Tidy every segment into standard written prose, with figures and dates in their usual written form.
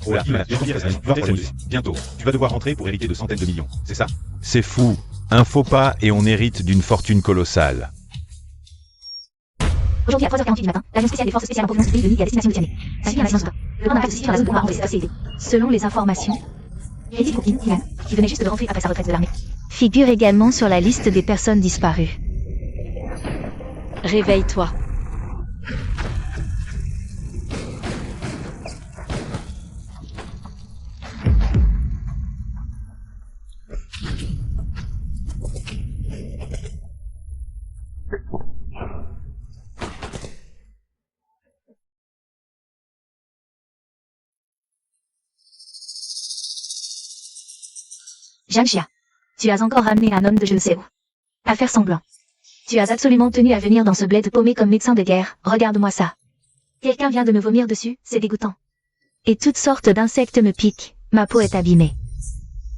Oula, j'ai oublié récemment. Bientôt, tu vas devoir rentrer pour hériter de centaines de millions, c'est ça? C'est fou. Un faux pas et on hérite d'une fortune colossale. Aujourd'hui à 3h48 du matin, l'avion spécial des forces spéciales en provenance du pays de Nice à destination lucianée. Ça suit un accident soudain. Le plan d'impact se situe dans la zone de combat entre les Selon les informations, Hérétique pour Ilan, qui venait juste de rentrer après sa retraite de l'armée, figure également sur la liste des personnes disparues. Réveille-toi. Janshia, tu as encore ramené un homme de je ne sais où. À faire semblant. Tu as absolument tenu à venir dans ce bled paumé comme médecin de guerre, regarde-moi ça. Quelqu'un vient de me vomir dessus, c'est dégoûtant. Et toutes sortes d'insectes me piquent, ma peau est abîmée.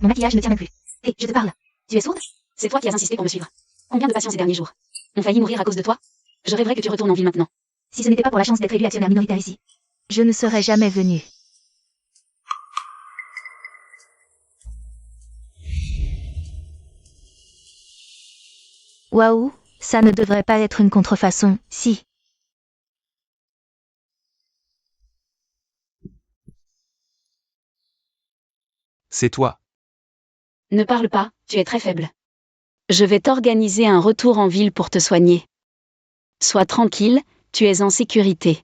Mon maquillage ne tient même plus. Hé, je te parle. Tu es sourde? C'est toi qui as insisté pour me suivre. Combien de patients ces derniers jours ont failli mourir à cause de toi? Je rêverais que tu retournes en ville maintenant. Si ce n'était pas pour la chance d'être élu actionnaire minoritaire ici, je ne serais jamais venu. Waouh, ça ne devrait pas être une contrefaçon, si. C'est toi. Ne parle pas, tu es très faible. Je vais t'organiser un retour en ville pour te soigner. Sois tranquille, tu es en sécurité.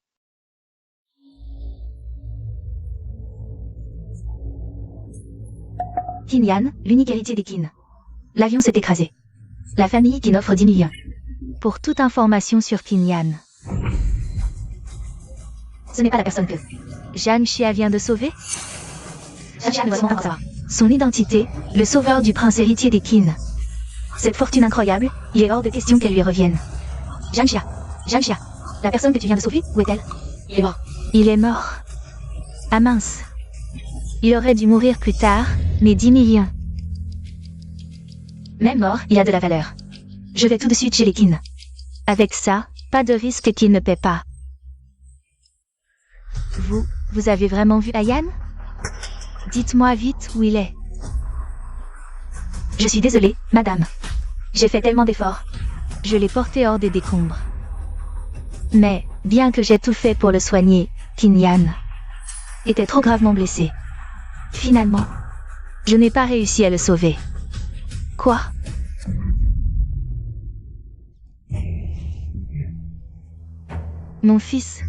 Kinyan, l'unique héritier des Kin. L'avion s'est écrasé. La famille Kin offre 10 millions. Pour toute information sur Kinyan. Ce n'est pas la personne que Janshia vient de sauver? Janshia ne doit pas savoir. Son identité, le sauveur du prince héritier des Kin. Cette fortune incroyable, il est hors de question qu'elle lui revienne. Janshia, la personne que tu viens de sauver, où est-elle? Il est mort. Il est mort. Ah mince. Il aurait dû mourir plus tard, mais 10 millions. Même mort, il a de la valeur. Je vais tout de suite chez les Kin. Avec ça, pas de risque qu'il ne paie pas. Vous avez vraiment vu Ayan? Dites-moi vite où il est. Je suis désolée, madame. J'ai fait tellement d'efforts. Je l'ai porté hors des décombres. Mais, bien que j'ai tout fait pour le soigner, Kinyan était trop gravement blessé. Finalement, je n'ai pas réussi à le sauver. Quoi? Mon fils.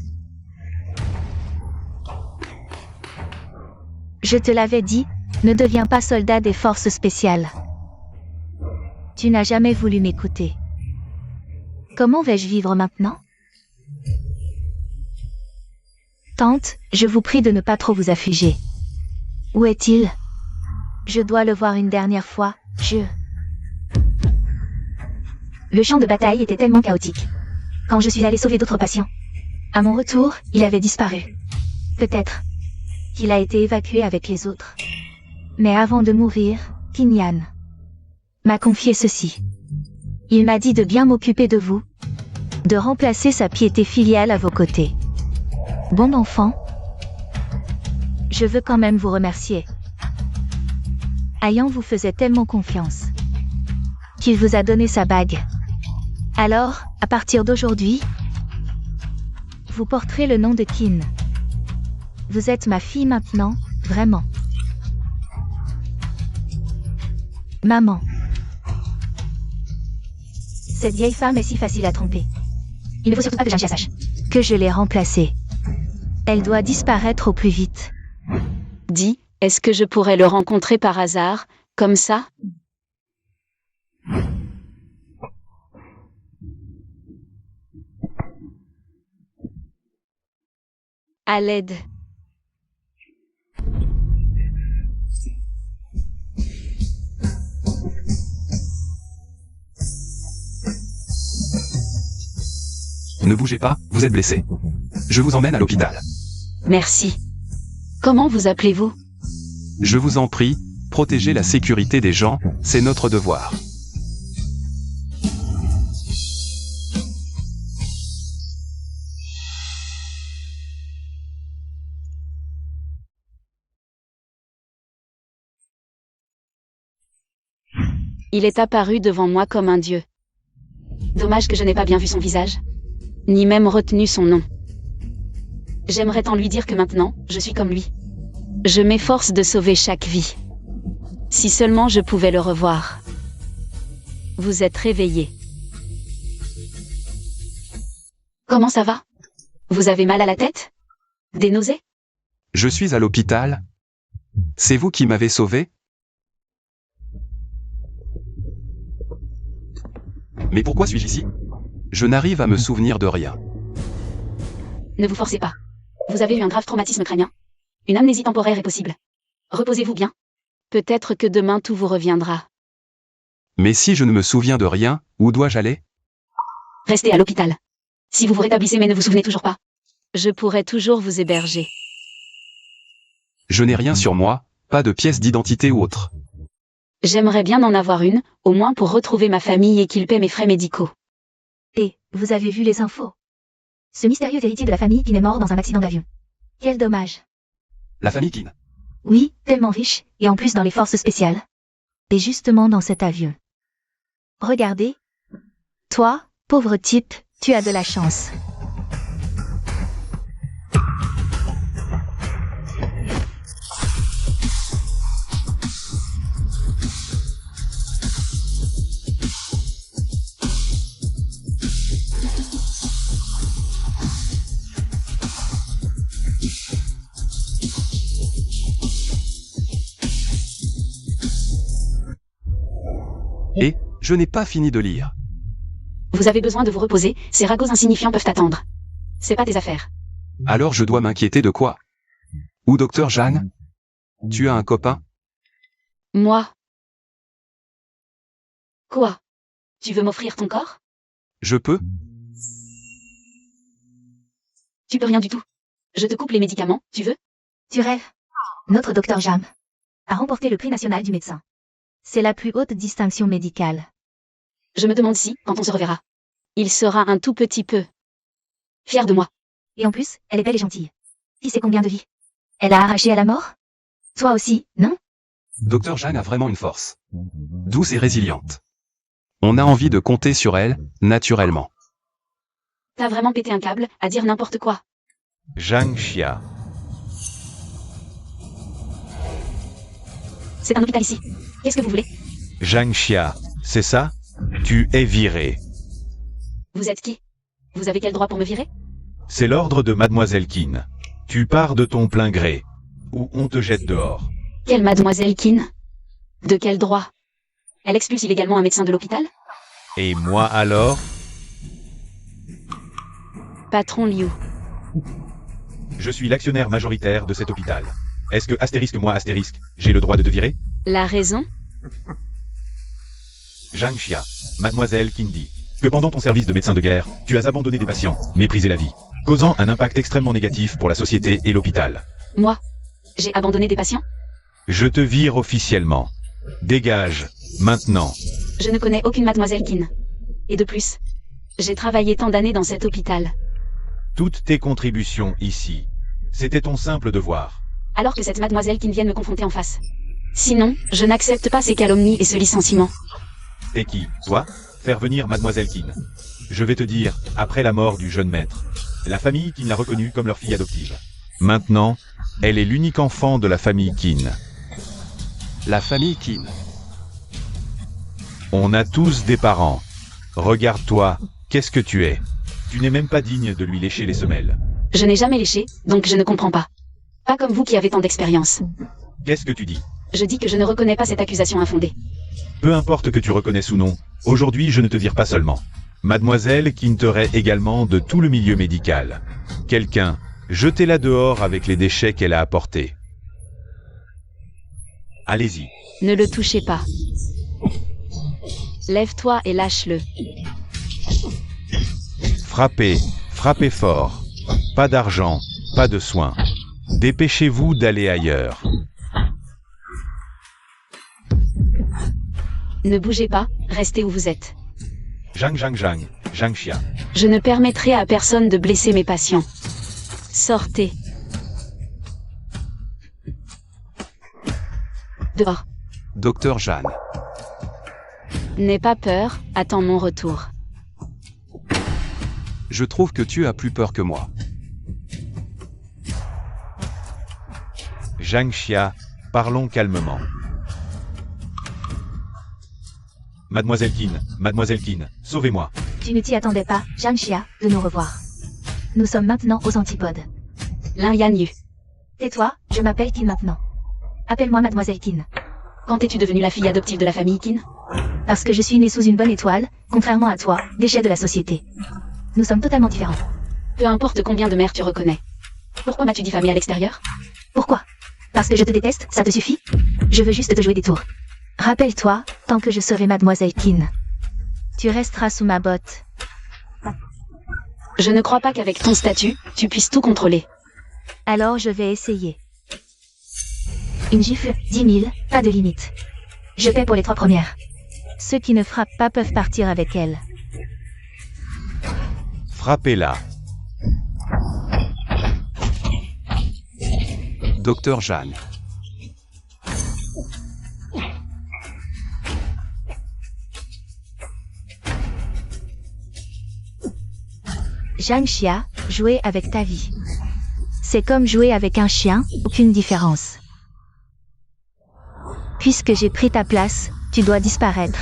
Je te l'avais dit, ne deviens pas soldat des forces spéciales. Tu n'as jamais voulu m'écouter. Comment vais-je vivre maintenant? Tante, je vous prie de ne pas trop vous affliger. Où est-il? Je dois le voir une dernière fois, Le champ de bataille était tellement chaotique. Quand je suis allée sauver d'autres patients, à mon retour, il avait disparu. Peut-être qu'il a été évacué avec les autres. Mais avant de mourir, Kinyan m'a confié ceci. Il m'a dit de bien m'occuper de vous, de remplacer sa piété filiale à vos côtés. Bon enfant, je veux quand même vous remercier. Ayan vous faisait tellement confiance qu'il vous a donné sa bague. Alors, à partir d'aujourd'hui, vous porterez le nom de Kin. Vous êtes ma fille maintenant, vraiment. Maman. Cette vieille femme est si facile à tromper. Il ne faut surtout pas que Janshia sache que je l'ai remplacée. Elle doit disparaître au plus vite. Dis, est-ce que je pourrais le rencontrer par hasard, comme ça? À l'aide. Ne bougez pas, vous êtes blessé. Je vous emmène à l'hôpital. Merci. Comment vous appelez-vous? Je vous en prie, protégez la sécurité des gens, c'est notre devoir. Il est apparu devant moi comme un dieu. Dommage que je n'ai pas bien vu son visage, ni même retenu son nom. J'aimerais tant lui dire que maintenant, je suis comme lui. Je m'efforce de sauver chaque vie. Si seulement je pouvais le revoir. Vous êtes réveillé. Comment ça va? Vous avez mal à la tête? Des nausées? Je suis à l'hôpital. C'est vous qui m'avez sauvé? Mais pourquoi suis-je ici? Je n'arrive à me souvenir de rien. Ne vous forcez pas. Vous avez eu un grave traumatisme crânien. Une amnésie temporaire est possible. Reposez-vous bien. Peut-être que demain tout vous reviendra. Mais si je ne me souviens de rien, où dois-je aller? Restez à l'hôpital. Si vous vous rétablissez mais ne vous souvenez toujours pas, je pourrai toujours vous héberger. Je n'ai rien sur moi, pas de pièce d'identité ou autre. J'aimerais bien en avoir une, au moins pour retrouver ma famille et qu'ils paient mes frais médicaux. Et, vous avez vu les infos? Ce mystérieux héritier de la famille qui est mort dans un accident d'avion. Quel dommage. La famille Kin. Oui, tellement riche, et en plus dans les forces spéciales. Et justement dans cet avion. Regardez. Toi, pauvre type, tu as de la chance. Et, je n'ai pas fini de lire. Vous avez besoin de vous reposer, ces ragots insignifiants peuvent attendre. C'est pas tes affaires. Alors je dois m'inquiéter de quoi? Ou docteur Jeanne? Tu as un copain? Moi? Quoi? Tu veux m'offrir ton corps? Je peux? Tu peux rien du tout. Je te coupe les médicaments, tu veux? Tu rêves. Notre docteur Jam a remporté le prix national du médecin. C'est la plus haute distinction médicale. Je me demande si, quand on se reverra, il sera un tout petit peu fier de moi. Et en plus, elle est belle et gentille. Qui sait combien de vies elle a arraché à la mort? Toi aussi, non? Docteur Jeanne a vraiment une force. Douce et résiliente. On a envie de compter sur elle, naturellement. T'as vraiment pété un câble, à dire n'importe quoi. Zhang Xia. C'est un hôpital ici. Qu'est-ce que vous voulez? Zhang Xia, c'est ça? Tu es viré. Vous êtes qui? Vous avez quel droit pour me virer? C'est l'ordre de Mademoiselle Kin. Tu pars de ton plein gré. Ou on te jette dehors. Quelle mademoiselle Kin? De quel droit? Elle expulse illégalement un médecin de l'hôpital? Et moi alors? Patron Liu. Je suis l'actionnaire majoritaire de cet hôpital. Est-ce que moi j'ai le droit de te virer? La raison? Zhang Xia, Mademoiselle Kin dit que pendant ton service de médecin de guerre, tu as abandonné des patients, méprisé la vie, causant un impact extrêmement négatif pour la société et l'hôpital. Moi? J'ai abandonné des patients? Je te vire officiellement. Dégage, maintenant. Je ne connais aucune mademoiselle Kin. Et de plus, j'ai travaillé tant d'années dans cet hôpital. Toutes tes contributions ici, c'était ton simple devoir. Alors que cette mademoiselle Kin vienne me confronter en face. Sinon, je n'accepte pas ces calomnies et ce licenciement. Et qui, toi, faire venir Mademoiselle Kin? Je vais te dire, après la mort du jeune maître, la famille Kin l'a reconnue comme leur fille adoptive. Maintenant, elle est l'unique enfant de la famille Kin. La famille Kin. On a tous des parents. Regarde-toi, qu'est-ce que tu es? Tu n'es même pas digne de lui lécher les semelles. Je n'ai jamais léché, donc je ne comprends pas. Pas comme vous qui avez tant d'expérience. Qu'est-ce que tu dis? Je dis que je ne reconnais pas cette accusation infondée. Peu importe que tu reconnaisses ou non, aujourd'hui je ne te vire pas seulement. Mademoiselle Kin terait également de tout le milieu médical. Quelqu'un, jetez-la dehors avec les déchets qu'elle a apportés. Allez-y. Ne le touchez pas. Lève-toi et lâche-le. Frappez, frappez fort. Pas d'argent, pas de soins. Dépêchez-vous d'aller ailleurs. Ne bougez pas, restez où vous êtes. Zhang Xia. Je ne permettrai à personne de blesser mes patients. Sortez. Dehors. Docteur Jeanne. N'aie pas peur, attends mon retour. Je trouve que tu as plus peur que moi. Zhang Xia, parlons calmement. Mademoiselle Qin, sauvez-moi. Tu ne t'y attendais pas, Zhang Xia, de nous revoir. Nous sommes maintenant aux antipodes. Lin Yanyu. Tais-toi, je m'appelle Qin maintenant. Appelle-moi Mademoiselle Qin. Quand es-tu devenue la fille adoptive de la famille Qin? Parce que je suis née sous une bonne étoile, contrairement à toi, déchet de la société. Nous sommes totalement différents. Peu importe combien de mères tu reconnais. Pourquoi m'as-tu diffamée à l'extérieur? Pourquoi? Parce que je te déteste, ça te suffit? Je veux juste te jouer des tours. Rappelle-toi, tant que je serai Mademoiselle Qin, tu resteras sous ma botte. Je ne crois pas qu'avec ton statut, tu puisses tout contrôler. Alors je vais essayer. Une gifle, 10 000, pas de limite. Je paie pour les 3 premières. Ceux qui ne frappent pas peuvent partir avec elle. Frappez-la. Docteur Jeanne. Zhang Xia, jouer avec ta vie. C'est comme jouer avec un chien, aucune différence. Puisque j'ai pris ta place, tu dois disparaître.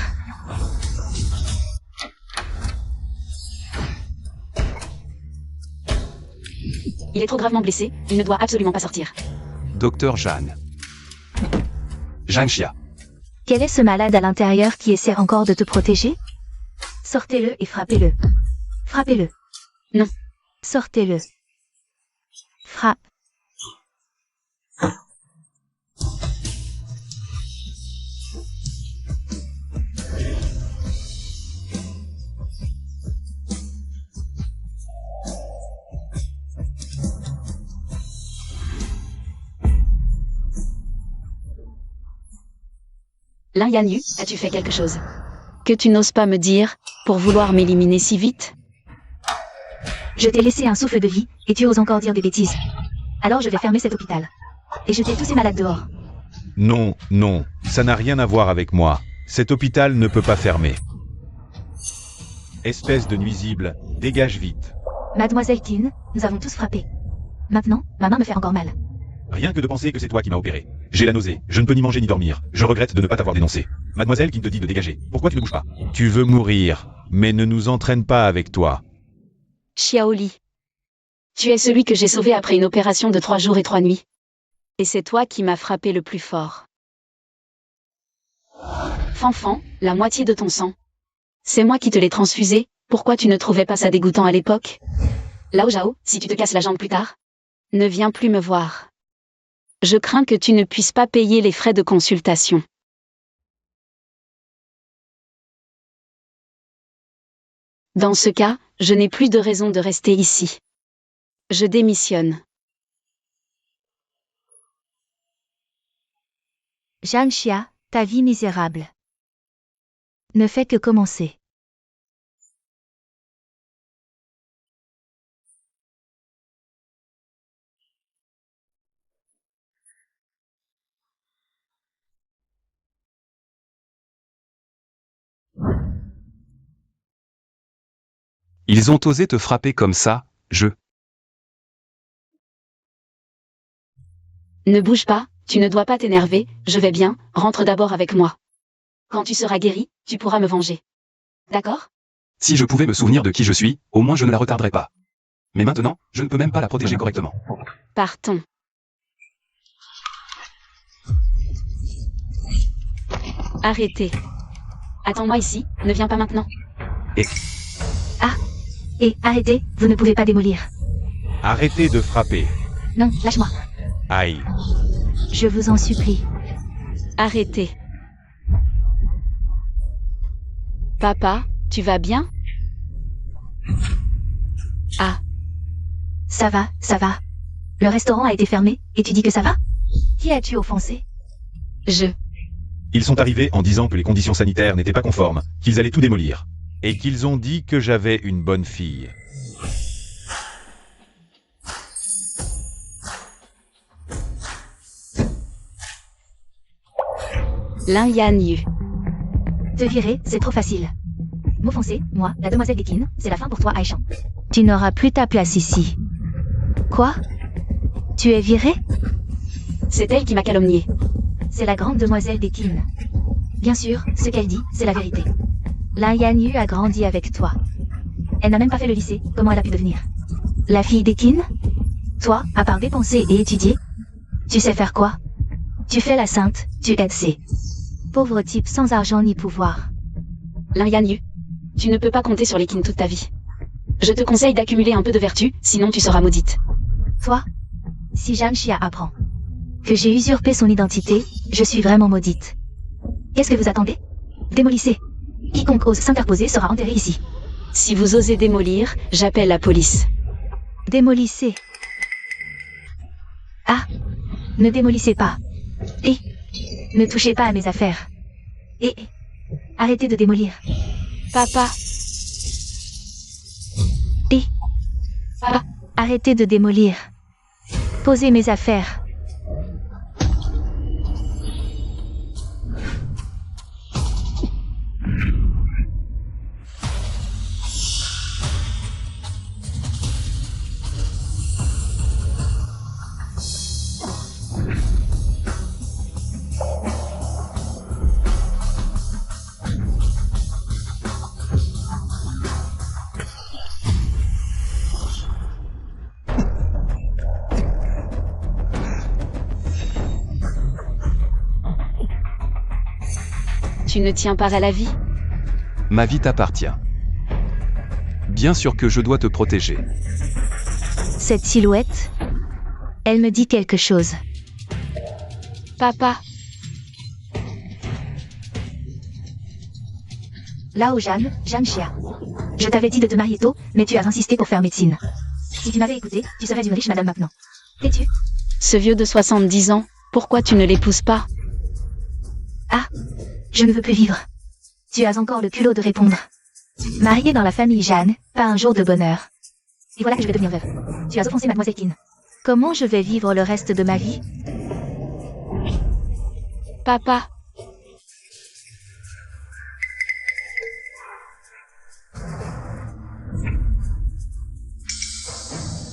Il est trop gravement blessé, il ne doit absolument pas sortir. Docteur Jeanne. Zhang Xia. Quel est ce malade à l'intérieur qui essaie encore de te protéger? Sortez-le et frappez-le. Frappez-le. Non. Sortez-le. Frappe. Lin Yanyu, as-tu fait quelque chose que tu n'oses pas me dire, pour vouloir m'éliminer si vite? Je t'ai laissé un souffle de vie, et tu oses encore dire des bêtises. Alors je vais fermer cet hôpital. Et jeter tous ces malades dehors. Non, non, ça n'a rien à voir avec moi. Cet hôpital ne peut pas fermer. Espèce de nuisible, dégage vite. Mademoiselle Qin, nous avons tous frappé. Maintenant, ma main me fait encore mal. Rien que de penser que c'est toi qui m'as opéré. J'ai la nausée, je ne peux ni manger ni dormir. Je regrette de ne pas t'avoir dénoncé. Mademoiselle qui te dit de dégager. Pourquoi tu ne bouges pas? Tu veux mourir, mais ne nous entraîne pas avec toi. Xiaoli. Tu es celui que j'ai sauvé après une opération de 3 jours et 3 nuits. Et c'est toi qui m'as frappé le plus fort. Fanfan, la moitié de ton sang. C'est moi qui te l'ai transfusé, pourquoi tu ne trouvais pas ça dégoûtant à l'époque? Lao Zhao, si tu te casses la jambe plus tard, ne viens plus me voir. Je crains que tu ne puisses pas payer les frais de consultation. Dans ce cas, je n'ai plus de raison de rester ici. Je démissionne. Zhang Xia, ta vie misérable ne fait que commencer. Ils ont osé te frapper comme ça, Ne bouge pas, tu ne dois pas t'énerver, je vais bien, rentre d'abord avec moi. Quand tu seras guéri, tu pourras me venger. D'accord? Si je pouvais me souvenir de qui je suis, au moins je ne la retarderais pas. Mais maintenant, je ne peux même pas la protéger correctement. Partons. Arrêtez. Attends-moi ici, ne viens pas maintenant. Et arrêtez, vous ne pouvez pas démolir. Arrêtez de frapper. Non, lâche-moi. Aïe. Je vous en supplie. Arrêtez. Papa, tu vas bien? Ah, Ça va, ça va. Le restaurant a été fermé, et tu dis que ça va? Qui as-tu offensé? Ils sont arrivés en disant que les conditions sanitaires n'étaient pas conformes, qu'ils allaient tout démolir. Et qu'ils ont dit que j'avais une bonne fille. Lin Yanyu. Te virer, c'est trop facile. M'offenser, moi, la demoiselle Dekin, c'est la fin pour toi, Aishan. Tu n'auras plus ta place ici. Quoi? Tu es viré? C'est elle qui m'a calomnié. C'est la grande demoiselle Dekin. Bien sûr, ce qu'elle dit, c'est la vérité. La Yanyu a grandi avec toi. Elle n'a même pas fait le lycée, comment elle a pu devenir la fille Dekin? Toi, à part dépenser et étudier, tu sais faire quoi? Tu fais la sainte, tu aides ces pauvres types sans argent ni pouvoir. Lin Yanyu, tu ne peux pas compter sur les Qin toute ta vie. Je te conseille d'accumuler un peu de vertu, sinon tu seras maudite. Toi, si Janxia apprend que j'ai usurpé son identité, je suis vraiment maudite. Qu'est-ce que vous attendez? Démolissez. Quiconque ose s'interposer sera enterré ici. Si vous osez démolir, j'appelle la police. Démolissez. Ah, ne démolissez pas. Et ne touchez pas à mes affaires. Et arrêtez de démolir. Papa. Et arrêtez de démolir. Posez mes affaires. Tu ne tiens pas à la vie? Ma vie t'appartient. Bien sûr que je dois te protéger. Cette silhouette, elle me dit quelque chose. Papa. Lao Jeanne, Janxia. Je t'avais dit de te marier tôt, mais tu as insisté pour faire médecine. Si tu m'avais écouté, tu serais une riche madame maintenant. T'es-tu? Ce vieux de 70 ans, pourquoi tu ne l'épouses pas? Ah, je ne veux plus vivre. Tu as encore le culot de répondre. Mariée dans la famille Jeanne, pas un jour de bonheur. Et voilà que je vais devenir veuve. Tu as offensé mademoiselle Qin. Comment je vais vivre le reste de ma vie? Papa.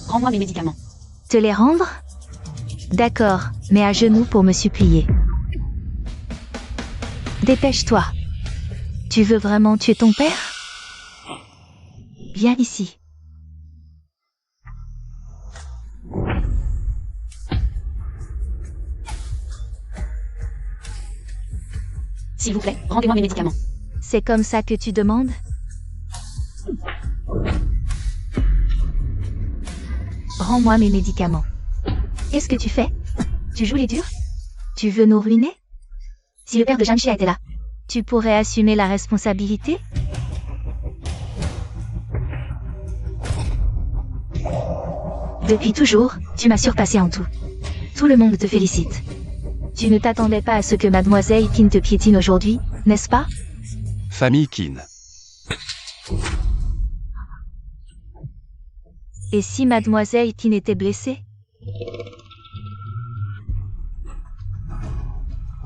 Rends-moi mes médicaments. Te les rendre? D'accord, mais à genoux pour me supplier. Dépêche-toi. Tu veux vraiment tuer ton père? Viens ici. S'il vous plaît, rendez-moi mes médicaments. C'est comme ça que tu demandes? Rends-moi mes médicaments. Qu'est-ce que tu fais? Tu joues les durs? Tu veux nous ruiner? Si le père de Janxia était là, tu pourrais assumer la responsabilité? Depuis toujours, tu m'as surpassé en tout. Tout le monde te félicite. Tu ne t'attendais pas à ce que mademoiselle Qin te piétine aujourd'hui, n'est-ce pas? Famille Qin. Et si mademoiselle Qin était blessée?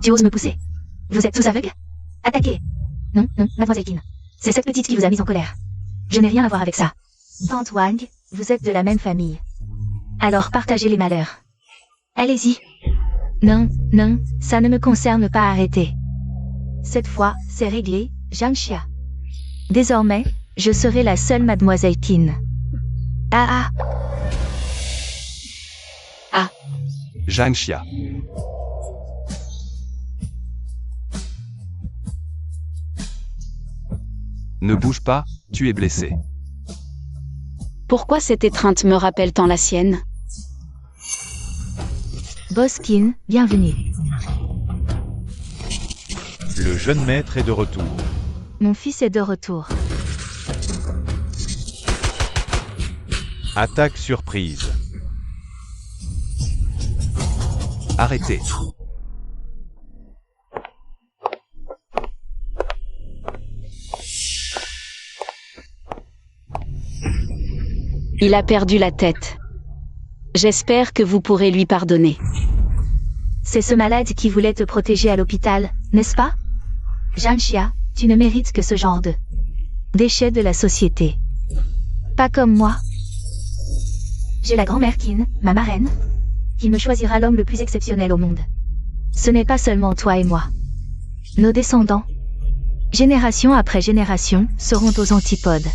Tu oses me pousser? Vous êtes tous aveugles? Attaquez! Non, non, mademoiselle Qin. C'est cette petite qui vous a mise en colère. Je n'ai rien à voir avec ça. Tante Wang, vous êtes de la même famille. Alors partagez les malheurs. Allez-y. Non, non, ça ne me concerne pas, arrêtez. Cette fois, c'est réglé, Janxia. Désormais, je serai la seule mademoiselle Qin. Ah ah. Ah. Janxia. Ne bouge pas, tu es blessé. Pourquoi cette étreinte me rappelle tant la sienne? Boss Qin, bienvenue. Le jeune maître est de retour. Mon fils est de retour. Attaque surprise. Arrêtez. Il a perdu la tête. J'espère que vous pourrez lui pardonner. C'est ce malade qui voulait te protéger à l'hôpital, n'est-ce pas? Janxia, Tu ne mérites que ce genre de déchets de la société. Pas comme moi. J'ai la grand-mère Kin, ma marraine, qui me choisira l'homme le plus exceptionnel au monde. Ce n'est pas seulement toi et moi. Nos descendants, génération après génération, seront aux antipodes.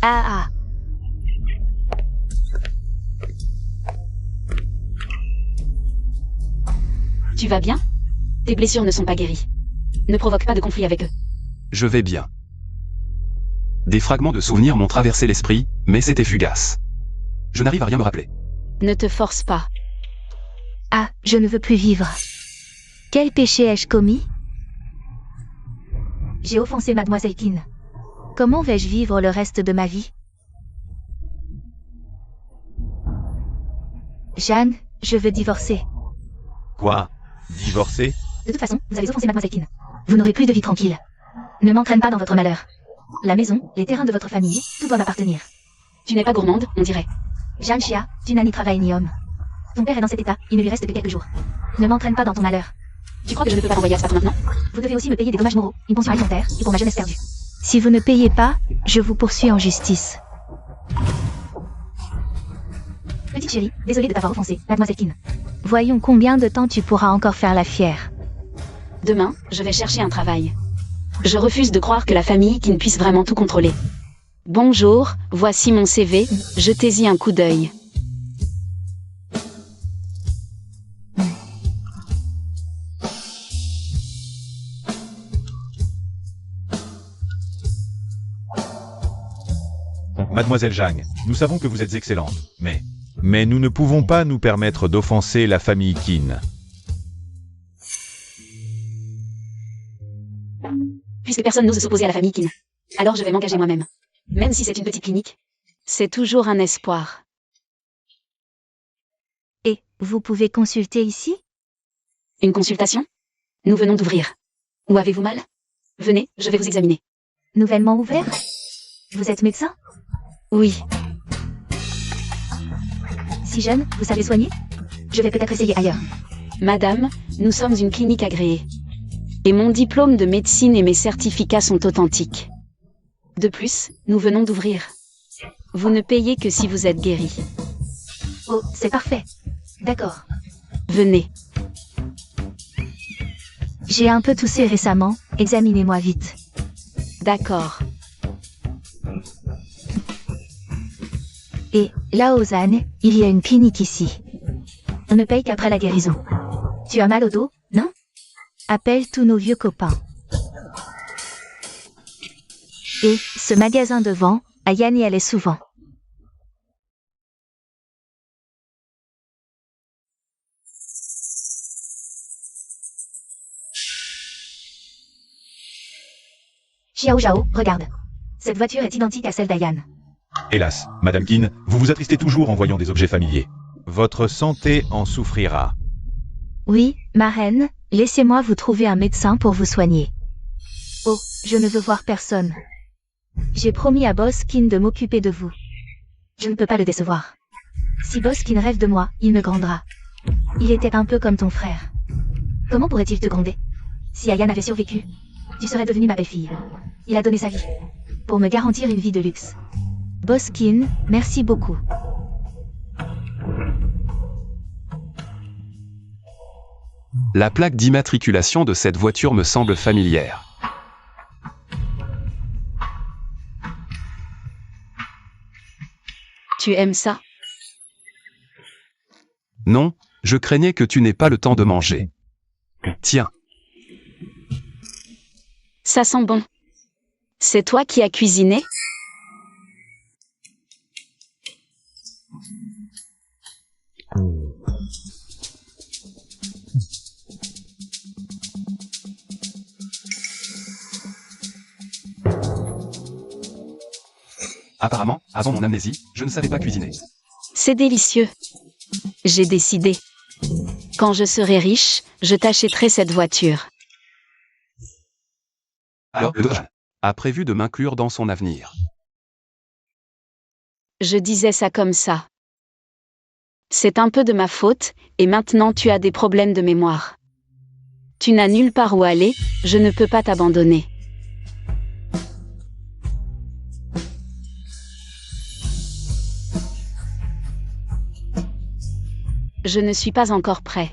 Ah ah. Tu vas bien? Tes blessures ne sont pas guéries. Ne provoque pas de conflit avec eux. Je vais bien. Des fragments de souvenirs m'ont traversé l'esprit, mais c'était fugace. Je n'arrive à rien me rappeler. Ne te force pas. Ah, je ne veux plus vivre. Quel péché ai-je commis? J'ai offensé Mademoiselle Kin. Comment vais-je vivre le reste de ma vie? Jeanne, je veux divorcer. Quoi? Divorcer? De toute façon, vous avez offensé Mademoiselle Kin. Vous n'aurez plus de vie tranquille. Ne m'entraîne pas dans votre malheur. La maison, les terrains de votre famille, tout doit m'appartenir. Tu n'es pas gourmande, on dirait. Jeanne Chia, tu n'as ni travail ni homme. Ton père est dans cet état, il ne lui reste que quelques jours. Ne m'entraîne pas dans ton malheur. Tu crois que je ne peux pas t'envoyer à Spartan maintenant? Vous devez aussi me payer des dommages moraux, une pension alimentaire, et pour ma jeunesse perdue. Si vous ne payez pas, je vous poursuis en justice. Petite chérie, désolée de t'avoir offensé, Mademoiselle Kin. Voyons combien de temps tu pourras encore faire la fière. Demain, je vais chercher un travail. Je refuse de croire que la famille Kin puisse vraiment tout contrôler. Bonjour, voici mon CV, jetez-y un coup d'œil. Mademoiselle Zhang, nous savons que vous êtes excellente, mais nous ne pouvons pas nous permettre d'offenser la famille Qin. Puisque personne n'ose s'opposer à la famille Qin, alors je vais m'engager moi-même. Même si c'est une petite clinique. C'est toujours un espoir. Et, vous pouvez consulter ici? Une consultation? Nous venons d'ouvrir. Où avez-vous mal? Venez, je vais vous examiner. Nouvellement ouvert? Vous êtes médecin? Oui. Si jeune, vous savez soigner? Je vais peut-être essayer ailleurs. Madame, nous sommes une clinique agréée. Et mon diplôme de médecine et mes certificats sont authentiques. De plus, nous venons d'ouvrir. Vous ne payez que si vous êtes guéri. Oh, c'est parfait. D'accord. Venez. J'ai un peu toussé récemment, examinez-moi vite. D'accord. Et, là Ozane, il y a une clinique ici. On ne paye qu'après la guérison. Tu as mal au dos, non? Appelle tous nos vieux copains. Et, ce magasin devant, Ayane y allait souvent. Xiao Zhao, regarde. Cette voiture est identique à celle d'Ayane. Hélas, Madame Qin, vous vous attristez toujours en voyant des objets familiers. Votre santé en souffrira. Oui, ma reine, laissez-moi vous trouver un médecin pour vous soigner. Oh, je ne veux voir personne. J'ai promis à Boss Kin de m'occuper de vous. Je ne peux pas le décevoir. Si Boss Kin rêve de moi, il me grondera. Il était un peu comme ton frère. Comment pourrait-il te gronder? Si Ayane avait survécu, tu serais devenue ma belle-fille. Il a donné sa vie pour me garantir une vie de luxe. Boss Kin, merci beaucoup. La plaque d'immatriculation de cette voiture me semble familière. Tu aimes ça? Non, je craignais que tu n'aies pas le temps de manger. Tiens. Ça sent bon. C'est toi qui as cuisiné? Apparemment, avant mon amnésie, je ne savais pas cuisiner. C'est délicieux. J'ai décidé. Quand je serai riche, je t'achèterai cette voiture. Alors, le Doge A prévu de m'inclure dans son avenir. Je disais ça comme ça. C'est un peu de ma faute, et maintenant tu as des problèmes de mémoire. Tu n'as nulle part où aller, je ne peux pas t'abandonner. Je ne suis pas encore prêt.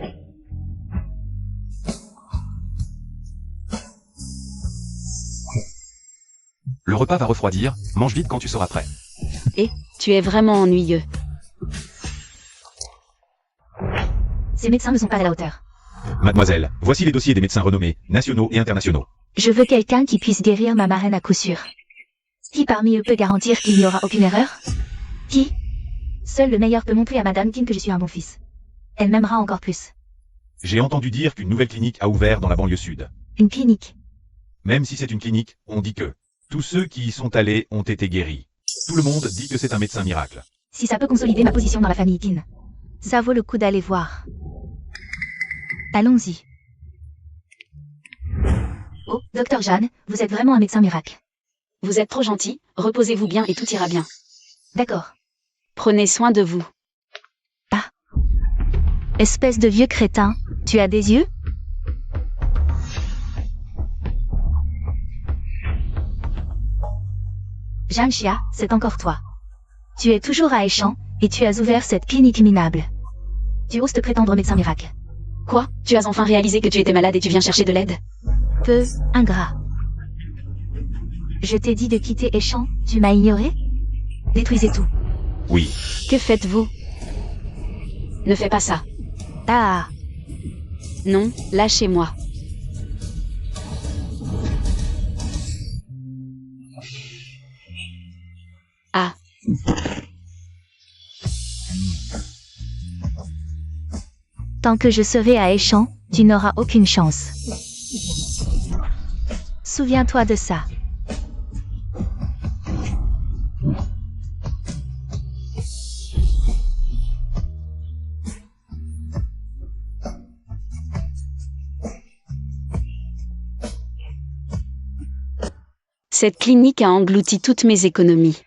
Le repas va refroidir, mange vite quand tu seras prêt. Tu es vraiment ennuyeux. Ces médecins ne sont pas à la hauteur. Mademoiselle, voici les dossiers des médecins renommés, nationaux et internationaux. Je veux quelqu'un qui puisse guérir ma marraine à coup sûr. Qui parmi eux peut garantir qu'il n'y aura aucune erreur? Qui? Seul le meilleur peut montrer à Madame Kin que je suis un bon fils. Elle m'aimera encore plus. J'ai entendu dire qu'une nouvelle clinique a ouvert dans la banlieue sud. Une clinique. Même si c'est une clinique, on dit que tous ceux qui y sont allés ont été guéris. Tout le monde dit que c'est un médecin miracle. Si ça peut consolider ma position dans la famille Kin, ça vaut le coup d'aller voir. Allons-y. Oh, Docteur Jeanne, vous êtes vraiment un médecin miracle. Vous êtes trop gentil, reposez-vous bien et tout ira bien. D'accord. Prenez soin de vous. Espèce de vieux crétin, tu as des yeux? Jeanne Chia, c'est encore toi. Tu es toujours à Échamps, et tu as ouvert cette clinique minable. Tu oses te prétendre médecin miracle. Quoi? Tu as enfin réalisé que tu étais malade et tu viens chercher de l'aide? Peu ingrat. Je t'ai dit de quitter Échamps, tu m'as ignoré? Détruisez tout. Oui. Que faites-vous? Ne fais pas ça. Ah, Non, lâchez-moi. Ah. tant que je serai à Échamps, tu n'auras aucune chance. Souviens-toi de ça. Cette clinique a englouti toutes mes économies.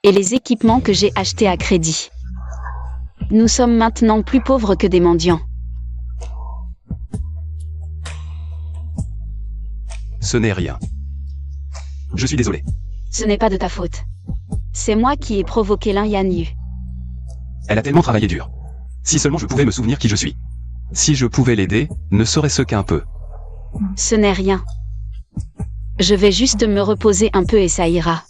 Et les équipements que j'ai achetés à crédit. Nous sommes maintenant plus pauvres que des mendiants. Ce n'est rien. Je suis désolé. Ce n'est pas de ta faute. C'est moi qui ai provoqué l'un Yan Yu. Elle a tellement travaillé dur. Si seulement je pouvais me souvenir qui je suis. Si je pouvais l'aider, ne serait-ce qu'un peu. Ce n'est rien. Je vais juste me reposer un peu et ça ira.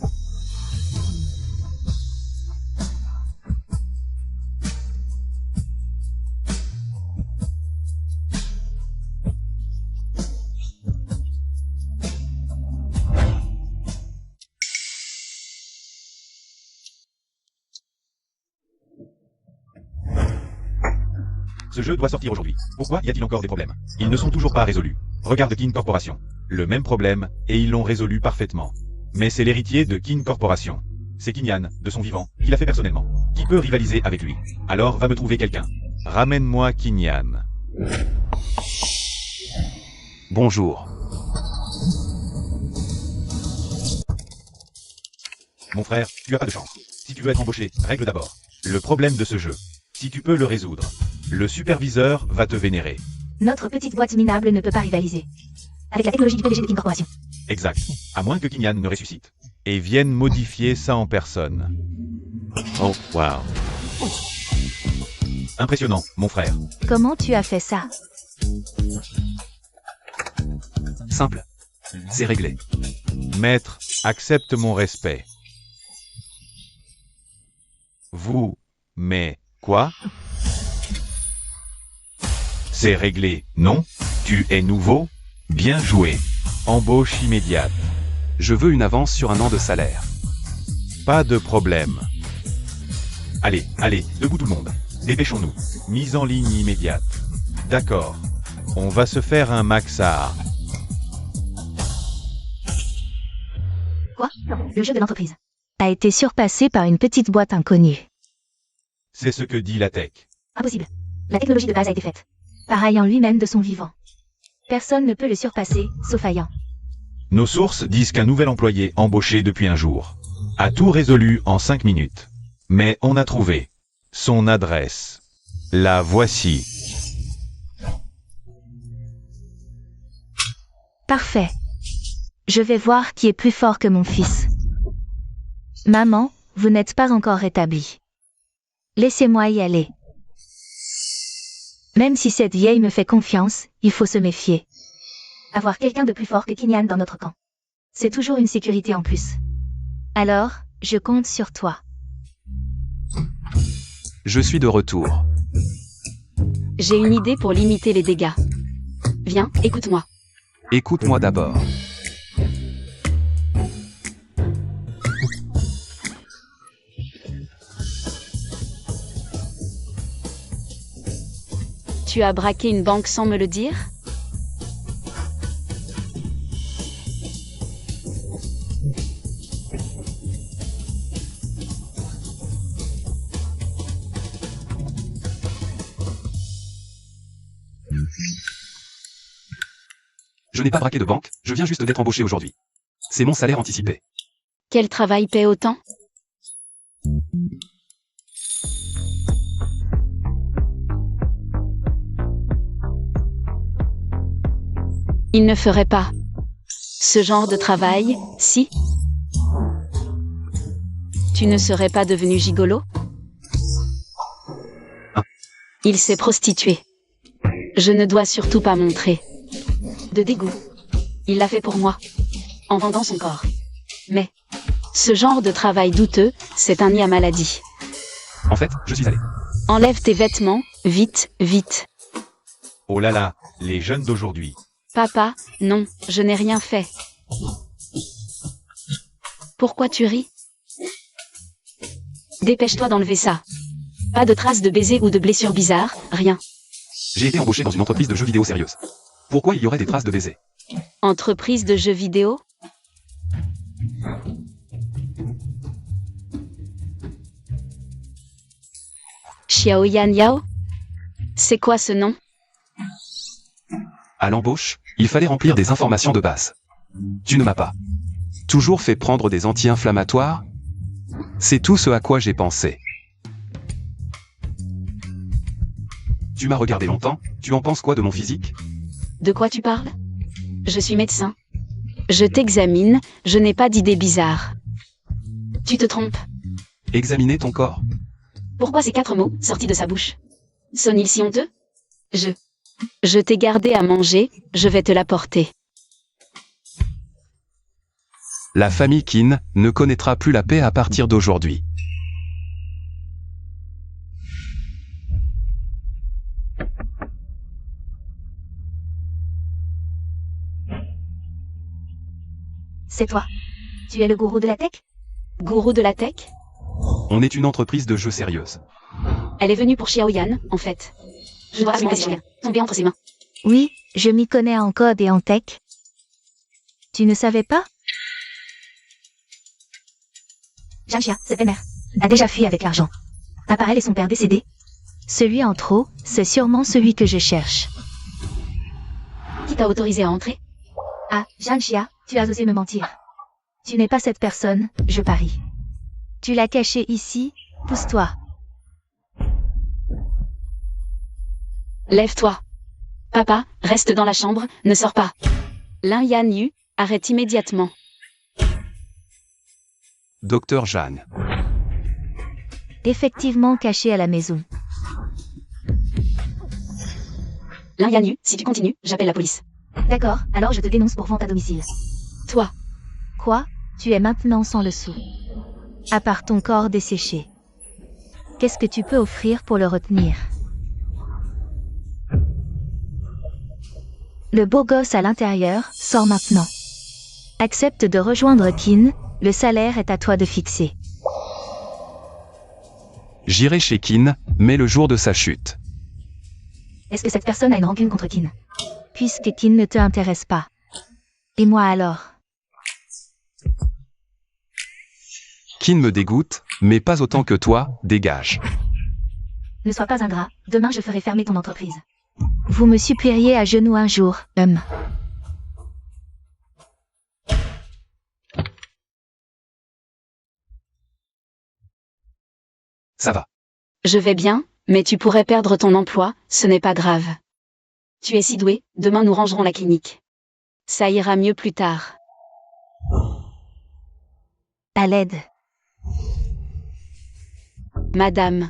Ce jeu doit sortir aujourd'hui. Pourquoi y a-t-il encore des problèmes? Ils ne sont toujours pas résolus. Regarde Kin Corporation. Le même problème, et ils l'ont résolu parfaitement. Mais c'est l'héritier de Kin Corporation. C'est Kinyan, de son vivant, qui l'a fait personnellement. Qui peut rivaliser avec lui? Alors va me trouver quelqu'un. Ramène-moi Kinyan. Bonjour. Mon frère, tu as pas de chance. Si tu veux être embauché, règle d'abord le problème de ce jeu. Si tu peux le résoudre, le superviseur va te vénérer. Notre petite boîte minable ne peut pas rivaliser avec la technologie du PDG de Kin Corporation. Exact. À moins que Kinyan ne ressuscite. Et vienne modifier ça en personne. Oh, wow. Impressionnant, mon frère. Comment tu as fait ça? Simple. C'est réglé. Maître, accepte mon respect. Vous, mais quoi? C'est réglé, non? Tu es nouveau? Bien joué. Embauche immédiate. Je veux une avance sur 1 an de salaire. Pas de problème. Allez, allez, debout tout le monde. Dépêchons-nous. Mise en ligne immédiate. D'accord. On va se faire un maxar. Quoi? Le jeu de l'entreprise a été surpassé par une petite boîte inconnue. C'est ce que dit la tech. Impossible. La technologie de base a été faite par Ayan lui-même de son vivant. Personne ne peut le surpasser, sauf Ayan. Nos sources disent qu'un nouvel employé embauché depuis un jour a tout résolu en 5 minutes. Mais on a trouvé son adresse. La voici. Parfait. Je vais voir qui est plus fort que mon fils. Maman, vous n'êtes pas encore rétablie. Laissez-moi y aller. Même si cette vieille me fait confiance, il faut se méfier. Avoir quelqu'un de plus fort que Kinyan dans notre camp. C'est toujours une sécurité en plus. Alors, je compte sur toi. Je suis de retour. J'ai une idée pour limiter les dégâts. Viens, écoute-moi. Écoute-moi d'abord. Tu as braqué une banque sans me le dire? Je n'ai pas braqué de banque, je viens juste d'être embauché aujourd'hui. C'est mon salaire anticipé. Quel travail paie autant? Il ne ferait pas ce genre de travail, si? Tu ne serais pas devenu gigolo? Il s'est prostitué. Je ne dois surtout pas montrer de dégoût. Il l'a fait pour moi, en vendant son corps. Mais ce genre de travail douteux, c'est un nid à maladie. En fait, je suis allé. Enlève tes vêtements, vite, vite. Oh là là, les jeunes d'aujourd'hui. Papa, non, je n'ai rien fait. Pourquoi tu ris? Dépêche-toi d'enlever ça. Pas de traces de baiser ou de blessures bizarres, rien. J'ai été embauché dans une entreprise de jeux vidéo sérieuse. Pourquoi il y aurait des traces de baiser? Entreprise de jeux vidéo? Xiaoyan Yao? C'est quoi ce nom? À l'embauche, il fallait remplir des informations de base. Tu ne m'as pas toujours fait prendre des anti-inflammatoires? C'est tout ce à quoi j'ai pensé. Tu m'as regardé longtemps, tu en penses quoi de mon physique? De quoi tu parles? Je suis médecin. Je t'examine, je n'ai pas d'idées bizarres. Tu te trompes. Examiner ton corps. Pourquoi ces 4 mots sortis de sa bouche? Sont-ils si honteux? Je t'ai gardé à manger, je vais te l'apporter. La famille Qin ne connaîtra plus la paix à partir d'aujourd'hui. C'est toi. Tu es le gourou de la tech? Gourou de la tech? On est une entreprise de jeux sérieuse. Elle est venue pour Xiaoyan, en fait. Je dois absolument laisser tomber entre ses mains. Oui, je m'y connais en code et en tech. Tu ne savais pas? Jianxia, cette belle-mère, a déjà fui avec l'argent. À part elle et son père décédé. Celui en trop, c'est sûrement celui que je cherche. Qui t'a autorisé à entrer? Ah, Jianxia, tu as osé me mentir. Tu n'es pas cette personne, je parie. Tu l'as caché ici, pousse-toi. Lève-toi. Papa, reste dans la chambre, ne sors pas. Lin Yan Yu, arrête immédiatement. Docteur Jeanne. Effectivement caché à la maison. Lin Yan Yu, si tu continues, j'appelle la police. D'accord, alors je te dénonce pour vente à domicile. Toi, Quoi? Tu es maintenant sans le sou. À part ton corps desséché. Qu'est-ce que tu peux offrir pour le retenir? Le beau gosse à l'intérieur sort maintenant. Accepte de rejoindre Qin, le salaire est à toi de fixer. J'irai chez Qin, mais le jour de sa chute. Est-ce que cette personne a une rancune contre Qin? Puisque Qin ne te intéresse pas. Et moi alors? Qin me dégoûte, mais pas autant que toi, dégage. Ne sois pas ingrat, demain je ferai fermer ton entreprise. Vous me supplieriez à genoux un jour, Ça va. je vais bien, mais tu pourrais perdre ton emploi, ce n'est pas grave. Tu es si doué, demain nous rangerons la clinique. Ça ira mieux plus tard. À l'aide. Madame.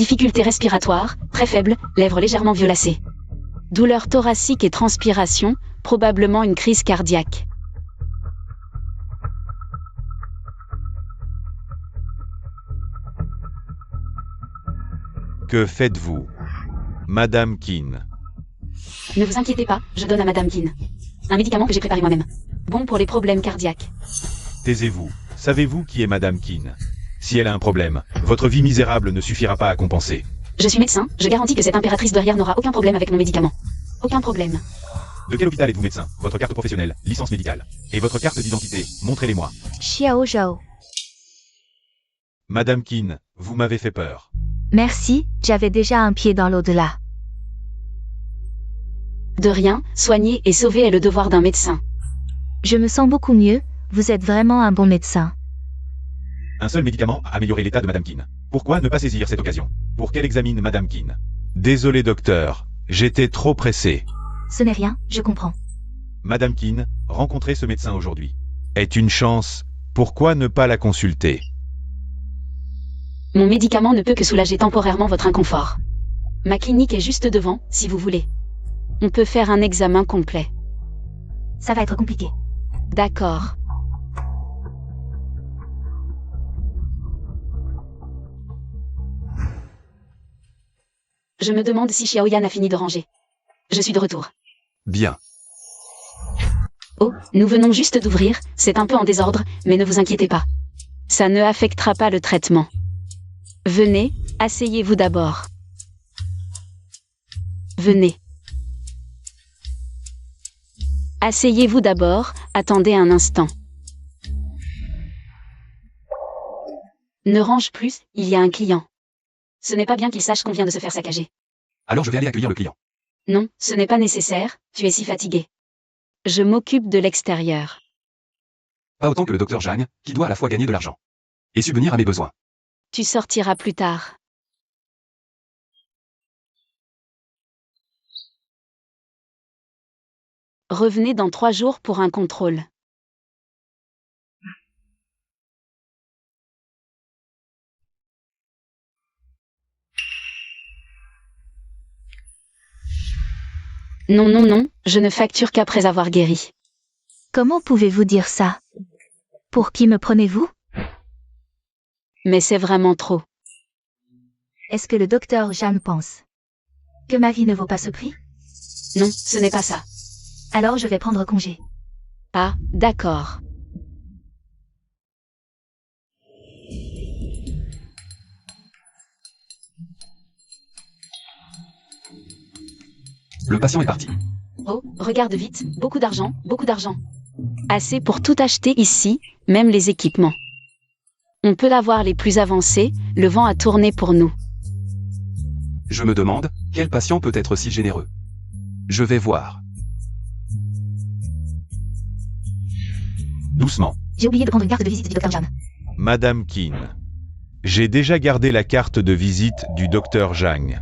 Difficulté respiratoire, très faible, lèvres légèrement violacées. Douleur thoracique et transpiration, probablement une crise cardiaque. Que faites-vous, Madame Keane? Ne vous inquiétez pas, je donne à Madame Keane un médicament que j'ai préparé moi-même. Bon pour les problèmes cardiaques. Taisez-vous. Savez-vous qui est Madame Keane? Si elle a un problème, votre vie misérable ne suffira pas à compenser. Je suis médecin, je garantis que cette impératrice derrière n'aura aucun problème avec mon médicament. Aucun problème. De quel hôpital êtes-vous médecin? Votre carte professionnelle, licence médicale. Et votre carte d'identité, montrez-les-moi. Xiao Zhao. Madame Keane, vous m'avez fait peur. Merci, j'avais déjà un pied dans l'au-delà. De rien, soigner et sauver est le devoir d'un médecin. Je me sens beaucoup mieux, vous êtes vraiment un bon médecin. Un seul médicament a amélioré l'état de Madame Keane. Pourquoi ne pas saisir cette occasion? Pour qu'elle examine Madame Keane. Désolé docteur, j'étais trop pressé. Ce n'est rien, je comprends. Madame Keane, rencontrer ce médecin aujourd'hui est une chance, pourquoi ne pas la consulter? Mon médicament ne peut que soulager temporairement votre inconfort. Ma clinique est juste devant, si vous voulez. On peut faire un examen complet. Ça va être compliqué. D'accord. Je me demande si Xiaoyan a fini de ranger. Je suis de retour. Bien. Oh, nous venons juste d'ouvrir, c'est un peu en désordre, mais ne vous inquiétez pas. Ça ne affectera pas le traitement. Venez, asseyez-vous d'abord. Venez. Asseyez-vous d'abord, attendez un instant. Ne range plus, il y a un client. Ce n'est pas bien qu'il sache qu'on vient de se faire saccager. Alors je vais aller accueillir le client. Non, ce n'est pas nécessaire, tu es si fatigué. Je m'occupe de l'extérieur. Pas autant que le docteur Zhang, qui doit à la fois gagner de l'argent et subvenir à mes besoins. Tu sortiras plus tard. Revenez dans 3 jours pour un contrôle. Non, non, non, je ne facture qu'après avoir guéri. Comment pouvez-vous dire ça? Pour qui me prenez-vous? Mais c'est vraiment trop. Est-ce que le docteur Zhang pense que ma vie ne vaut pas ce prix? Non, ce n'est pas ça. Alors je vais prendre congé. Ah, d'accord. Le patient est parti. Oh, regarde vite, beaucoup d'argent, beaucoup d'argent. Assez pour tout acheter ici, même les équipements. On peut avoir les plus avancés, le vent a tourné pour nous. Je me demande, quel patient peut être si généreux? Je vais voir. Doucement. J'ai oublié de prendre une carte de visite du docteur Zhang. Madame Keane. J'ai déjà gardé la carte de visite du docteur Zhang.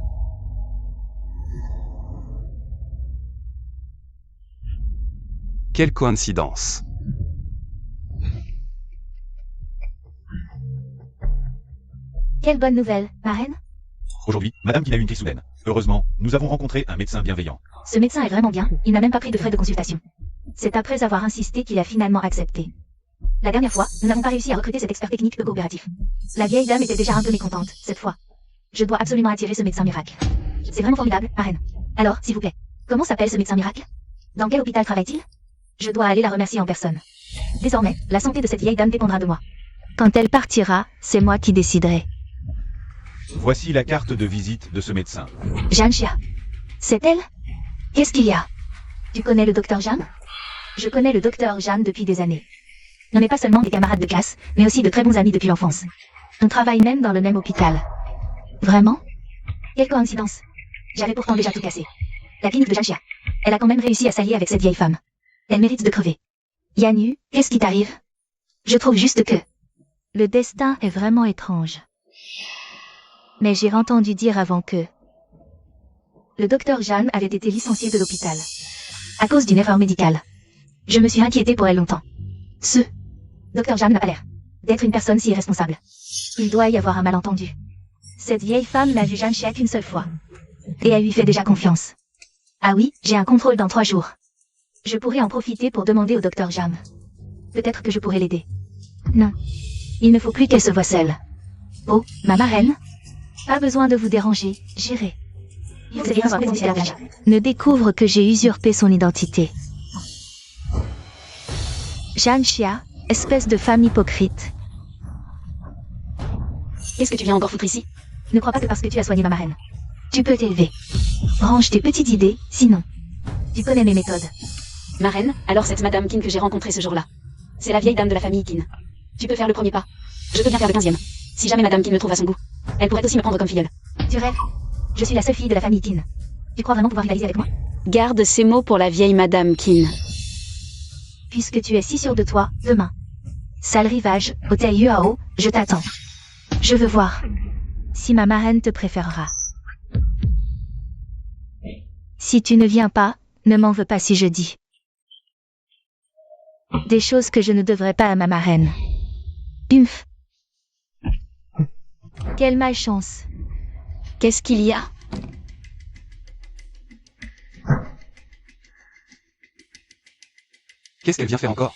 Quelle coïncidence. Quelle bonne nouvelle, ma reine. Aujourd'hui, Madame Keane a eu une crise soudaine. Heureusement, nous avons rencontré un médecin bienveillant. Ce médecin est vraiment bien, il n'a même pas pris de frais de consultation. C'est après avoir insisté qu'il a finalement accepté. La dernière fois, nous n'avons pas réussi à recruter cet expert technique peu coopératif. La vieille dame était déjà un peu mécontente, cette fois. Je dois absolument attirer ce médecin miracle. C'est vraiment formidable, ma reine. Alors, s'il vous plaît, comment s'appelle ce médecin miracle? Dans quel hôpital travaille-t-il? Je dois aller la remercier en personne. Désormais, la santé de cette vieille dame dépendra de moi. Quand elle partira, c'est moi qui déciderai. Voici la carte de visite de ce médecin. Jeanne Chia. C'est elle? Qu'est-ce qu'il y a? Tu connais le docteur Jeanne? Je connais le docteur Jeanne depuis des années. On n'est pas seulement des camarades de classe, mais aussi de très bons amis depuis l'enfance. On travaille même dans le même hôpital. Vraiment? Quelle coïncidence. J'avais pourtant déjà tout cassé. La clinique de Jeanne Chia. Elle a quand même réussi à s'allier avec cette vieille femme. Elle mérite de crever. Yanyu, qu'est-ce qui t'arrive? Je trouve juste que... Le destin est vraiment étrange. Mais j'ai entendu dire avant que... Le docteur Jeanne avait été licencié de l'hôpital. À cause d'une erreur médicale. Je me suis inquiétée pour elle longtemps. Docteur Jeanne n'a pas l'air d'être une personne si irresponsable. Il doit y avoir un malentendu. Cette vieille femme n'a vu Janshia qu'une seule fois. Et elle lui fait déjà confiance. Ah oui, j'ai un contrôle dans 3 jours. Je pourrais en profiter pour demander au docteur Jam. Peut-être que je pourrais l'aider. Non. Il ne faut plus qu'elle se voie seule. Oh, ma marraine? Pas besoin de vous déranger, j'irai. Ne découvre que j'ai usurpé son identité. Janshia, espèce de femme hypocrite. Qu'est-ce que tu viens encore foutre ici? Ne crois pas que parce que tu as soigné ma marraine, tu peux t'élever. Range tes petites idées, sinon. Tu connais mes méthodes. Marraine, alors cette Madame Kin que j'ai rencontrée ce jour-là. C'est la vieille dame de la famille Kin. Tu peux faire le premier pas. Je peux bien faire le 15e. Si jamais Madame Kin me trouve à son goût, elle pourrait aussi me prendre comme filleule. Tu rêves? Je suis la seule fille de la famille Kin. Tu crois vraiment pouvoir rivaliser avec moi? Garde ces mots pour la vieille Madame Kin. Puisque tu es si sûr de toi, demain. Salle Rivage, hôtel Yuao, je t'attends. Je veux voir si ma marraine te préférera. Si tu ne viens pas, ne m'en veux pas si je dis des choses que je ne devrais pas à ma marraine. Humph. Quelle malchance. Qu'est-ce qu'il y a? Qu'est-ce qu'elle vient faire encore?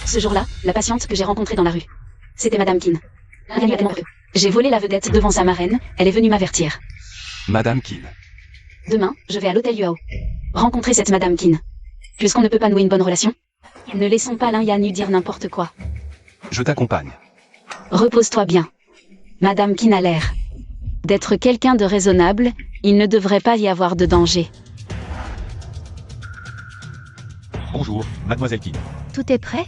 Ce jour-là, la patiente que j'ai rencontrée dans la rue. C'était Madame Kin. J'ai volé la vedette devant sa marraine, elle est venue m'avertir. Madame Kin. Demain, je vais à l'hôtel Yuao. Rencontrer cette Madame Kin. Puisqu'on ne peut pas nouer une bonne relation, ne laissons pas l'un Yanu dire n'importe quoi. Je t'accompagne. Repose-toi bien. Madame Kin a l'air d'être quelqu'un de raisonnable, il ne devrait pas y avoir de danger. Bonjour, mademoiselle Kin. Tout est prêt?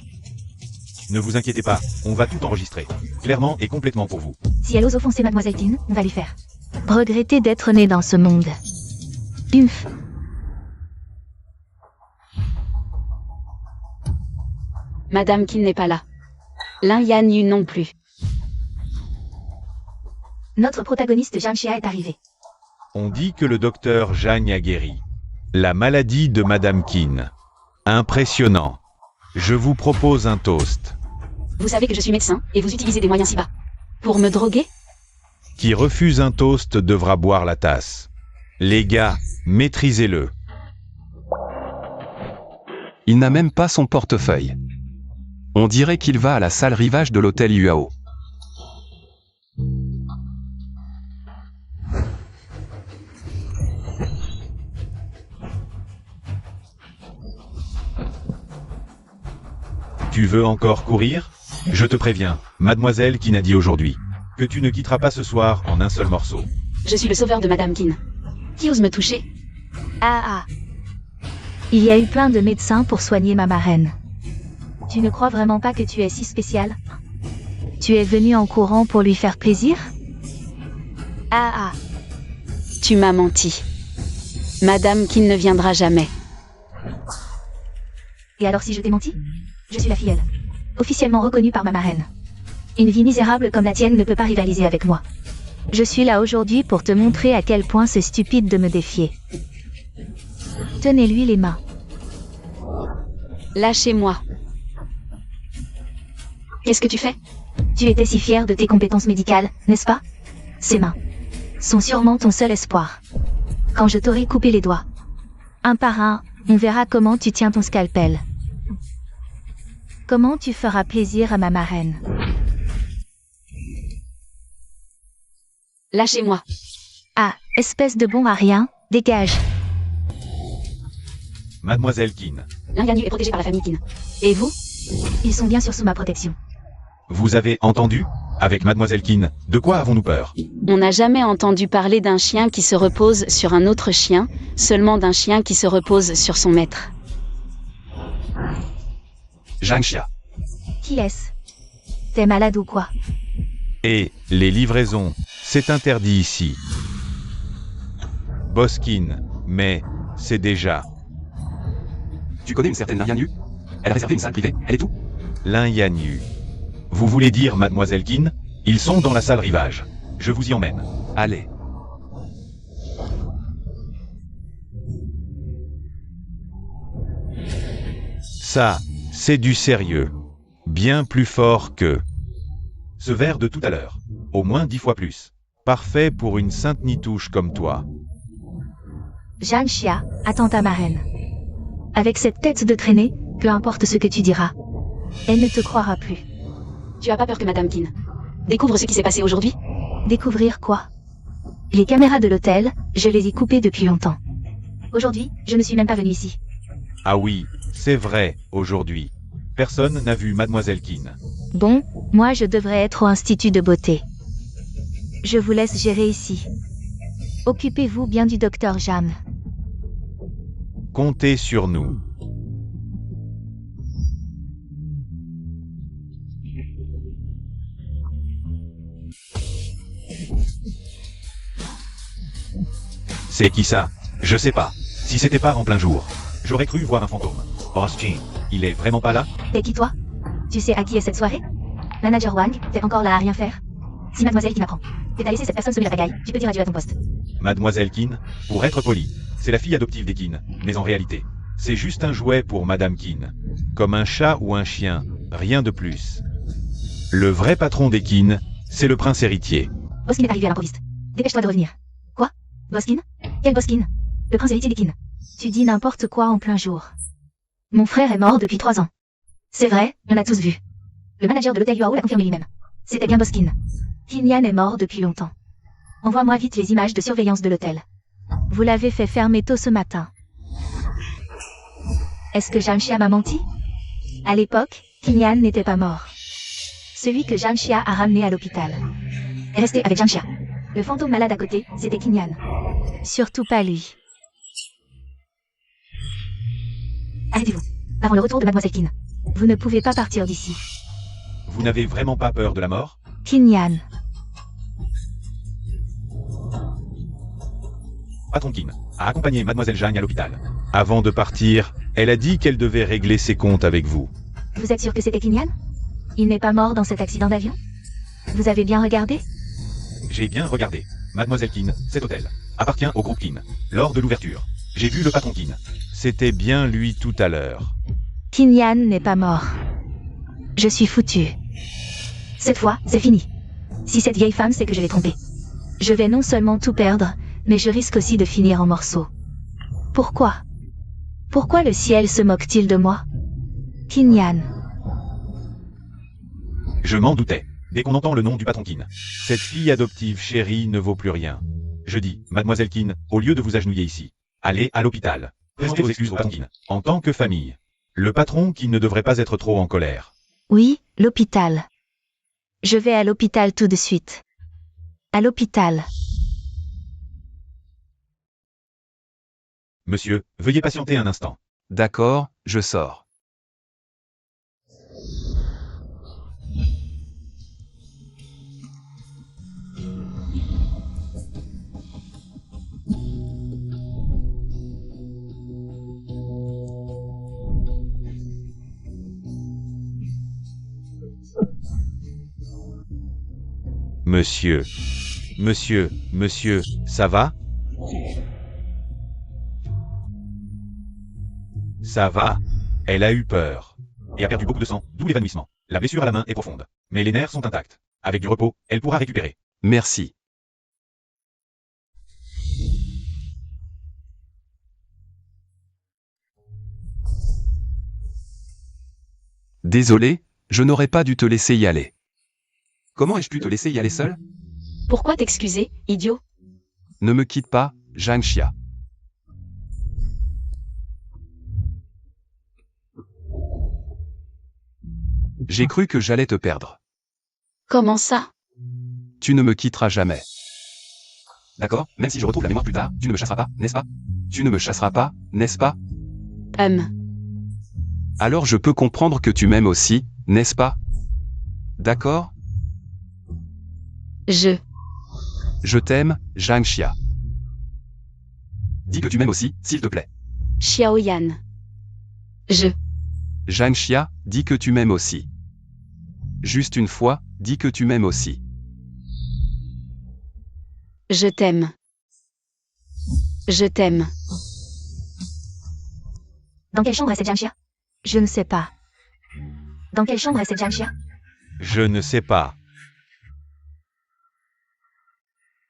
Ne vous inquiétez pas, on va tout enregistrer. Clairement et complètement pour vous. Si elle ose offenser Mademoiselle Kin, on va lui faire regretter d'être née dans ce monde. Humph. Madame Kin n'est pas là. L'un Yanyu non plus. Notre protagoniste Janshia est arrivé. On dit que le docteur Jagne a guéri. La maladie de Madame Kin. Impressionnant. Je vous propose un toast. Vous savez que je suis médecin, et vous utilisez des moyens si bas. Pour me droguer? Qui refuse un toast devra boire la tasse. Les gars, maîtrisez-le. Il n'a même pas son portefeuille. On dirait qu'il va à la salle Rivage de l'hôtel Yuao. Tu veux encore courir? Je te préviens, mademoiselle Kin a dit aujourd'hui que tu ne quitteras pas ce soir en un seul morceau. Je suis le sauveur de Madame Kin. Qui ose me toucher? Ah. Il y a eu plein de médecins pour soigner ma marraine. Tu ne crois vraiment pas que tu es si spécial? Tu es venu en courant pour lui faire plaisir? Ah. Tu m'as menti. Madame Kin ne viendra jamais. Et alors si je t'ai menti? Je suis la filleule, officiellement reconnue par ma marraine. Une vie misérable comme la tienne ne peut pas rivaliser avec moi. Je suis là aujourd'hui pour te montrer à quel point c'est stupide de me défier. Tenez-lui les mains. Lâchez-moi. Qu'est-ce que tu fais? Tu étais si fière de tes compétences médicales, n'est-ce pas? Ces mains sont sûrement ton seul espoir. Quand je t'aurai coupé les doigts, un par un, on verra comment tu tiens ton scalpel. Comment tu feras plaisir à ma marraine. Lâchez-moi. Ah, espèce de bon à rien, dégage. Mademoiselle Kin, L'un Yanyu est protégé par la famille Kin. Et vous? Ils sont bien sûr sous ma protection. vous avez entendu? Avec mademoiselle Kin, de quoi avons-nous peur? On n'a jamais entendu parler d'un chien qui se repose sur un autre chien, seulement d'un chien qui se repose sur son maître. Janshia. Qui est-ce? T'es malade ou quoi? Et les livraisons, c'est interdit ici. Boskin, mais c'est déjà. Tu connais une certaine Yanu? Elle a réservé une salle privée, elle est où? L'un Yanyu. Vous voulez dire mademoiselle Kin? Ils sont dans la salle Rivage. Je vous y emmène. Allez. Ça, c'est du sérieux. Bien plus fort que ce verre de tout à l'heure. Au moins 10 fois plus. Parfait pour une sainte nitouche comme toi. Jeanne Chia, attends ta marraine. Avec cette tête de traînée, peu importe ce que tu diras. Elle ne te croira plus. Tu as pas peur que Madame Keane découvre ce qui s'est passé aujourd'hui? Découvrir quoi? Les caméras de l'hôtel, je les ai coupées depuis longtemps. Aujourd'hui, je ne suis même pas venue ici. Ah oui, c'est vrai, aujourd'hui. Personne n'a vu Mademoiselle Keane. Bon, moi je devrais être au institut de beauté. Je vous laisse gérer ici. Occupez-vous bien du docteur Jam. Comptez sur nous. C'est qui ça? Je sais pas. Si c'était pas en plein jour, j'aurais cru voir un fantôme. Austin, il est vraiment pas là? T'es qui toi? Tu sais à qui est cette soirée? Manager Wang, t'es encore là à rien faire? Si Mademoiselle Keane apprend que t'as laissé cette personne semer la pagaille, tu peux dire adieu à ton poste. Mademoiselle Keane, pour être poli, c'est la fille adoptive des Keane, mais en réalité, c'est juste un jouet pour Madame Keane. Comme un chat ou un chien, rien de plus. Le vrai patron des Keane, c'est le prince héritier. Boskin est arrivé à l'improviste. Dépêche-toi de revenir. Quoi? Boskin? Quel Boskin? Le prince héritier des Keane. Tu dis n'importe quoi en plein jour. Mon frère est mort depuis 3 ans. C'est vrai, on a tous vu. Le manager de l'hôtel Yuao l'a confirmé lui-même. C'était bien Boskin. Kinyan est mort depuis longtemps. Envoie-moi vite les images de surveillance de l'hôtel. Vous l'avez fait fermer tôt ce matin. Est-ce que Jamshia m'a menti? À l'époque, Kinyan n'était pas mort. Celui que Jamshia a ramené à l'hôpital. Est resté avec Jamshia. Le fantôme malade à côté, c'était Kinyan. Surtout pas lui. Arrêtez-vous. Avant le retour de Mademoiselle Keane. Vous ne pouvez pas partir d'ici. Vous n'avez vraiment pas peur de la mort? Kinyan. Patron Keane a accompagné Mademoiselle Jeanne à l'hôpital. Avant de partir, elle a dit qu'elle devait régler ses comptes avec vous. Vous êtes sûr que c'était Kinyan? Il n'est pas mort dans cet accident d'avion? Vous avez bien regardé? J'ai bien regardé. Mademoiselle Keane, cet hôtel, appartient au groupe Keane. Lors de l'ouverture, j'ai vu le patron Keane. C'était bien lui tout à l'heure. Kinyan n'est pas mort. Je suis foutu. Cette fois, c'est fini. Si cette vieille femme sait que je l'ai trompée, je vais non seulement tout perdre, mais je risque aussi de finir en morceaux. Pourquoi? Pourquoi le ciel se moque-t-il de moi? Kinyan. Je m'en doutais. Dès qu'on entend le nom du patron Keane, cette fille adoptive chérie ne vaut plus rien. Je dis, Mademoiselle Keane, au lieu de vous agenouiller ici, allez à l'hôpital. Prestez vos excuses au patron Keane, en tant que famille. Le patron qui ne devrait pas être trop en colère. Oui, l'hôpital. Je vais à l'hôpital tout de suite. À l'hôpital. Monsieur, veuillez patienter un instant. D'accord, je sors. Monsieur, ça va? Ça va. Elle a eu peur. Et a perdu beaucoup de sang, d'où l'évanouissement. La blessure à la main est profonde. Mais les nerfs sont intacts. Avec du repos, elle pourra récupérer. Merci. Désolé, je n'aurais pas dû te laisser y aller. Comment ai-je pu te laisser y aller seul? Pourquoi t'excuser, idiot? Ne me quitte pas, Zhang Xia. J'ai cru que j'allais te perdre. Comment ça? Tu ne me quitteras jamais. D'accord, même si je retrouve la mémoire plus tard, tu ne me chasseras pas, n'est-ce pas? Tu ne me chasseras pas, n'est-ce pas? Alors je peux comprendre que tu m'aimes aussi, n'est-ce pas? D'accord? Je t'aime, Zhang Xia. Dis que tu m'aimes aussi, s'il te plaît. Xiaoyan. Zhang Xia, dis que tu m'aimes aussi. Juste une fois, dis que tu m'aimes aussi. Je t'aime. Je t'aime. Dans quelle chambre est cette Jamshia? Je ne sais pas. Dans quelle chambre est cette Jamshia? Je ne sais pas.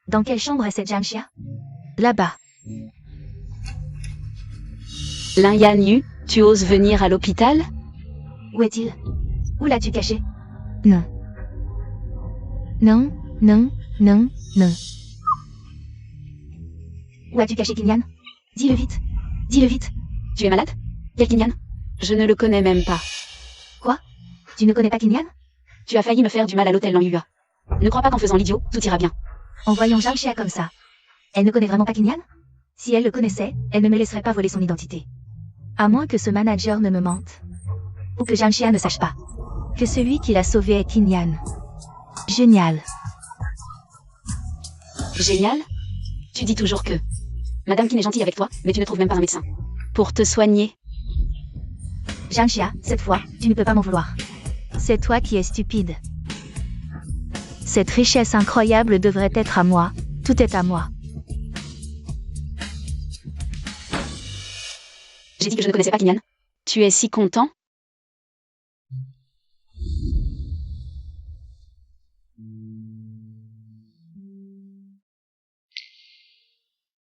Dans quelle chambre est cette Jiangxia? Là-bas. Lin Yanyu, tu oses venir à l'hôpital? Où est-il? Où l'as-tu caché? Non. Non, non, non, non. Où as-tu caché Kinyan? Dis-le vite. Dis-le vite. Tu es malade? Quel Kinyan? Je ne le connais même pas. Quoi? Tu ne connais pas Kinyan? Tu as failli me faire du mal à l'hôtel Langyua. Ne crois pas qu'en faisant l'idiot, tout ira bien. En voyant Jiangxia comme ça, elle ne connaît vraiment pas Kinyan? Si elle le connaissait, elle ne me laisserait pas voler son identité. À moins que ce manager ne me mente. Ou que Jiangxia ne sache pas. Que celui qui l'a sauvé est Kinyan. Génial. Génial? Tu dis toujours que... Madame Qin est gentille avec toi, mais tu ne trouves même pas un médecin. Pour te soigner. Jiangxia, cette fois, tu ne peux pas m'en vouloir. C'est toi qui es stupide. Cette richesse incroyable devrait être à moi. Tout est à moi. J'ai dit que je ne connaissais pas Kinyan. Tu es si content?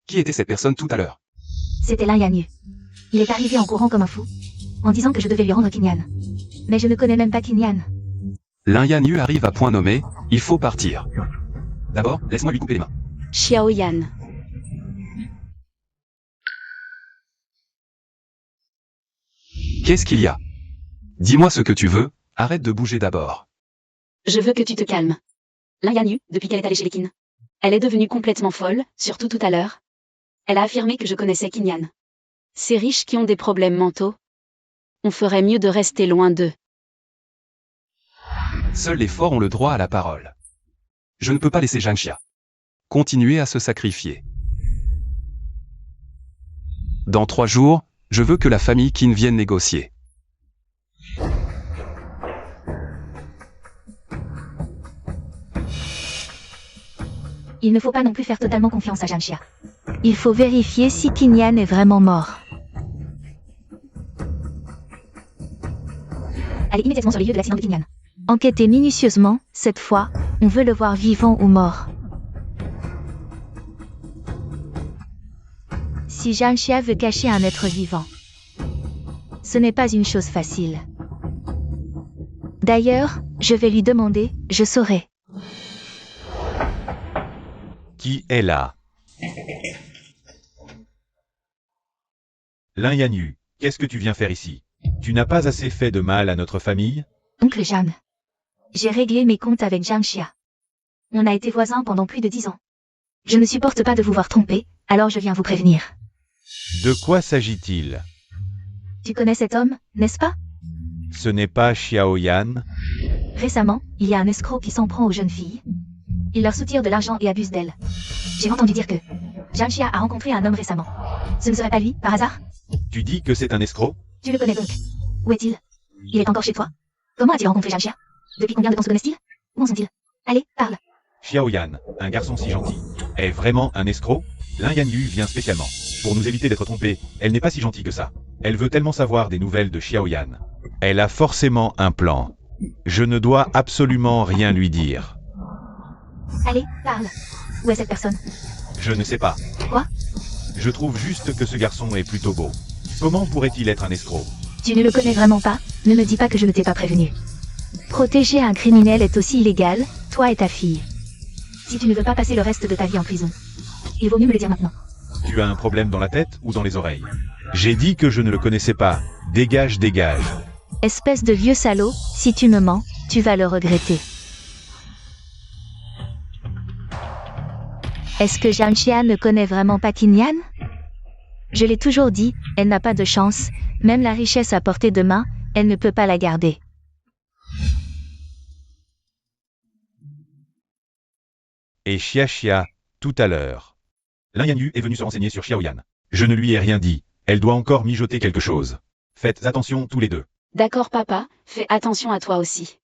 Qui était cette personne tout à l'heure? C'était Lin Yanyu. Il est arrivé en courant comme un fou, en disant que je devais lui rendre Kinyan. Mais je ne connais même pas Kinyan. Lin Yanyu arrive à point nommé, il faut partir. D'abord, laisse-moi lui couper les mains. Xiaoyan. Qu'est-ce qu'il y a? Dis-moi ce que tu veux, arrête de bouger d'abord. Je veux que tu te calmes. Lin Yanyu, depuis qu'elle est allée chez les Qin. Elle est devenue complètement folle, surtout tout à l'heure. Elle a affirmé que je connaissais Kinyan. Ces riches qui ont des problèmes mentaux. On ferait mieux de rester loin d'eux. Seuls les forts ont le droit à la parole. Je ne peux pas laisser Jiangxia continuer à se sacrifier. Dans 3 jours, je veux que la famille Qin vienne négocier. Il ne faut pas non plus faire totalement confiance à Jiangxia. Il faut vérifier si Kinyan est vraiment mort. Allez immédiatement sur les lieux de l'accident de Kinyan. Enquêtez minutieusement, cette fois, on veut le voir vivant ou mort. Si Jiangxia veut cacher un être vivant, ce n'est pas une chose facile. D'ailleurs, je vais lui demander, je saurai. Qui est là? Lin Yanyu, qu'est-ce que tu viens faire ici? Tu n'as pas assez fait de mal à notre famille? Oncle Jeanne, j'ai réglé mes comptes avec Jiangxia. On a été voisins pendant plus de 10 ans. Je ne supporte pas de vous voir tromper, alors je viens vous prévenir. De quoi s'agit-il? Tu connais cet homme, n'est-ce pas? Ce n'est pas Xiaoyan? Récemment, il y a un escroc qui s'en prend aux jeunes filles. Il leur soutire de l'argent et abuse d'elles. J'ai entendu dire que Jiangxia a rencontré un homme récemment. Ce ne serait pas lui, par hasard? Tu dis que c'est un escroc? Tu le connais donc. Où est-il? Il est encore chez toi? Comment a-t-il rencontré Jiangxia? Depuis combien de temps se connaissent-ils? Où en sont-ils? Allez, parle. Xiaoyan, un garçon si gentil, est vraiment un escroc? Lin Yanyu vient spécialement. Pour nous éviter d'être trompés, elle n'est pas si gentille que ça. Elle veut tellement savoir des nouvelles de Xiaoyan. Elle a forcément un plan. Je ne dois absolument rien lui dire. Allez, parle. Où est cette personne? Je ne sais pas. Quoi? Je trouve juste que ce garçon est plutôt beau. Comment pourrait-il être un escroc? Tu ne le connais vraiment pas? Ne me dis pas que je ne t'ai pas prévenu. Protéger un criminel est aussi illégal, toi et ta fille. Si tu ne veux pas passer le reste de ta vie en prison, il vaut mieux me le dire maintenant. Tu as un problème dans la tête ou dans les oreilles? J'ai dit que je ne le connaissais pas. Dégage, dégage. Espèce de vieux salaud, si tu me mens, tu vas le regretter. Est-ce que Jiangxia ne connaît vraiment pas Kinyan? Je l'ai toujours dit, elle n'a pas de chance, même la richesse à portée de main, elle ne peut pas la garder. Et Xia, tout à l'heure. Lin Yanyu est venu se renseigner sur Xiaoyan. Je ne lui ai rien dit, elle doit encore mijoter quelque chose. Faites attention tous les deux. D'accord papa, fais attention à toi aussi.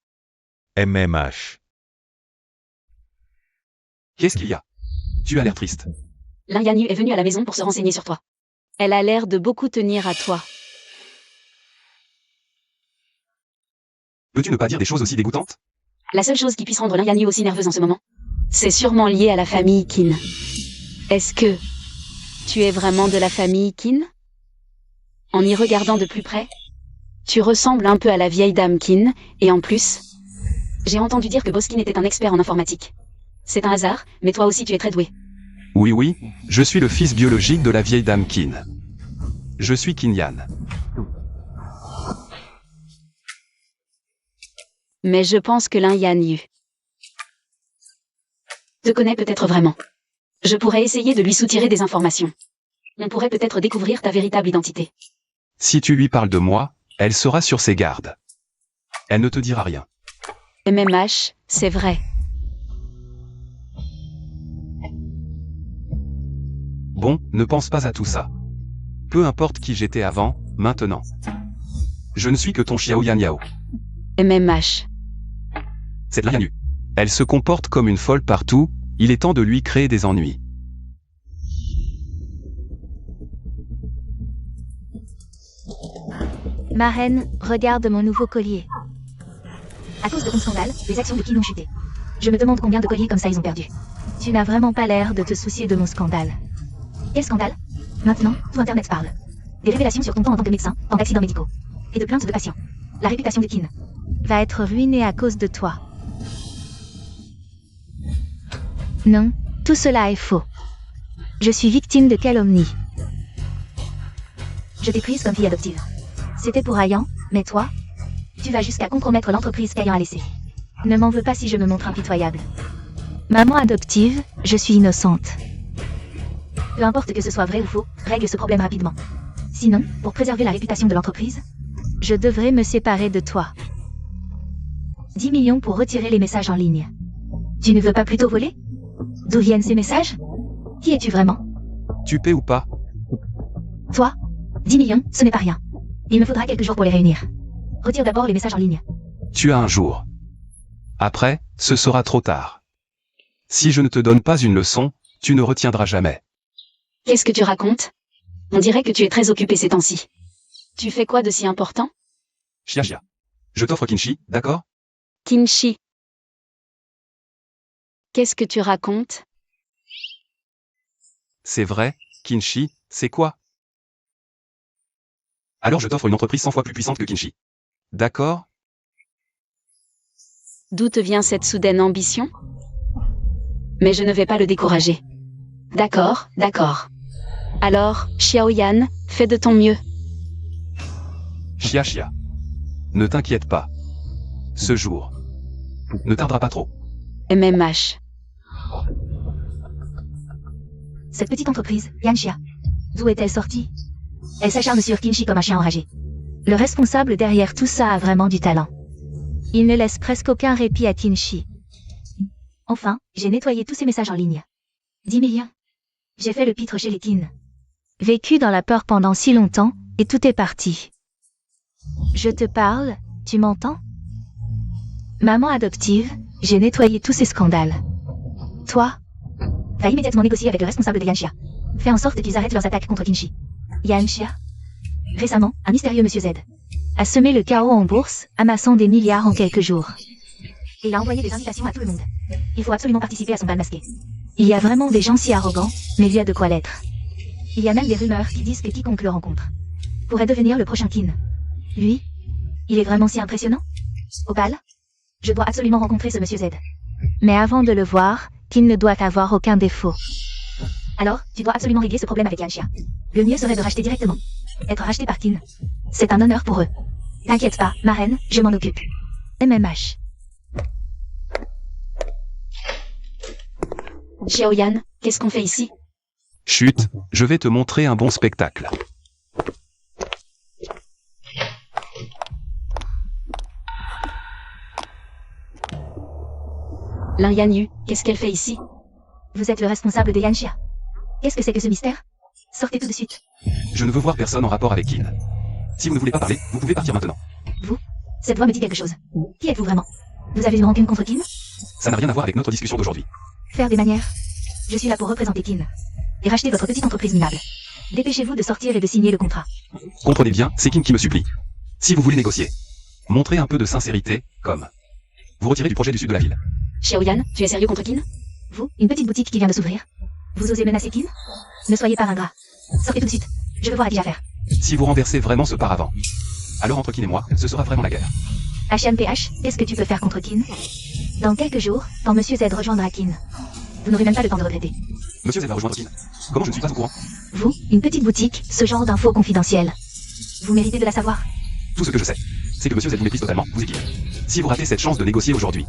MMH. Qu'est-ce qu'il y a? Tu as l'air triste. Lin Yanyu est venue à la maison pour se renseigner sur toi. Elle a l'air de beaucoup tenir à toi. Peux-tu ne pas dire des choses aussi dégoûtantes? La seule chose qui puisse rendre Lin Yanyu aussi nerveuse en ce moment, C'est sûrement lié à la famille Qin. Est-ce que tu es vraiment de la famille Qin? En y regardant de plus près, tu ressembles un peu à la vieille dame Qin, et en plus, j'ai entendu dire que Boss Qin était un expert en informatique. C'est un hasard, mais toi aussi tu es très doué. Oui, je suis le fils biologique de la vieille dame Qin. Je suis Qin Yan. Mais je pense que l'un Yan Yu te connaît peut-être vraiment. Je pourrais essayer de lui soutirer des informations. On pourrait peut-être découvrir ta véritable identité. Si tu lui parles de moi, elle sera sur ses gardes. Elle ne te dira rien. MMH, c'est vrai. Bon, ne pense pas à tout ça. Peu importe qui j'étais avant, maintenant. Je ne suis que ton Xiao Yan Yao. MMH. C'est de la Yan Yu. Elle se comporte comme une folle partout, il est temps de lui créer des ennuis. Ma reine, regarde mon nouveau collier. À cause de ton scandale, les actions de Qin ont chuté. Je me demande combien de colliers comme ça ils ont perdu. Tu n'as vraiment pas l'air de te soucier de mon scandale. Quel scandale? Maintenant, tout Internet parle. Des révélations sur ton temps en tant que médecin, en accidents médicaux. Et de plaintes de patients. La réputation de Qin va être ruinée à cause de toi. Non, tout cela est faux. Je suis victime de calomnie. Je t'ai prise comme fille adoptive. C'était pour Ayan, mais toi, tu vas jusqu'à compromettre l'entreprise qu'Ayan a laissée. Ne m'en veux pas si je me montre impitoyable. Maman adoptive, je suis innocente. Peu importe que ce soit vrai ou faux, règle ce problème rapidement. Sinon, pour préserver la réputation de l'entreprise, je devrais me séparer de toi. 10 millions pour retirer les messages en ligne. Tu ne veux pas plutôt voler? D'où viennent ces messages? Qui es-tu vraiment? Tu paies ou pas? Toi? 10 millions, ce n'est pas rien. Il me faudra quelques jours pour les réunir. Retire d'abord les messages en ligne. Tu as un jour. Après, ce sera trop tard. Si je ne te donne pas une leçon, tu ne retiendras jamais. Qu'est-ce que tu racontes? On dirait que tu es très occupé ces temps-ci. Tu fais quoi de si important? Chia. Je t'offre Kinshi, d'accord? Kinshi. Qu'est-ce que tu racontes? C'est vrai, Kinshi, c'est quoi? Alors je t'offre une entreprise 100 fois plus puissante que Kinshi. D'accord? D'où te vient cette soudaine ambition? Mais je ne vais pas le décourager. D'accord. Alors, Xiaoyan, fais de ton mieux. Chia. Ne t'inquiète pas. Ce jour ne tardera pas trop. MMH. Cette petite entreprise, Yanxia, d'où est-elle sortie? Elle s'acharne sur Kinshi comme un chien enragé. Le responsable derrière tout ça a vraiment du talent. Il ne laisse presque aucun répit à Kinshi. Enfin, j'ai nettoyé tous ces messages en ligne. 10 millions. J'ai fait le pitre chez les Qin. Vécu dans la peur pendant si longtemps, et tout est parti. Je te parle, tu m'entends? Maman adoptive, j'ai nettoyé tous ces scandales. Toi, va immédiatement négocier avec le responsable de Yanxia. Fais en sorte qu'ils arrêtent leurs attaques contre Kinshi. Yanxia. Récemment, un mystérieux Monsieur Z a semé le chaos en bourse, amassant des milliards en quelques jours. Et il a envoyé des invitations à tout le monde. Il faut absolument participer à son bal masqué. Il y a vraiment des gens si arrogants, mais il y a de quoi l'être. Il y a même des rumeurs qui disent que quiconque le rencontre pourrait devenir le prochain Qin. Lui, il est vraiment si impressionnant? Au bal? Je dois absolument rencontrer ce Monsieur Z. Mais avant de le voir, Qin ne doit avoir aucun défaut. Alors, tu dois absolument régler ce problème avec Yanxia. Le mieux serait de racheter directement. Être racheté par Qin. C'est un honneur pour eux. T'inquiète pas, ma reine, je m'en occupe. MMH. Xiaoyan, qu'est-ce qu'on fait ici? Chut, je vais te montrer un bon spectacle. Lin Yanyu, qu'est-ce qu'elle fait ici? Vous êtes le responsable de Yanxia. Qu'est-ce que c'est que ce mystère? Sortez tout de suite. Je ne veux voir personne en rapport avec Qin. Si vous ne voulez pas parler, vous pouvez partir maintenant. Vous? Cette voix me dit quelque chose. Qui êtes-vous vraiment? Vous avez une rancune contre Qin? Ça n'a rien à voir avec notre discussion d'aujourd'hui. Faire des manières. Je suis là pour représenter Qin. Et racheter votre petite entreprise minable. Dépêchez-vous de sortir et de signer le contrat. Comprenez bien, c'est Qin qui me supplie. Si vous voulez négocier, montrez un peu de sincérité, comme vous retirez du projet du sud de la ville. Xiaoyan, tu es sérieux contre Qin? Vous, une petite boutique qui vient de s'ouvrir. Vous osez menacer Kin? Ne soyez pas ingrat. Sortez tout de suite. Je veux voir à qui j'ai affaire. Si vous renversez vraiment ce paravent, alors entre Kin et moi, ce sera vraiment la guerre. HMPH, qu'est-ce que tu peux faire contre Kin? Dans quelques jours, quand Monsieur Z rejoindra Kin. Vous n'aurez même pas le temps de regretter. Monsieur Z va rejoindre Kin. Comment je ne suis pas au courant? Vous, une petite boutique, ce genre d'infos confidentielles. Vous méritez de la savoir. Tout ce que je sais, c'est que Monsieur Z vous méprise totalement, vous et Kin. Si vous ratez cette chance de négocier aujourd'hui,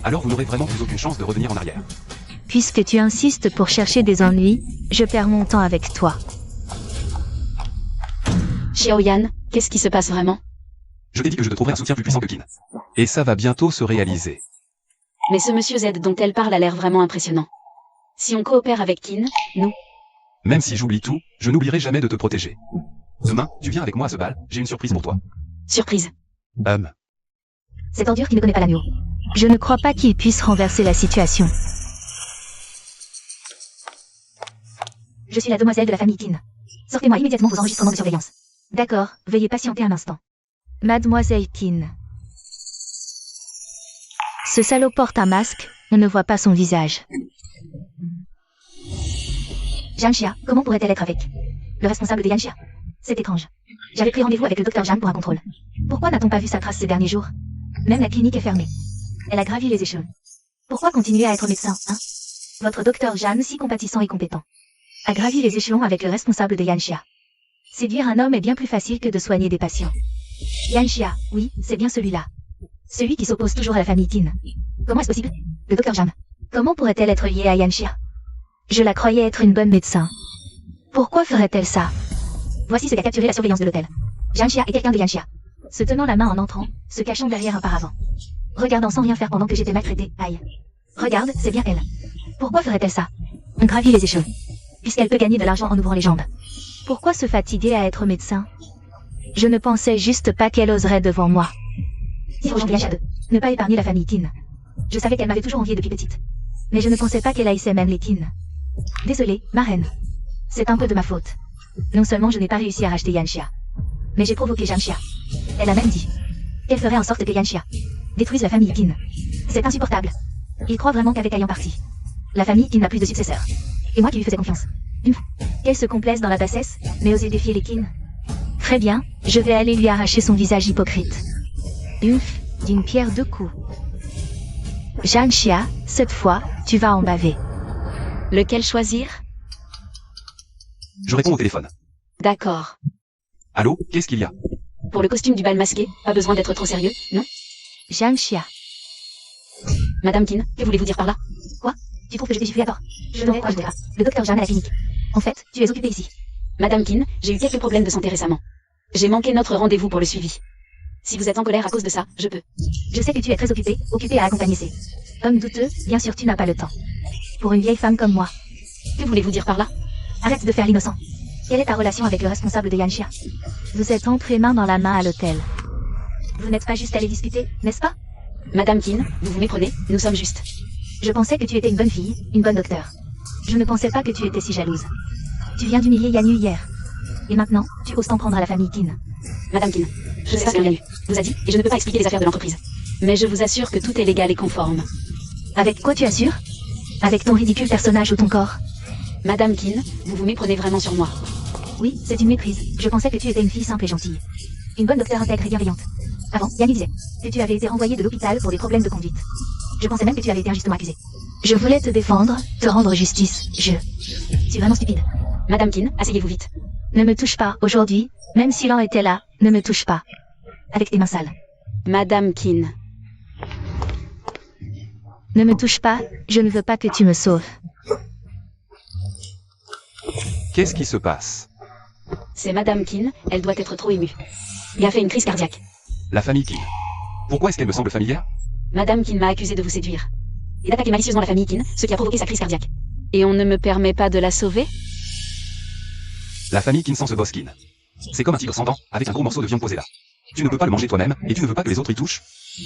alors vous n'aurez vraiment plus aucune chance de revenir en arrière. Puisque tu insistes pour chercher des ennuis, je perds mon temps avec toi. Xiaoyan, qu'est-ce qui se passe vraiment? Je t'ai dit que je te trouverai un soutien plus puissant que Kin. Et ça va bientôt se réaliser. Mais ce monsieur Z dont elle parle a l'air vraiment impressionnant. Si on coopère avec Kin, nous... Même si j'oublie tout, je n'oublierai jamais de te protéger. Demain, tu viens avec moi à ce bal, j'ai une surprise pour toi. Surprise. Cette ordure qui ne connaît pas l'agneau. Je ne crois pas qu'il puisse renverser la situation. Je suis la demoiselle de la famille Kin. Sortez-moi immédiatement vos enregistrements de surveillance. D'accord, veuillez patienter un instant. Mademoiselle Kin. Ce salaud porte un masque, on ne voit pas son visage. Yanxia, comment pourrait-elle être avec le responsable de Yanxia? C'est étrange. J'avais pris rendez-vous avec le docteur Zhang pour un contrôle. Pourquoi n'a-t-on pas vu sa trace ces derniers jours? Même la clinique est fermée. Elle a gravi les échelons. Pourquoi continuer à être médecin, hein? Votre docteur Zhang, si compatissant et compétent, a gravi les échelons avec le responsable de Yanxia. Séduire un homme est bien plus facile que de soigner des patients. Yanxia, oui, c'est bien celui-là. Celui qui s'oppose toujours à la famille Kin. Comment est-ce possible? Le docteur Zhang. Comment pourrait-elle être liée à Yanxia? Je la croyais être une bonne médecin. Pourquoi ferait-elle ça? Voici ce qu'a capturé la surveillance de l'hôtel. Yanxia est quelqu'un de Yanxia. Se tenant la main en entrant, se cachant derrière un paravent. Regardant sans rien faire pendant que j'étais maltraitée, aïe. Regarde, c'est bien elle. Pourquoi ferait-elle ça? On gravit les échelons. Puisqu'elle peut gagner de l'argent en ouvrant les jambes. Pourquoi se fatiguer à être médecin? Je ne pensais juste pas qu'elle oserait devant moi. Si rejoindre Yanxia 2, ne pas épargner la famille Kin. Je savais qu'elle m'avait toujours enviée depuis petite. Mais je ne pensais pas qu'elle haïssait même les Kin. Désolée, ma reine. C'est un peu de ma faute. Non seulement je n'ai pas réussi à racheter Yanxia, mais j'ai provoqué Yanxia. Elle a même dit qu'elle ferait en sorte que Yanxia détruise la famille Kin. C'est insupportable. Il croit vraiment qu'avec ayant parti, la famille Kin n'a plus de successeur. Et moi qui lui faisais confiance. Qu'elle se complaise dans la bassesse, mais oser défier les Kin. Très bien, je vais aller lui arracher son visage hypocrite. D'une pierre deux coups. Yanxia, cette fois, tu vas en baver. Lequel choisir? Je réponds au téléphone. D'accord. Allô, qu'est-ce qu'il y a? Pour le costume du bal masqué, pas besoin d'être trop sérieux, non? Yanxia. Madame Kin, que voulez-vous dire par là? Quoi? Tu trouves que je t'ai giflé à tort? Je devrais pas le docteur Zhang à la clinique. En fait, tu es occupée ici. Madame Kin, j'ai eu quelques problèmes de santé récemment. J'ai manqué notre rendez-vous pour le suivi. Si vous êtes en colère à cause de ça, je peux. Je sais que tu es très occupée à accompagner ces hommes douteux, bien sûr tu n'as pas le temps. Pour une vieille femme comme moi. Que voulez-vous dire par là? Arrête de faire l'innocent. Quelle est ta relation avec le responsable de Yanxia? Vous êtes entrés main dans la main à l'hôtel. Vous n'êtes pas juste allés discuter, n'est-ce pas? Madame Kin, vous vous méprenez, nous sommes justes. Je pensais que tu étais une bonne fille, une bonne docteure. Je ne pensais pas que tu étais si jalouse. Tu viens d'humilier Yanyu hier. Et maintenant, tu oses t'en prendre à la famille Kin. Madame Kin, je sais pas ce que Yanyu vous a dit, et je ne peux pas expliquer les affaires de l'entreprise. Mais je vous assure que tout est légal et conforme. Avec quoi tu assures? Avec ton ridicule personnage ou ton corps? Madame Kin, vous vous méprenez vraiment sur moi. Oui, c'est une méprise. Je pensais que tu étais une fille simple et gentille. Une bonne docteure intègre et bienveillante. Avant, Yanyu disait que tu avais été renvoyée de l'hôpital pour des problèmes de conduite. Je pensais même que tu avais été injustement accusée. Je voulais te défendre, te rendre justice, Tu es vraiment stupide. Madame Kin, asseyez-vous vite. Ne me touche pas, aujourd'hui, même si l'an était là, ne me touche pas. Avec tes mains sales. Madame Kin. Ne me touche pas, je ne veux pas que tu me sauves. Qu'est-ce qui se passe? C'est Madame Kin, elle doit être trop émue. Il a fait une crise cardiaque. La famille Kin. Pourquoi est-ce qu'elle me semble familière? Madame Kin m'a accusé de vous séduire. Et d'attaquer malicieusement la famille Kin, ce qui a provoqué sa crise cardiaque. Et on ne me permet pas de la sauver? La famille Kin sans ce boss Kin. C'est comme un tigre sans dents, avec un gros morceau de viande posé là. Tu ne peux pas le manger toi-même, et tu ne veux pas que les autres y touchent.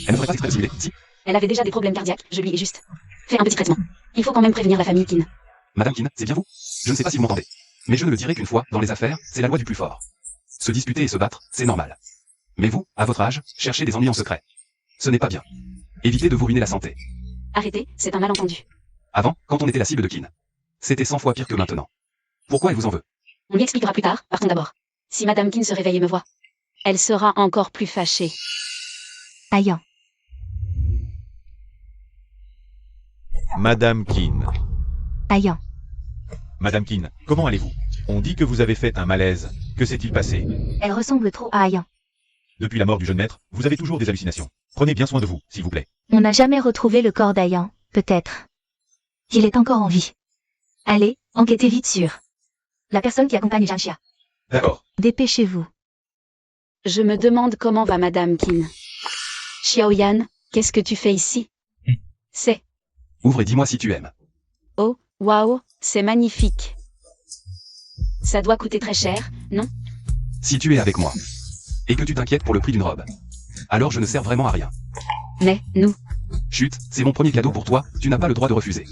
Elle ne ferait pas exprès de simuler, si? Elle avait déjà des problèmes cardiaques, je lui ai juste fait un petit traitement. Il faut quand même prévenir la famille Kin. Madame Kin, c'est bien vous? Je ne sais pas si vous m'entendez. Mais je ne le dirai qu'une fois, dans les affaires, c'est la loi du plus fort. Se disputer et se battre, c'est normal. Mais vous, à votre âge, cherchez des ennuis en secret. Ce n'est pas bien. Évitez de vous ruiner la santé. Arrêtez, c'est un malentendu. Avant, quand on était la cible de Kin. C'était 100 fois pire que maintenant. Pourquoi elle vous en veut? On lui expliquera plus tard, partons d'abord. Si Madame Kin se réveille et me voit, elle sera encore plus fâchée. Ayan. Madame Kin. Ayan. Madame Kin, comment allez-vous? On dit que vous avez fait un malaise. Que s'est-il passé? Elle ressemble trop à Ayan. Depuis la mort du jeune maître, vous avez toujours des hallucinations. Prenez bien soin de vous, s'il vous plaît. On n'a jamais retrouvé le corps d'Ayan, peut-être. Il est encore en vie. Allez, enquêtez vite sur la personne qui accompagne Jianxia. D'accord. Dépêchez-vous. Je me demande comment va Madame Kin. Xiaoyan, qu'est-ce que tu fais ici? C'est... Ouvre et dis-moi si tu aimes. Oh, waouh, c'est magnifique. Ça doit coûter très cher, non? Si tu es avec moi, et que tu t'inquiètes pour le prix d'une robe, alors je ne sers vraiment à rien. Mais, nous... Chut, c'est mon premier cadeau pour toi, tu n'as pas le droit de refuser.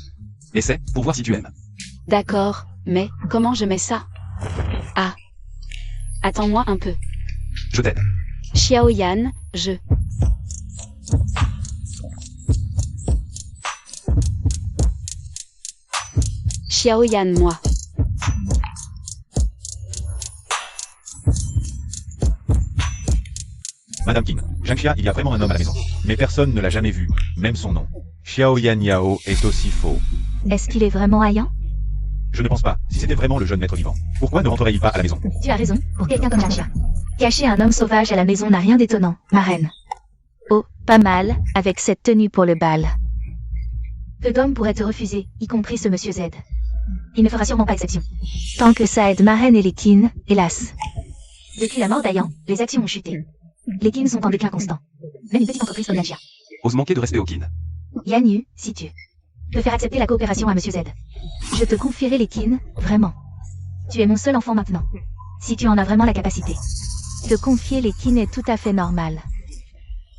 Essaie, pour voir si tu aimes. D'accord, mais comment je mets ça? Ah. Attends-moi un peu. Je t'aide. Xiaoyan, je... Xiaoyan, moi. Madame Kin, Jianxia, il y a vraiment un homme à la maison. Mais personne ne l'a jamais vu, même son nom. Xiaoyan Yao est aussi faux. Est-ce qu'il est vraiment Ayan? Je ne pense pas, si c'était vraiment le jeune maître vivant. Pourquoi ne rentrerait-il pas à la maison? Tu as raison, pour quelqu'un comme Jianxia. Cacher un homme sauvage à la maison n'a rien d'étonnant, ma reine. Oh, pas mal, avec cette tenue pour le bal. Peu d'hommes pourraient te refuser, y compris ce monsieur Z. Il ne fera sûrement pas exception. Tant que ça aide ma reine et les Kin, hélas. Depuis la mort d'Ayan, les actions ont chuté. Les Kin sont en déclin constant. Même une petite entreprise comme Jianxia. Ose manquer de respect au Kin. Yan Yu, si tu peux faire accepter la coopération à monsieur Z. Je te confierai les Kin, vraiment. Tu es mon seul enfant maintenant. Si tu en as vraiment la capacité. Te confier les Kin est tout à fait normal.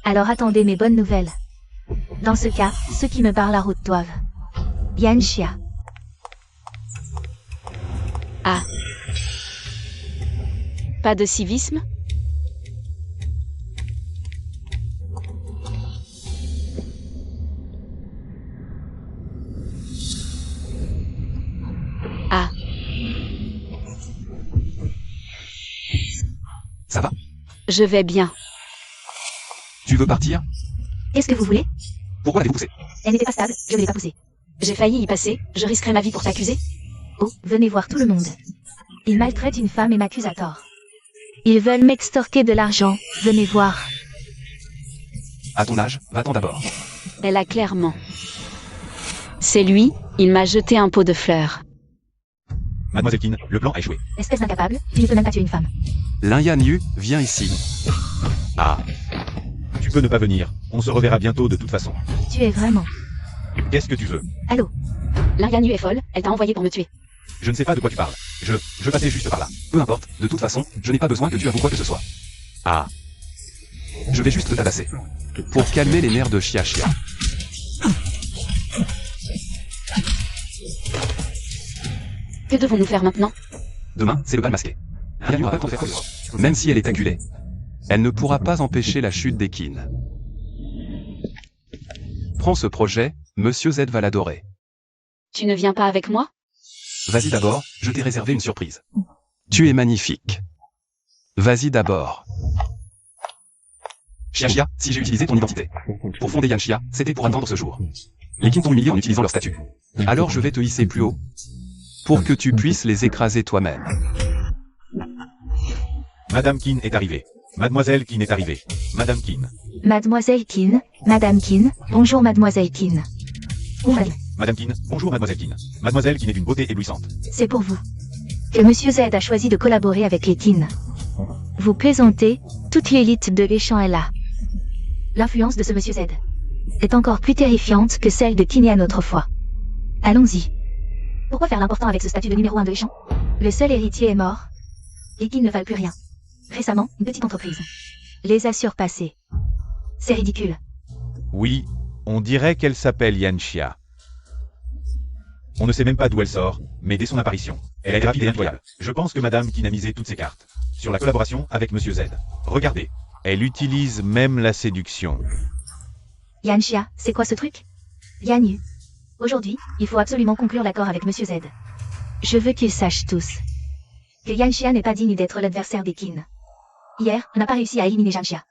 Alors attendez mes bonnes nouvelles. Dans ce cas, ceux qui me barrent la route doivent. Jianxia. Ah. Pas de civisme? Ah. Ça va? Je vais bien. Tu veux partir? Qu'est-ce que vous voulez? Pourquoi l'avez-vous poussé? Elle n'était pas stable, je ne l'ai pas poussée. J'ai failli y passer, je risquerai ma vie pour t'accuser. Oh, venez voir tout le monde. Ils maltraitent une femme et m'accusent à tort. Ils veulent m'extorquer de l'argent, venez voir. À ton âge, va-t'en d'abord. Elle a clairement. C'est lui, il m'a jeté un pot de fleurs. Mademoiselle Kin, le plan a échoué. Espèce d'incapable, tu ne peux même pas tuer une femme. Yan Yu, viens ici. Ah. Tu peux ne pas venir, on se reverra bientôt de toute façon. Tu es vraiment... Qu'est-ce que tu veux? Allô? Yan Yu est folle, elle t'a envoyé pour me tuer. Je ne sais pas de quoi tu parles. Je passais juste par là. Peu importe, de toute façon, je n'ai pas besoin que tu avoues quoi que ce soit. Ah. Je vais juste te tabasser. Pour calmer les nerfs de Xiaxia. Que devons-nous faire maintenant? Demain, c'est le bal masqué. Rien n'aura pas de faire quoi que ce soit. Même si elle est acculée. Elle ne pourra pas empêcher la chute des Qin. Prends ce projet, Monsieur Z va l'adorer. Tu ne viens pas avec moi? Vas-y d'abord, je t'ai réservé une surprise. Tu es magnifique. Vas-y d'abord. Xiaxia, si j'ai utilisé ton identité pour fonder Jianxia, c'était pour attendre ce jour. Les Qin t'ont humilié en utilisant leur statut. Alors je vais te hisser plus haut. Pour que tu puisses les écraser toi-même. Madame Kin est arrivée. Mademoiselle Kin est arrivée. Madame Kin. Mademoiselle Kin, Madame Kin, bonjour Mademoiselle Kin. Où allez? Madame Kin, bonjour Mademoiselle Kin. Mademoiselle Kin est d'une beauté éblouissante. C'est pour vous que Monsieur Z a choisi de collaborer avec les Kin. Vous plaisantez, toute l'élite de l'échange est là. L'influence de ce Monsieur Z est encore plus terrifiante que celle de Qinian autrefois. Allons-y. Pourquoi faire l'important avec ce statut de numéro 1 de l'échange? Le seul héritier est mort. Les Qin ne valent plus rien. Récemment, une petite entreprise les a surpassés. C'est ridicule. Oui, on dirait qu'elle s'appelle Jianxia. On ne sait même pas d'où elle sort, mais dès son apparition, elle est rapide et impitoyable. Je pense que Madame Kin a misé toutes ses cartes sur la collaboration avec Monsieur Z. Regardez, elle utilise même la séduction. Jianxia, c'est quoi ce truc? Yan Yu. Aujourd'hui, il faut absolument conclure l'accord avec Monsieur Z. Je veux qu'ils sachent tous que Yanxia n'est pas digne d'être l'adversaire des Qin. Hier, on n'a pas réussi à éliminer Yanxia.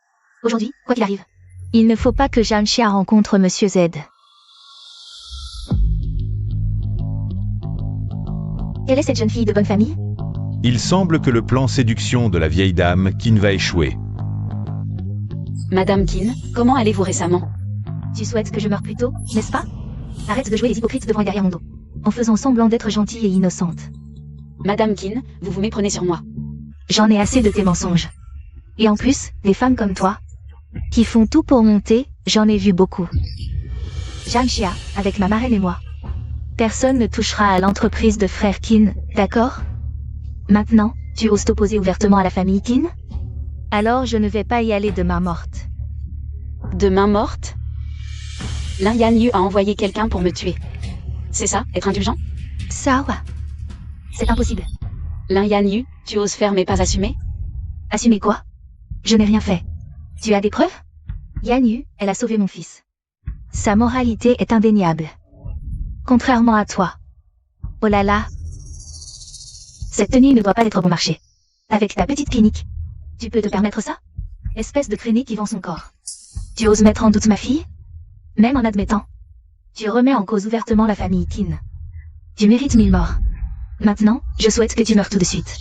Aujourd'hui, quoi qu'il arrive, il ne faut pas que Yanxia rencontre Monsieur Z. Quelle est cette jeune fille de bonne famille? Il semble que le plan séduction de la vieille dame Qin va échouer. Madame Qin, comment allez-vous récemment? Tu souhaites que je meure plus tôt, n'est-ce pas? Arrête de jouer les hypocrites devant et derrière mon dos, en faisant semblant d'être gentille et innocente. Madame Qin, vous vous méprenez sur moi. J'en ai assez de tes mensonges. Et en plus, des femmes comme toi, qui font tout pour monter, j'en ai vu beaucoup. Yanxia, avec ma marraine et moi. Personne ne touchera à l'entreprise de frère Qin, d'accord? Maintenant, tu oses t'opposer ouvertement à la famille Qin? Alors je ne vais pas y aller de main morte. De main morte? Lin Yanyu a envoyé quelqu'un pour me tuer. C'est ça, être indulgent? Ça, ouais. C'est impossible. Lin Yanyu, tu oses faire mais pas assumer? Assumer quoi? Je n'ai rien fait. Tu as des preuves? Yanyu, elle a sauvé mon fils. Sa moralité est indéniable. Contrairement à toi. Oh là là. Cette tenue ne doit pas être bon marché. Avec ta petite clinique, tu peux te permettre ça? Espèce de traînée qui vend son corps. Tu oses mettre en doute ma fille? Même en admettant. Tu remets en cause ouvertement la famille Qin. Tu mérites 1000 morts. Maintenant, je souhaite que tu meurs tout de suite.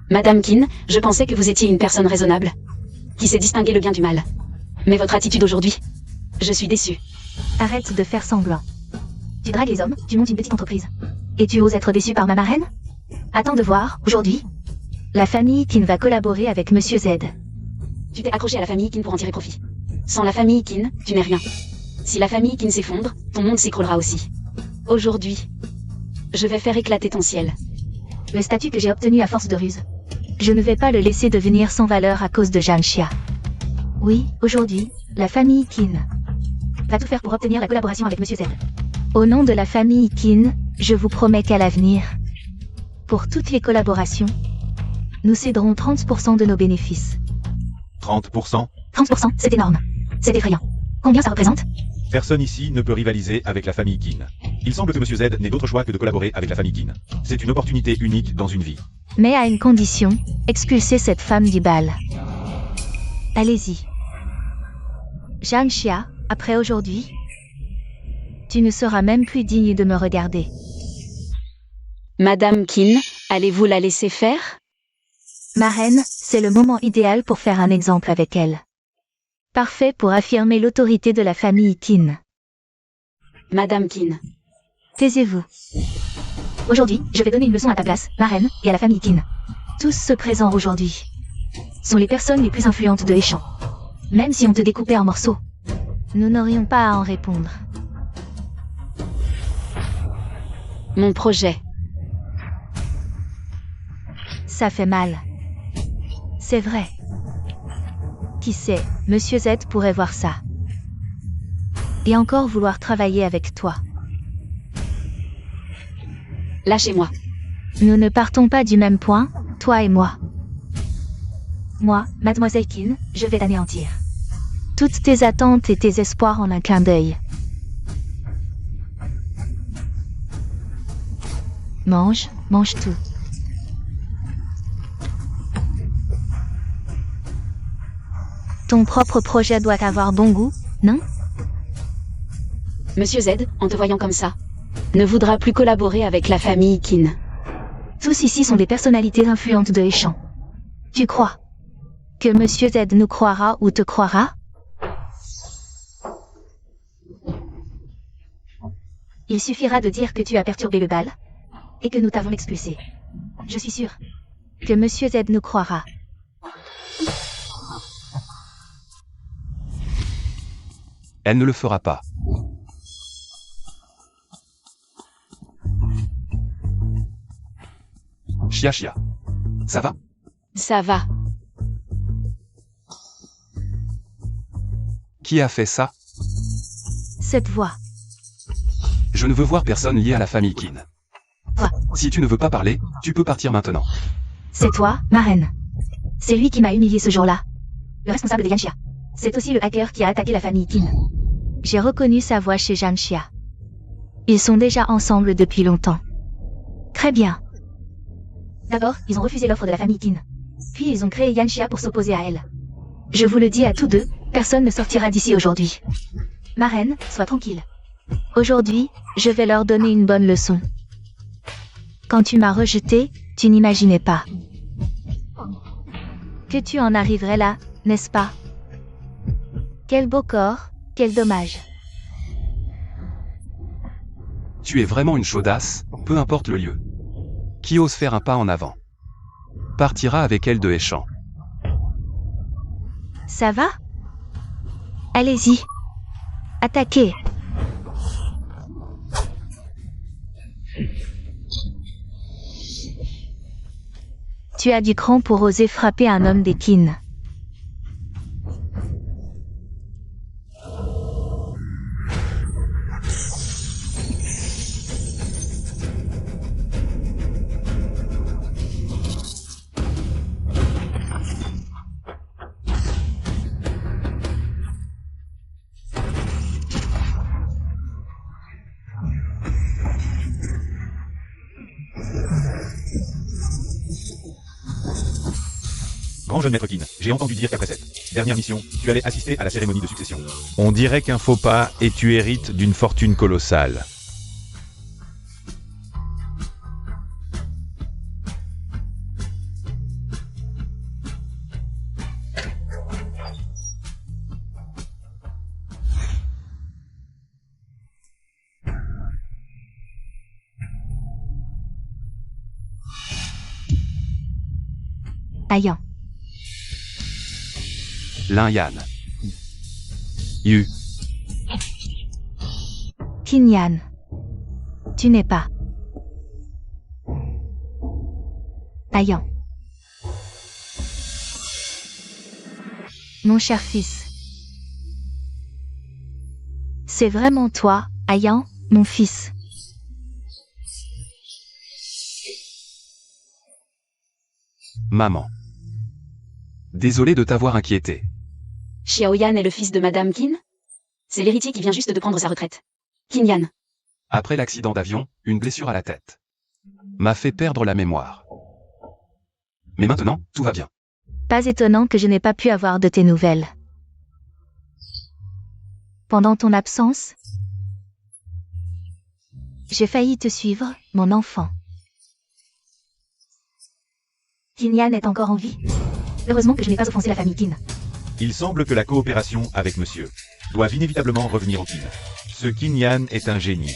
Madame Qin, je pensais que vous étiez une personne raisonnable, qui sait distinguer le bien du mal. Mais votre attitude aujourd'hui, je suis déçue. Arrête de faire semblant. Tu dragues les hommes, tu montes une petite entreprise. Et tu oses être déçu par ma marraine? Attends de voir, aujourd'hui, la famille Qin va collaborer avec Monsieur Z. Tu t'es accroché à la famille Qin pour en tirer profit. Sans la famille Qin, tu n'es rien. Si la famille Qin s'effondre, ton monde s'écroulera aussi. Aujourd'hui, je vais faire éclater ton ciel. Le statut que j'ai obtenu à force de ruse. Je ne vais pas le laisser devenir sans valeur à cause de Yanxia. Oui, aujourd'hui, la famille Qin va tout faire pour obtenir la collaboration avec Monsieur Z. Au nom de la famille Qin, je vous promets qu'à l'avenir, pour toutes les collaborations, nous céderons 30% de nos bénéfices. 30%? 30%, c'est énorme. C'est effrayant. Combien ça représente? Personne ici ne peut rivaliser avec la famille Qin. Il semble que Monsieur Z n'ait d'autre choix que de collaborer avec la famille Qin. C'est une opportunité unique dans une vie. Mais à une condition, expulser cette femme du bal. Allez-y. Yanxia, après aujourd'hui, tu ne seras même plus digne de me regarder. Madame Qin, allez-vous la laisser faire? Ma reine, c'est le moment idéal pour faire un exemple avec elle. Parfait pour affirmer l'autorité de la famille Qin. Madame Qin. Taisez-vous. Aujourd'hui, je vais donner une leçon à ta place, ma reine, et à la famille Qin. Tous ceux présents aujourd'hui sont les personnes les plus influentes de Heishan. Même si on te découpait en morceaux, nous n'aurions pas à en répondre. Mon projet. Ça fait mal. C'est vrai. Qui sait, Monsieur Z pourrait voir ça. Et encore vouloir travailler avec toi. Lâchez-moi. Nous ne partons pas du même point, toi et moi. Moi, Mademoiselle Qin, je vais t'anéantir. Toutes tes attentes et tes espoirs en un clin d'œil. Mange, mange tout. Ton propre projet doit avoir bon goût, non? Monsieur Z, en te voyant comme ça, ne voudra plus collaborer avec la famille Qin. Tous ici sont des personnalités influentes de Heishan. Tu crois que Monsieur Z nous croira ou te croira? Il suffira de dire que tu as perturbé le bal et que nous t'avons expulsé. Je suis sûre que Monsieur Z nous croira. Elle ne le fera pas. Chia Chia. Ça va? Ça va. Qui a fait ça? Cette voix. Je ne veux voir personne lié à la famille Qin. Toi. Si tu ne veux pas parler, tu peux partir maintenant. C'est toi, ma reine. C'est lui qui m'a humilié ce jour-là. Le responsable de Yanxia. C'est aussi le hacker qui a attaqué la famille Qin. J'ai reconnu sa voix chez Yanxia. Ils sont déjà ensemble depuis longtemps. Très bien. D'abord, ils ont refusé l'offre de la famille Qin. Puis ils ont créé Yanxia pour s'opposer à elle. Je vous le dis à tous deux, personne ne sortira d'ici aujourd'hui. Ma reine, sois tranquille. Aujourd'hui, je vais leur donner une bonne leçon. Quand tu m'as rejeté, tu n'imaginais pas que tu en arriverais là, n'est-ce pas? Quel beau corps, quel dommage. Tu es vraiment une chaudasse, peu importe le lieu. Qui ose faire un pas en avant partira avec elle de Échamps. Ça va? Allez-y. Attaquez. Tu as du cran pour oser frapper un homme des Qin. Grand jeune maître Qin, j'ai entendu dire qu'après cette dernière mission, tu allais assister à la cérémonie de succession. On dirait qu'un faux pas et tu hérites d'une fortune colossale. Ayan. Lin Yan. Yu. Qin Yan. Tu n'es pas. Ayan. Mon cher fils. C'est vraiment toi, Ayan, mon fils. Maman. Désolé de t'avoir inquiété. Xiaoyan est le fils de Madame Qin? C'est l'héritier qui vient juste de prendre sa retraite. Qin Yan. Après l'accident d'avion, une blessure à la tête m'a fait perdre la mémoire. Mais maintenant, tout va bien. Pas étonnant que je n'ai pas pu avoir de tes nouvelles. Pendant ton absence, j'ai failli te suivre, mon enfant. Qin Yan est encore en vie. Heureusement que je n'ai pas offensé la famille Qin. Il semble que la coopération avec monsieur doive inévitablement revenir au Qin. Ce Qin Yan est un génie.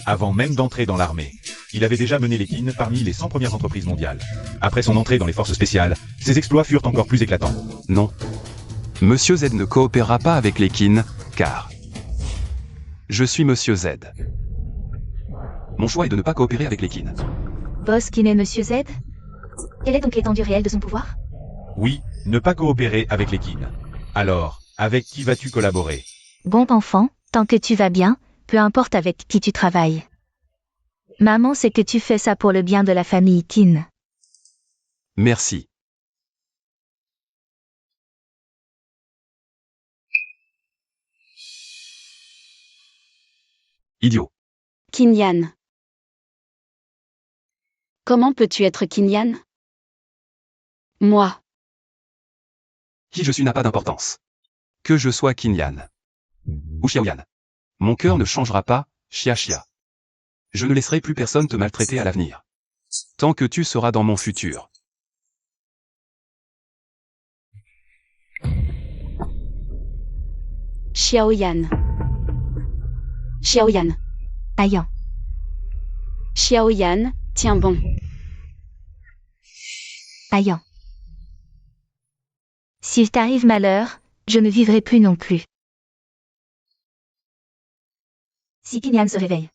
Avant même d'entrer dans l'armée, il avait déjà mené les Qin parmi les 100 premières entreprises mondiales. Après son entrée dans les forces spéciales, ses exploits furent encore plus éclatants. Non. Monsieur Z ne coopérera pas avec les Qin, car je suis Monsieur Z. Mon choix est de ne pas coopérer avec les Qin. Boss Qin et Monsieur Z? Quelle est donc l'étendue réelle de son pouvoir? Oui, ne pas coopérer avec les Qin. Alors, avec qui vas-tu collaborer? Bon enfant, tant que tu vas bien, peu importe avec qui tu travailles. Maman sait que tu fais ça pour le bien de la famille Qin. Merci. Idiot. Qin Yan. Comment peux-tu être Qin Yan? Moi. Qui je suis n'a pas d'importance. Que je sois Qin Yan Ou Xiaoyan. mon cœur ne changera pas, Xia. Je ne laisserai plus personne te maltraiter à l'avenir. Tant que tu seras dans mon futur. Xiaoyan. Xiaoyan. Ayan. Xiaoyan, tiens bon. Ayan. S'il t'arrive malheur, je ne vivrai plus non plus. Si Qin Yan se réveille,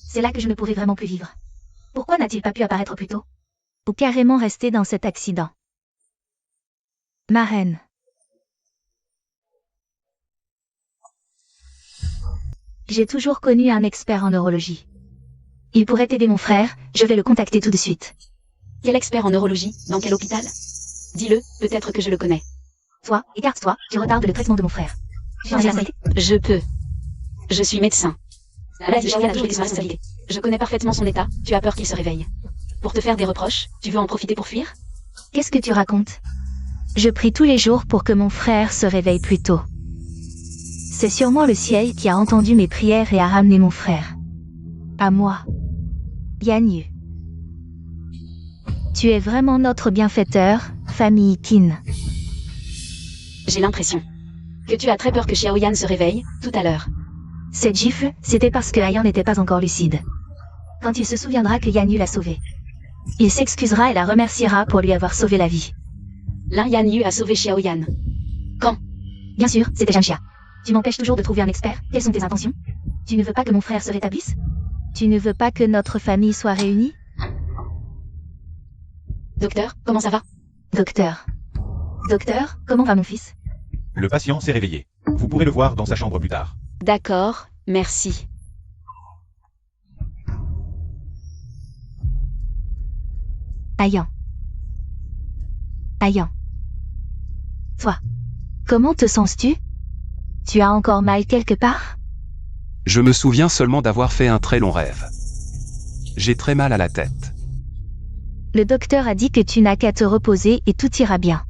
c'est là que je ne pourrai vraiment plus vivre. Pourquoi n'a-t-il pas pu apparaître plus tôt? Ou carrément rester dans cet accident? Ma reine. J'ai toujours connu un expert en neurologie. Il pourrait aider mon frère, je vais le contacter tout de suite. Quel expert en neurologie? Dans quel hôpital? Dis-le, peut-être que je le connais. Toi, écarte-toi, tu retardes le traitement de mon frère. Change la santé. Je peux. Je suis médecin. La maladie de Xiaoyan a toujours été sa responsabilité. Je connais parfaitement son état, tu as peur qu'il se réveille. Pour te faire des reproches, tu veux en profiter pour fuir? Qu'est-ce que tu racontes? Je prie tous les jours pour que mon frère se réveille plus tôt. C'est sûrement le ciel qui a entendu mes prières et a ramené mon frère. À moi. Yan Yu. Tu es vraiment notre bienfaiteur, famille Qin. J'ai l'impression que tu as très peur que Xiaoyan se réveille, tout à l'heure. Cette gifle, c'était parce que Ayan n'était pas encore lucide. Quand il se souviendra que Yan Yu l'a sauvé, il s'excusera et la remerciera pour lui avoir sauvé la vie. Yan Yu a sauvé Xiaoyan. Quand? Bien sûr, c'était Zhanxia. Tu m'empêches toujours de trouver un expert. Quelles sont tes intentions? Tu ne veux pas que mon frère se rétablisse? Tu ne veux pas que notre famille soit réunie? Docteur, comment ça va? Docteur. Docteur, comment va mon fils? Le patient s'est réveillé. Vous pourrez le voir dans sa chambre plus tard. D'accord, merci. Ayan. Ayan. Toi. Comment te sens-tu? Tu as encore mal quelque part? Je me souviens seulement d'avoir fait un très long rêve. J'ai très mal à la tête. Le docteur a dit que tu n'as qu'à te reposer et tout ira bien.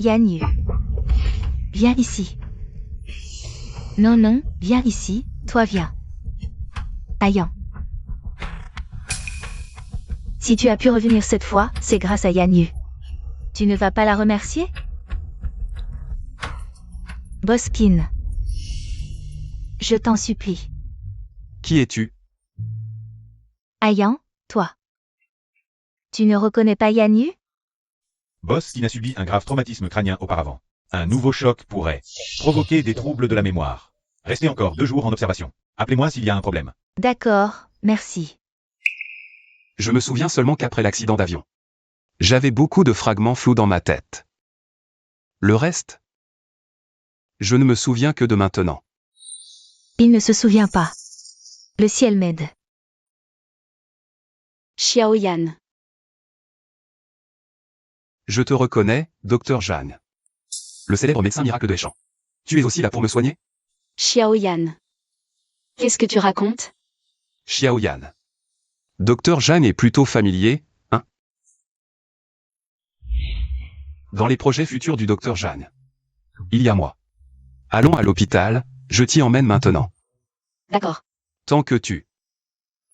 Yan Yu. Viens ici. Non, non, viens ici, toi viens. Ayan. Si tu as pu revenir cette fois, c'est grâce à Yan Yu. Tu ne vas pas la remercier? Boskin. Je t'en supplie. Qui es-tu? Ayan, toi. Tu ne reconnais pas Yan Yu? Boss qui n'a subi un grave traumatisme crânien auparavant. Un nouveau choc pourrait provoquer des troubles de la mémoire. Restez encore 2 jours en observation. Appelez-moi s'il y a un problème. D'accord, merci. Je me souviens seulement qu'après l'accident d'avion, j'avais beaucoup de fragments flous dans ma tête. Le reste, je ne me souviens que de maintenant. Il ne se souvient pas. Le ciel m'aide. Xiaoyan. Je te reconnais, docteur Zhang. Le célèbre médecin miracle de Heishan. Tu es aussi là pour me soigner? Xiaoyan. Qu'est-ce que tu racontes? Xiaoyan. Docteur Zhang est plutôt familier, hein? Dans les projets futurs du docteur Zhang, il y a moi. Allons à l'hôpital, je t'y emmène maintenant. D'accord. Tant que tu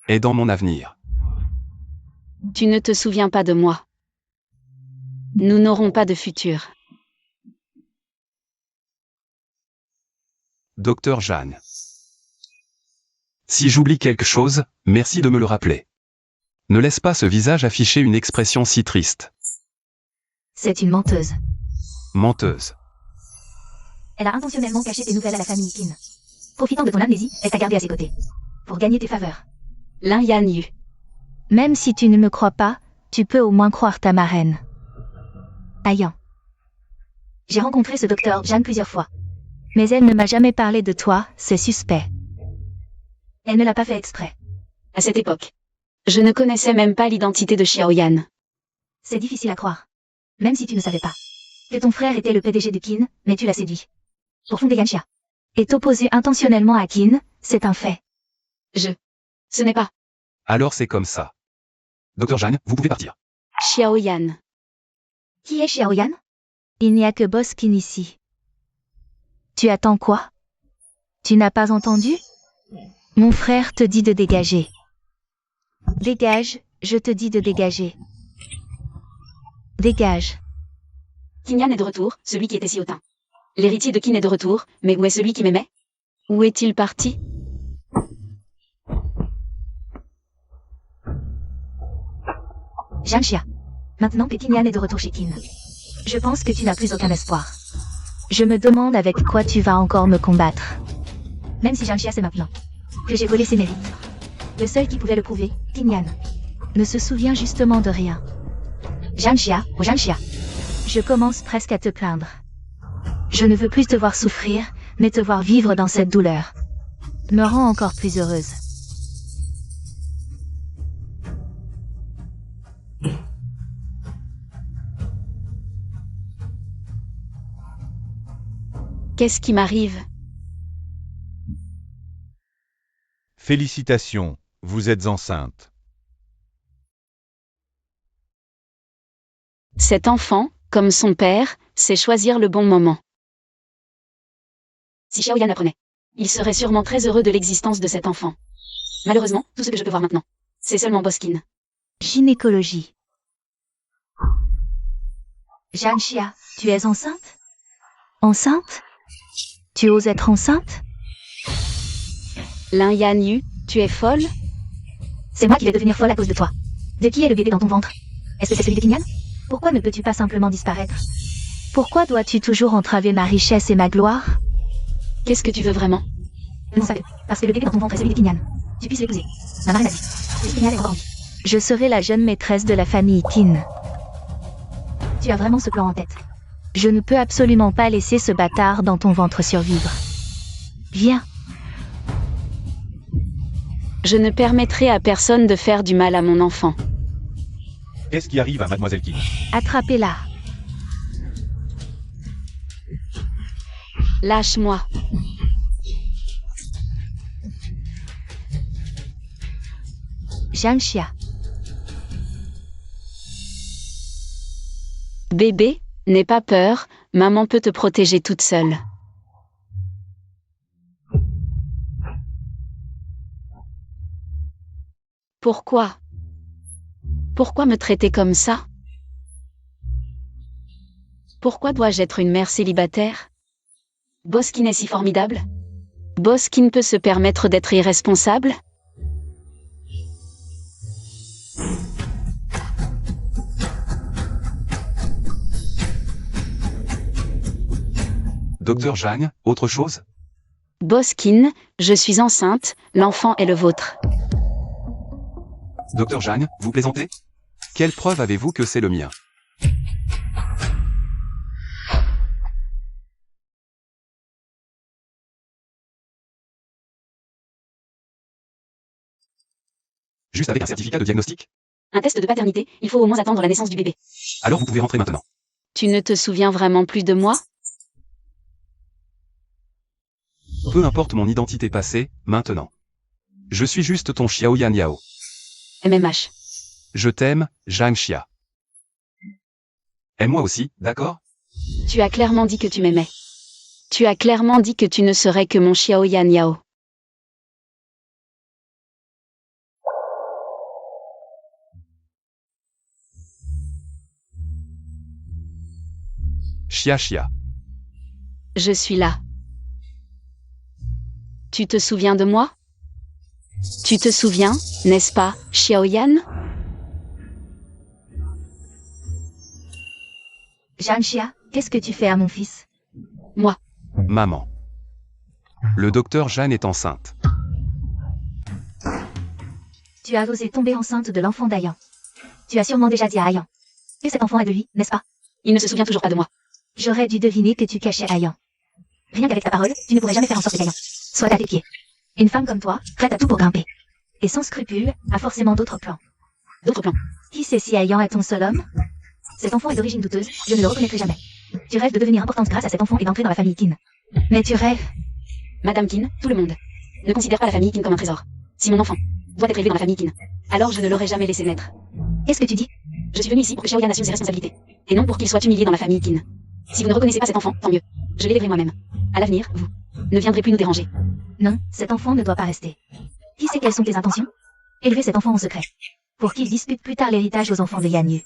es dans mon avenir. Tu ne te souviens pas de moi. Nous n'aurons pas de futur. Docteur Zhang. Si j'oublie quelque chose, merci de me le rappeler. Ne laisse pas ce visage afficher une expression si triste. C'est une menteuse. Menteuse. Elle a intentionnellement caché tes nouvelles à la famille Qin. Profitant de ton amnésie, elle t'a gardé à ses côtés. Pour gagner tes faveurs. Yan Yu. Même si tu ne me crois pas, tu peux au moins croire ta marraine. Ayan. J'ai rencontré ce docteur Zhang plusieurs fois. Mais elle ne m'a jamais parlé de toi, c'est suspect. Elle ne l'a pas fait exprès. À cette époque, je ne connaissais même pas l'identité de Xiaoyan. C'est difficile à croire. Même si tu ne savais pas. Que ton frère était le PDG de Qin, mais tu l'as séduit. Pour fonder Yanxia. Et t'opposer intentionnellement à Qin, c'est un fait. Ce n'est pas. Alors c'est comme ça. Docteur Zhang, vous pouvez partir. Xiaoyan. Qui est Xiaoyan? Il n'y a que Boskin ici. Tu attends quoi? Tu n'as pas entendu? Mon frère te dit de dégager. Dégage, je te dis de dégager. Dégage. Qin est de retour, celui qui était si hautain. L'héritier de Qin est de retour, mais où est celui qui m'aimait? Où est-il parti? Zhanxia. Maintenant que Qin est de retour chez Qin. Je pense que tu n'as plus aucun espoir. Je me demande avec quoi tu vas encore me combattre. Même si Zhanxia sait maintenant que j'ai volé ses mérites. Le seul qui pouvait le prouver, Qin, ne se souvient justement de rien. Zhanxia, oh Zhanxia. Je commence presque à te plaindre. Je ne veux plus te voir souffrir, mais te voir vivre dans cette douleur. Me rend encore plus heureuse. Qu'est-ce qui m'arrive? Félicitations, vous êtes enceinte. Cet enfant, comme son père, sait choisir le bon moment. Si Xiaoyan apprenait, il serait sûrement très heureux de l'existence de cet enfant. Malheureusement, tout ce que je peux voir maintenant, c'est seulement Boskin. Gynécologie. Jianxia, tu es enceinte? Enceinte? Tu oses être enceinte? Lin Yanyu, tu es folle? C'est moi qui vais devenir folle à cause de toi. De qui est le bébé dans ton ventre? Est-ce que c'est celui de Kinyan? Pourquoi ne peux-tu pas simplement disparaître? Pourquoi dois-tu toujours entraver ma richesse et ma gloire? Qu'est-ce que tu veux vraiment? Non, ça parce que le bébé dans ton ventre est celui de Kinyan. Tu puisses l'épouser. Ma marraine a dit. Et Kinyan est encore en vie. Je serai la jeune maîtresse de la famille Qin. Tu as vraiment ce plan en tête. Je ne peux absolument pas laisser ce bâtard dans ton ventre survivre. Viens. Je ne permettrai à personne de faire du mal à mon enfant. Qu'est-ce qui arrive à Mademoiselle Qin? Attrapez-la. Lâche-moi. Jianxia. Bébé, n'aie pas peur, maman peut te protéger toute seule. Pourquoi? Pourquoi me traiter comme ça? Pourquoi dois-je être une mère célibataire? Boskin est si formidable? Boskin peut se permettre d'être irresponsable? Docteur Zhang, autre chose? Boskin, je suis enceinte, l'enfant est le vôtre. Docteur Zhang, vous plaisantez? Quelle preuve avez-vous que c'est le mien? Juste avec un certificat de diagnostic? Un test de paternité, il faut au moins attendre la naissance du bébé. Alors vous pouvez rentrer maintenant. Tu ne te souviens vraiment plus de moi? Peu importe mon identité passée, maintenant. Je suis juste ton Xiaoyan Yao. MMH. Je t'aime, Zhang Xia. Aime-moi aussi, d'accord? Tu as clairement dit que tu m'aimais. Tu as clairement dit que tu ne serais que mon Xiaoyan Yao. Xia. Je suis là. Tu te souviens de moi? Tu te souviens, n'est-ce pas, Xiaoyan? Jianxia, qu'est-ce que tu fais à mon fils? Moi. Maman. Le docteur Jeanne est enceinte. Tu as osé tomber enceinte de l'enfant d'Ayan. Tu as sûrement déjà dit à Ayan que cet enfant est de lui, n'est-ce pas? Il ne se souvient toujours pas de moi. J'aurais dû deviner que tu cachais Ayan. Rien qu'avec ta parole, tu ne pourrais jamais faire en sorte qu'Ayan soit à tes pieds. Une femme comme toi, prête à tout pour grimper. Et sans scrupule, a forcément d'autres plans. D'autres plans. Qui sait si Ayan est ton seul homme? Cet enfant est d'origine douteuse, je ne le reconnaîtrai jamais. Tu rêves de devenir importante grâce à cet enfant et d'entrer dans la famille Qin. Mais tu rêves. Madame Qin, tout le monde ne considère pas la famille Qin comme un trésor. Si mon enfant doit être élevé dans la famille Qin, alors je ne l'aurais jamais laissé naître. Qu'est-ce que tu dis? Je suis venu ici pour que Xiaoyan assume ses responsabilités, et non pour qu'il soit humilié dans la famille Qin. Si vous ne reconnaissez pas cet enfant, tant mieux. Je l'élèverai moi-même. À l'avenir, vous ne viendrez plus nous déranger. Non, cet enfant ne doit pas rester. Qui sait quelles sont tes intentions? Élever cet enfant en secret. Pour qu'il dispute plus tard l'héritage aux enfants de Yanyu.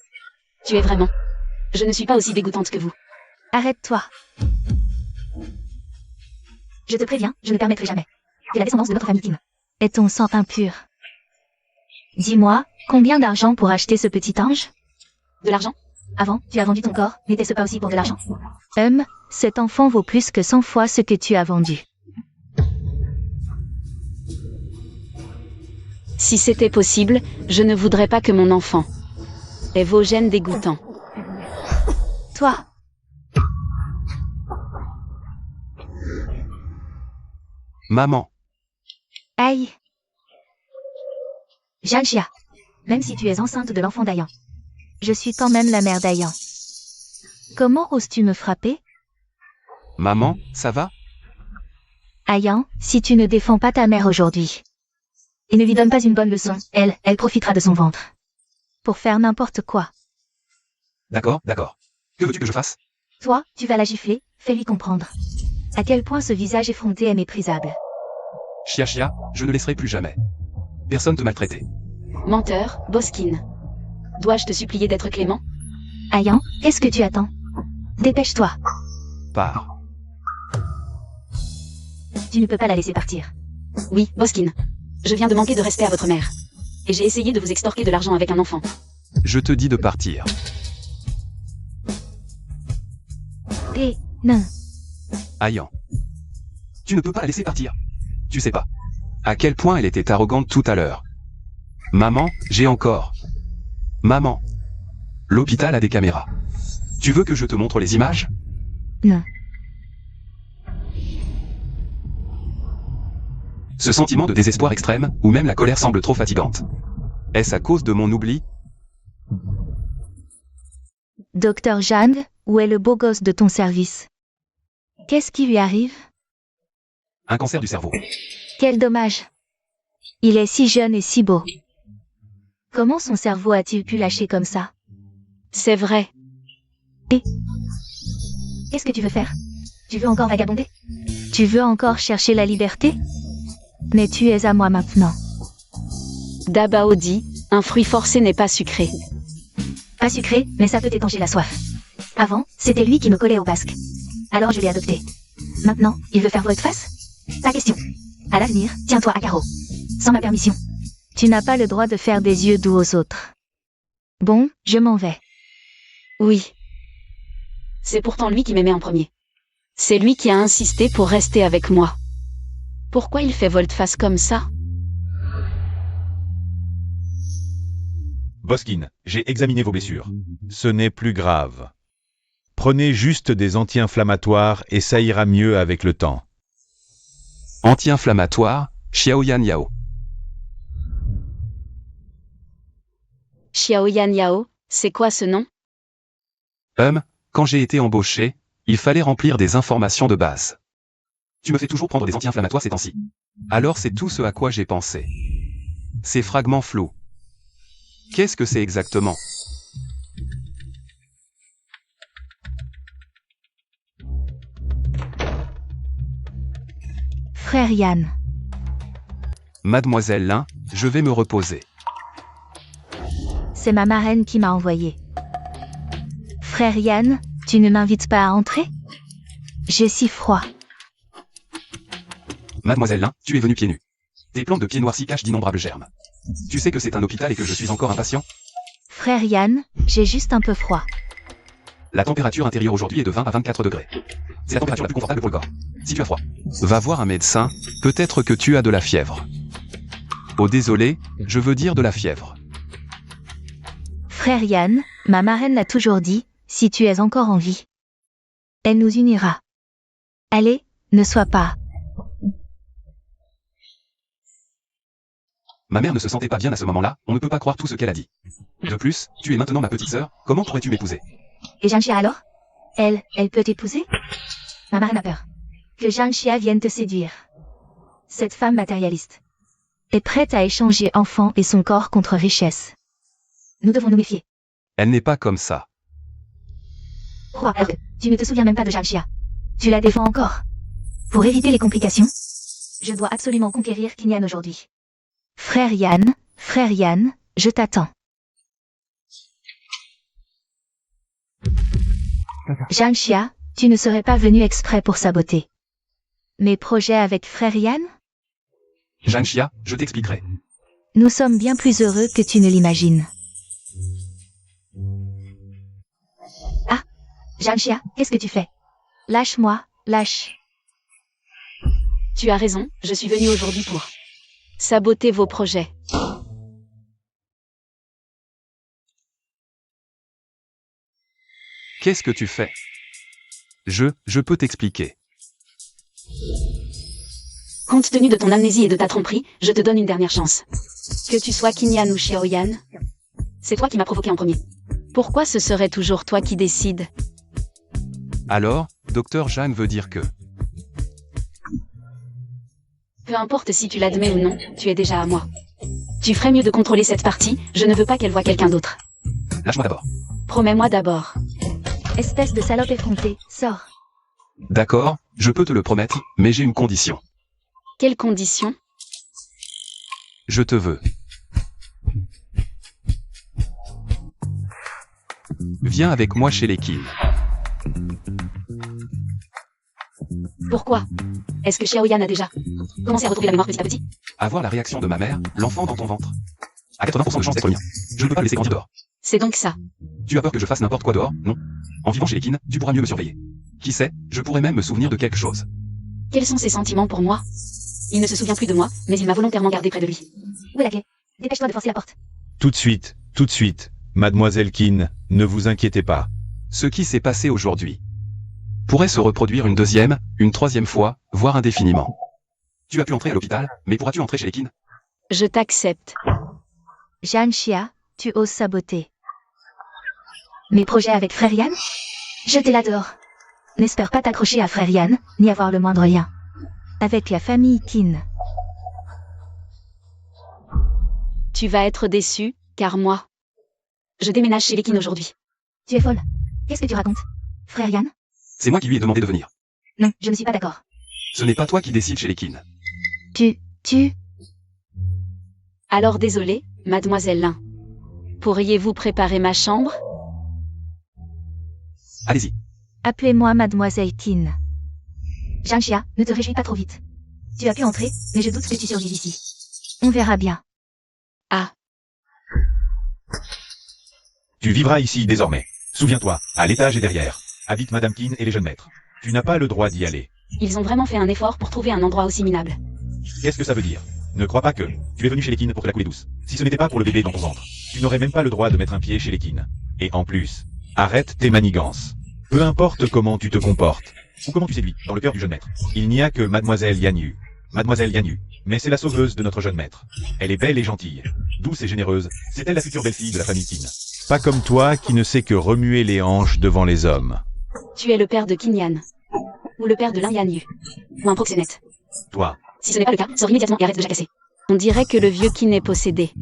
Tu es vraiment... Je ne suis pas aussi dégoûtante que vous. Arrête-toi. Je te préviens, je ne permettrai jamais que la descendance de notre famille Qin ait ton sang impur. Dis-moi, combien d'argent pour acheter ce petit ange? De l'argent? Avant, tu as vendu ton corps, n'était-ce pas aussi pour de l'argent? Cet enfant vaut plus que 100 fois ce que tu as vendu. Si c'était possible, je ne voudrais pas que mon enfant ait vos gènes dégoûtants. Toi. Maman. Aïe. Jianxia, même si tu es enceinte de l'enfant d'Ayan, je suis quand même la mère d'Ayan. Comment oses-tu me frapper? Maman, ça va? Ayan, si tu ne défends pas ta mère aujourd'hui, Et ne lui donne pas une bonne leçon, elle profitera de son ventre. Pour faire n'importe quoi. D'accord, d'accord. Que veux-tu que je fasse? Toi, tu vas la gifler, fais-lui comprendre. À quel point ce visage effronté est méprisable. Chia, je ne laisserai plus jamais personne te maltraiter. Menteur, Boskin. Dois-je te supplier d'être clément? Ayan, qu'est-ce que tu attends? Dépêche-toi. Pars. Tu ne peux pas la laisser partir. Oui, Boskin. Je viens de manquer de respect à votre mère. Et j'ai essayé de vous extorquer de l'argent avec un enfant. Je te dis de partir. Et, non. Ayan. Tu ne peux pas la laisser partir. Tu sais pas. À quel point elle était arrogante tout à l'heure. Maman, j'ai encore. Maman. L'hôpital a des caméras. Tu veux que je te montre les images? Non. Ce sentiment de désespoir extrême, ou même la colère semble trop fatigante. Est-ce à cause de mon oubli? Docteur Jang, où est le beau gosse de ton service? Qu'est-ce qui lui arrive? Un cancer du cerveau. Quel dommage. Il est si jeune et si beau. Comment son cerveau a-t-il pu lâcher comme ça? C'est vrai. Qu'est-ce que tu veux faire? Tu veux encore vagabonder? Tu veux encore chercher la liberté? Mais tu es à moi maintenant. Dabao dit, un fruit forcé n'est pas sucré. Pas sucré, mais ça peut étancher la soif. Avant, c'était lui qui me collait au basque. Alors je l'ai adopté. Maintenant, il veut faire volte-face? Pas question. À l'avenir, tiens-toi à carreau. Sans ma permission. Tu n'as pas le droit de faire des yeux doux aux autres. Bon, je m'en vais. Oui. C'est pourtant lui qui m'aimait en premier. C'est lui qui a insisté pour rester avec moi. Pourquoi il fait volte-face comme ça? Boskin, j'ai examiné vos blessures. Ce n'est plus grave. Prenez juste des anti-inflammatoires et ça ira mieux avec le temps. Anti-inflammatoire, Xiaoyan Yao. Xiaoyan Yao, c'est quoi ce nom? Quand j'ai été embauché, il fallait remplir des informations de base. Tu me fais toujours prendre des anti-inflammatoires ces temps-ci. Alors c'est tout ce à quoi j'ai pensé. Ces fragments flous. Qu'est-ce que c'est exactement? Frère Yann. Mademoiselle Lin, je vais me reposer. C'est ma marraine qui m'a envoyé. Frère Yann, tu ne m'invites pas à entrer? J'ai si froid. Mademoiselle Lin, tu es venue pieds nus. Tes plantes de pieds noirs s'y cachent d'innombrables germes. Tu sais que c'est un hôpital et que je suis encore impatient? Frère Yann, j'ai juste un peu froid. La température intérieure aujourd'hui est de 20 à 24 degrés. C'est la température la plus confortable pour le corps. Si tu as froid. Va voir un médecin, peut-être que tu as de la fièvre. Oh désolé, je veux dire de la fièvre. Frère Yann, ma marraine l'a toujours dit, si tu es encore en vie. Elle nous unira. Allez, ne sois pas. Ma mère ne se sentait pas bien à ce moment-là, on ne peut pas croire tout ce qu'elle a dit. De plus, tu es maintenant ma petite sœur, comment pourrais-tu m'épouser? Et Janxia alors? Elle peut t'épouser? Ma marraine a peur. Que Janxia vienne te séduire. Cette femme matérialiste est prête à échanger enfant et son corps contre richesse. Nous devons nous méfier. Elle n'est pas comme ça. Roi, tu ne te souviens même pas de Janxia. Tu la défends encore. Pour éviter les complications, je dois absolument conquérir Kinyan aujourd'hui. Frère Yann, je t'attends. Janxia, tu ne serais pas venu exprès pour saboter mes projets avec Frère Yann? Janxia, je t'expliquerai. Nous sommes bien plus heureux que tu ne l'imagines. Ah, Janxia, qu'est-ce que tu fais? Lâche-moi, lâche. Tu as raison, je suis venue aujourd'hui pour saboter vos projets. Qu'est-ce que tu fais? Je peux t'expliquer. Compte tenu de ton amnésie et de ta tromperie, je te donne une dernière chance. Que tu sois Kinyan ou Xiaoyan, c'est toi qui m'as provoqué en premier. Pourquoi ce serait toujours toi qui décides? Alors, Dr. Jeanne veut dire que... Peu importe si tu l'admets ou non, tu es déjà à moi. Tu ferais mieux de contrôler cette partie, je ne veux pas qu'elle voie quelqu'un d'autre. Lâche-moi d'abord. Promets-moi d'abord. Espèce de salope effrontée, sors. D'accord, je peux te le promettre, mais j'ai une condition. Quelles conditions? Je te veux. Viens avec moi chez les Kin. Pourquoi? Est-ce que Xiaoyan a déjà commencé à retrouver la mémoire petit à petit? Avoir la réaction de ma mère, l'enfant dans ton ventre. À 80% de chance d'être le mien. Je ne peux pas le laisser grandir dehors. C'est donc ça. Tu as peur que je fasse n'importe quoi dehors, non? En vivant chez les Kin, tu pourras mieux me surveiller. Qui sait, je pourrais même me souvenir de quelque chose. Quels sont ses sentiments pour moi? Il ne se souvient plus de moi, mais il m'a volontairement gardé près de lui. Où est la clé? Dépêche-toi de forcer la porte. Tout de suite, mademoiselle Kin, ne vous inquiétez pas. Ce qui s'est passé aujourd'hui pourrait se reproduire une deuxième, une troisième fois, voire indéfiniment. Tu as pu entrer à l'hôpital, mais pourras-tu entrer chez les Kin? Je t'accepte. Jianxia, tu oses saboter mes projets avec Frère Yan? Jetez-la dehors. N'espère pas t'accrocher à Frère Yan, ni avoir le moindre lien avec la famille Kin. Tu vas être déçu, car moi, je déménage chez les Kin aujourd'hui. Tu es folle. Qu'est-ce que tu racontes? Frère Yan? C'est moi qui lui ai demandé de venir. Non, je ne suis pas d'accord. Ce n'est pas toi qui décides chez les Kin. Tu... Alors désolé, mademoiselle Lin. Pourriez-vous préparer ma chambre? Allez-y. Appelez-moi mademoiselle Kin. Jianxia, ne te réjouis pas trop vite. Tu as pu entrer, mais je doute que tu survives ici. On verra bien. Ah, Tu vivras ici désormais. Souviens-toi, à l'étage et derrière, habitent Madame Kin et les jeunes maîtres. Tu n'as pas le droit d'y aller. ils ont vraiment fait un effort pour trouver un endroit aussi minable. Qu'est-ce que ça veut dire? Ne crois pas que tu es venu chez les Kin pour te la couler douce. Si ce n'était pas pour le bébé dans ton ventre, tu n'aurais même pas le droit de mettre un pied chez les Kin. Et en plus, arrête tes manigances. Peu importe comment tu te comportes, ou comment tu séduis, dans le cœur du jeune maître, il n'y a que Mademoiselle Yanyu. Mademoiselle Yanyu, mais c'est la sauveuse de notre jeune maître. Elle est belle et gentille, douce et généreuse, c'est elle la future belle-fille de la famille Kin. Pas comme toi qui ne sais que remuer les hanches devant les hommes. Tu es le père de Qin Yan. Ou le père de Lin Yanyu. Ou un proxénète. Toi, Si ce n'est pas le cas, sors immédiatement et arrête de jacasser. On dirait que le vieux Qin est possédé.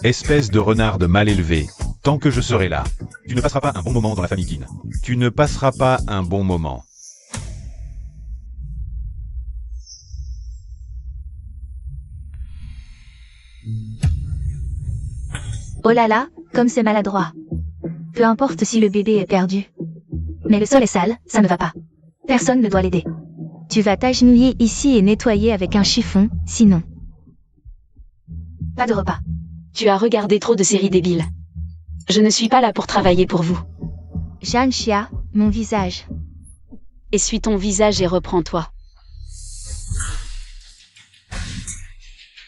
espèce de renard mal élevé, tant que je serai là, tu ne passeras pas un bon moment dans la famille Kin. Tu ne passeras pas un bon moment. Oh là là, comme c'est maladroit. Peu importe si le bébé est perdu. Mais le sol est sale, ça ne va pas. Personne ne doit l'aider. Tu vas t'agenouiller ici et nettoyer avec un chiffon, sinon. Pas de repas. Tu as regardé trop de séries débiles. Je ne suis pas là pour travailler pour vous. Jianxia, mon visage. Essuie ton visage et reprends-toi.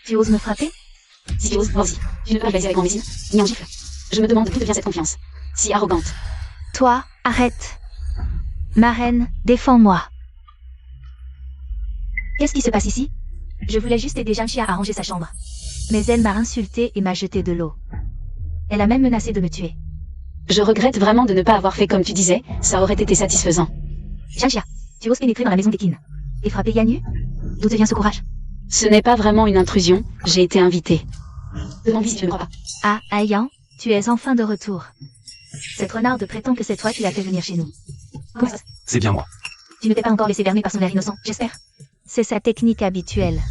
Tu oses me frapper? Si tu oses, vas-y. Tu ne peux pas rivaliser avec mon voisine, ni en gifle. Je me demande d'où devient cette confiance. Si arrogante. Toi, arrête. Ma reine, défends-moi. Qu'est-ce qui se passe ici? Je voulais juste aider Jianxia à ranger sa chambre. Mais elle m'a insulté et m'a jeté de l'eau. Elle a même menacé de me tuer. Je regrette vraiment de ne pas avoir fait comme tu disais, ça aurait été satisfaisant. Jianxia, tu oses pénétrer dans la maison des Qin et frapper Yanyu? D'où te vient ce courage? Ce n'est pas vraiment une intrusion, j'ai été invitée. Demande-lui si tu ne crois pas. Ah, Ayan, tu es enfin de retour. Cette renarde prétend que c'est toi qui l'as fait venir chez nous. Comment ça? C'est bien moi. Tu ne t'es pas encore laissé berner par son air innocent, j'espère. C'est sa technique habituelle.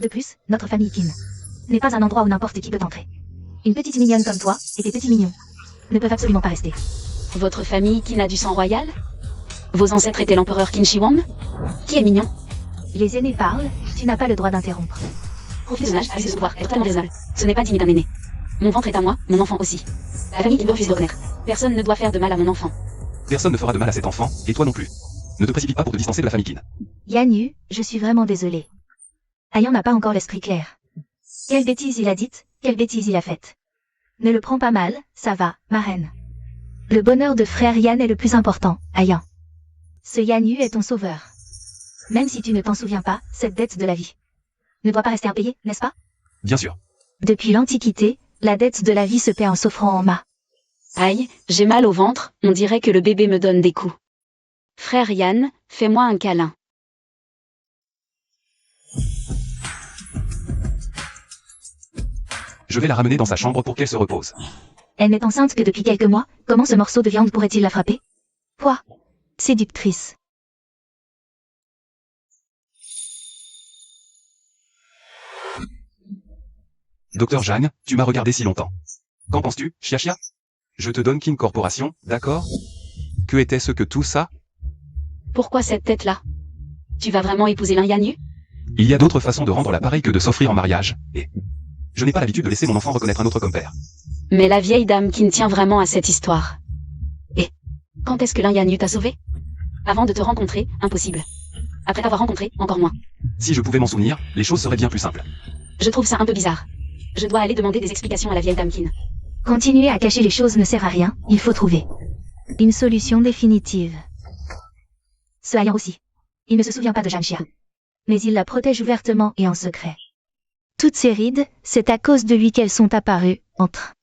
De plus, notre famille Qin n'est pas un endroit où n'importe qui peut entrer. Une petite mignonne comme toi et tes petits mignons ne peuvent absolument pas rester. Votre famille Qin a du sang royal? Vos ancêtres étaient l'empereur Qin Shi Huang? Qui est mignon? Les aînés parlent, tu n'as pas le droit d'interrompre. Profite de son âge, avec ce pouvoir, être totalement raisonnable. Ce n'est pas digne d'un aîné. Mon ventre est à moi, mon enfant aussi. La famille Qin refuse de reconnaître. Personne ne doit faire de mal à mon enfant. Personne ne fera de mal à cet enfant, et toi non plus. Ne te précipite pas pour te distancer de la famille Qin. Yanyu, je suis vraiment désolée. Ayan n'a pas encore l'esprit clair. Quelle bêtise il a dite, quelle bêtise il a faite. Ne le prends pas mal, ça va, ma reine. Le bonheur de frère Yan est le plus important, Ayan. Ce Yanyu est ton sauveur. Même si tu ne t'en souviens pas, cette dette de la vie ne doit pas rester impayée, n'est-ce pas? Bien sûr. Depuis l'Antiquité, la dette de la vie se paie en s'offrant en ma. Aïe, j'ai mal au ventre, on dirait que le bébé me donne des coups. Frère Yan, fais-moi un câlin. Je vais la ramener dans sa chambre pour qu'elle se repose. Elle n'est enceinte que depuis quelques mois, comment ce morceau de viande pourrait-il la frapper? Quoi? Séductrice. Docteur Jang, tu m'as regardé si longtemps. Qu'en penses-tu, Chia? Je te donne Kin Corporation, d'accord? Que était-ce que tout ça? Pourquoi cette tête-là? Tu vas vraiment épouser l'un Yanyu? Il y a d'autres façons de rendre l'appareil que de s'offrir en mariage, et... Je n'ai pas l'habitude de laisser mon enfant reconnaître un autre comme père. Mais la vieille dame Kin tient vraiment à cette histoire. Et quand est-ce que l'un Yanyu t'a sauvé? Avant de te rencontrer, impossible. Après t'avoir rencontré, encore moins. Si je pouvais m'en souvenir, les choses seraient bien plus simples. Je trouve ça un peu bizarre. Je dois aller demander des explications à la vieille dame Kin. Continuer à cacher les choses ne sert à rien, il faut trouver une solution définitive. Ce Hayan aussi. Il ne se souvient pas de Janxia. Mais il la protège ouvertement et en secret. Toutes ces rides, c'est à cause de lui qu'elles sont apparues, entre.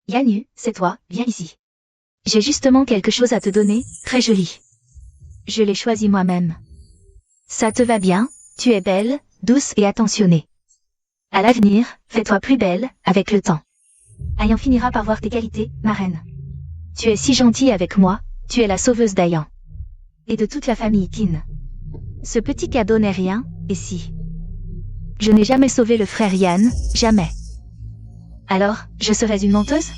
Yanyu, c'est toi, viens ici. J'ai justement quelque chose à te donner, très joli. Je l'ai choisi moi-même. Ça te va bien, tu es belle, douce et attentionnée. À l'avenir, fais-toi plus belle, avec le temps. Hayan finira par voir tes qualités, ma reine. Tu es si gentille avec moi, tu es la sauveuse d'Hayan. Et de toute la famille Kin. Ce petit cadeau n'est rien, et si. Je n'ai jamais sauvé le frère Yan, jamais. Alors, je serais une menteuse?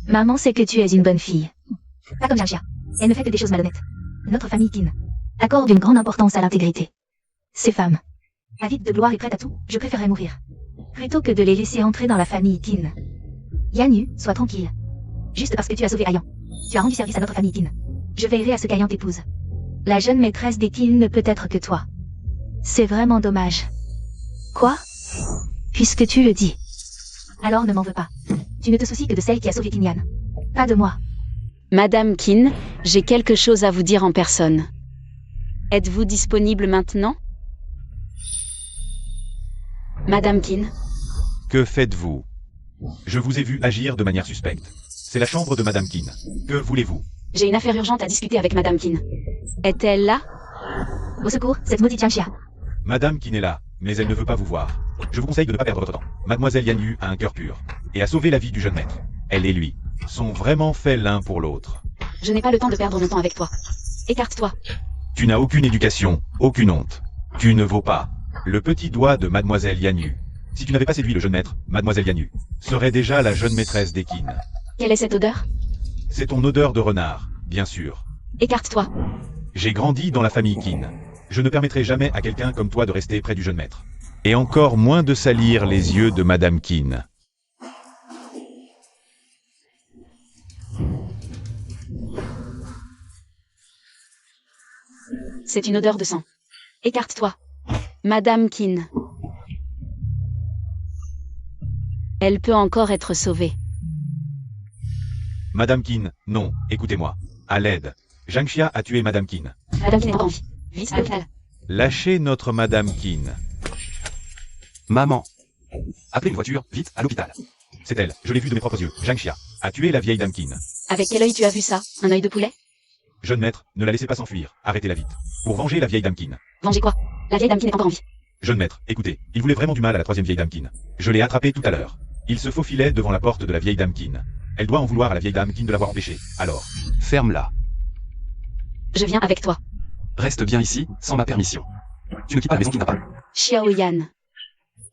Maman sait que tu es une bonne fille. Pas comme Janxia. Elle ne fait que des choses malhonnêtes. Notre famille Kin accorde une grande importance à l'intégrité. Ces femmes, avides de gloire et prêtes à tout, je préférerais mourir. Plutôt que de les laisser entrer dans la famille Kin. Yanyu, sois tranquille. Juste parce que tu as sauvé Hayan. Tu as rendu service à notre famille Kin. Je veillerai à ce qu'Hayan t'épouse. La jeune maîtresse des Kin ne peut être que toi. C'est vraiment dommage. Quoi? Puisque tu le dis. Alors ne m'en veux pas. Tu ne te soucies que de celle qui a sauvé Kinyan. Pas de moi. Madame Kin, j'ai quelque chose à vous dire en personne. Êtes-vous disponible maintenant? Madame Kin. Que faites-vous? Je vous ai vu agir de manière suspecte. C'est la chambre de Madame Kin. Que voulez-vous? J'ai une affaire urgente à discuter avec Madame Kin. Est-elle là? Au secours, cette maudite Janxia. Madame Kin est là, mais elle ne veut pas vous voir. Je vous conseille de ne pas perdre votre temps. Mademoiselle Yanyu a un cœur pur. Et a sauvé la vie du jeune maître. Elle et lui sont vraiment faits l'un pour l'autre. Je n'ai pas le temps de perdre mon temps avec toi. Écarte-toi. Tu n'as aucune éducation, aucune honte. Tu ne vaux pas le petit doigt de Mademoiselle Yanyu. Si tu n'avais pas séduit le jeune maître, Mademoiselle Yanyu serait déjà la jeune maîtresse des Kin. Quelle est cette odeur? C'est ton odeur de renard, bien sûr. Écarte-toi. J'ai grandi dans la famille Kin. Je ne permettrai jamais à quelqu'un comme toi de rester près du jeune maître. Et encore moins de salir les yeux de Madame Kin. C'est une odeur de sang. Écarte-toi. Madame Kin. Elle peut encore être sauvée. Madame Kin, non, écoutez-moi. À l'aide. Janxia a tué Madame Kin. Madame Kin est encore en vie. Vite à l'hôpital. Lâchez notre Madame Kin. Maman. Appelez une voiture, vite, à l'hôpital. C'est elle, je l'ai vue de mes propres yeux. Janxia a tué la vieille Dame Kin. Avec quel œil tu as vu ça? Un œil de poulet? Jeune maître, ne la laissez pas s'enfuir. Arrêtez-la vite. Pour venger la vieille Dame Kin. Venger quoi? La vieille Dame Kin est encore en vie. Jeune maître, écoutez, il voulait vraiment du mal à la troisième vieille Dame Kin. Je l'ai attrapé tout à l'heure. Il se faufilait devant la porte de la vieille Dame Kin. Elle doit en vouloir à la vieille Dame Kin de l'avoir empêché. Alors. Ferme-la. Je viens avec toi. Reste bien ici, sans ma permission. Tu ne quittes pas la maison qui n'a pas. Xiao Yan.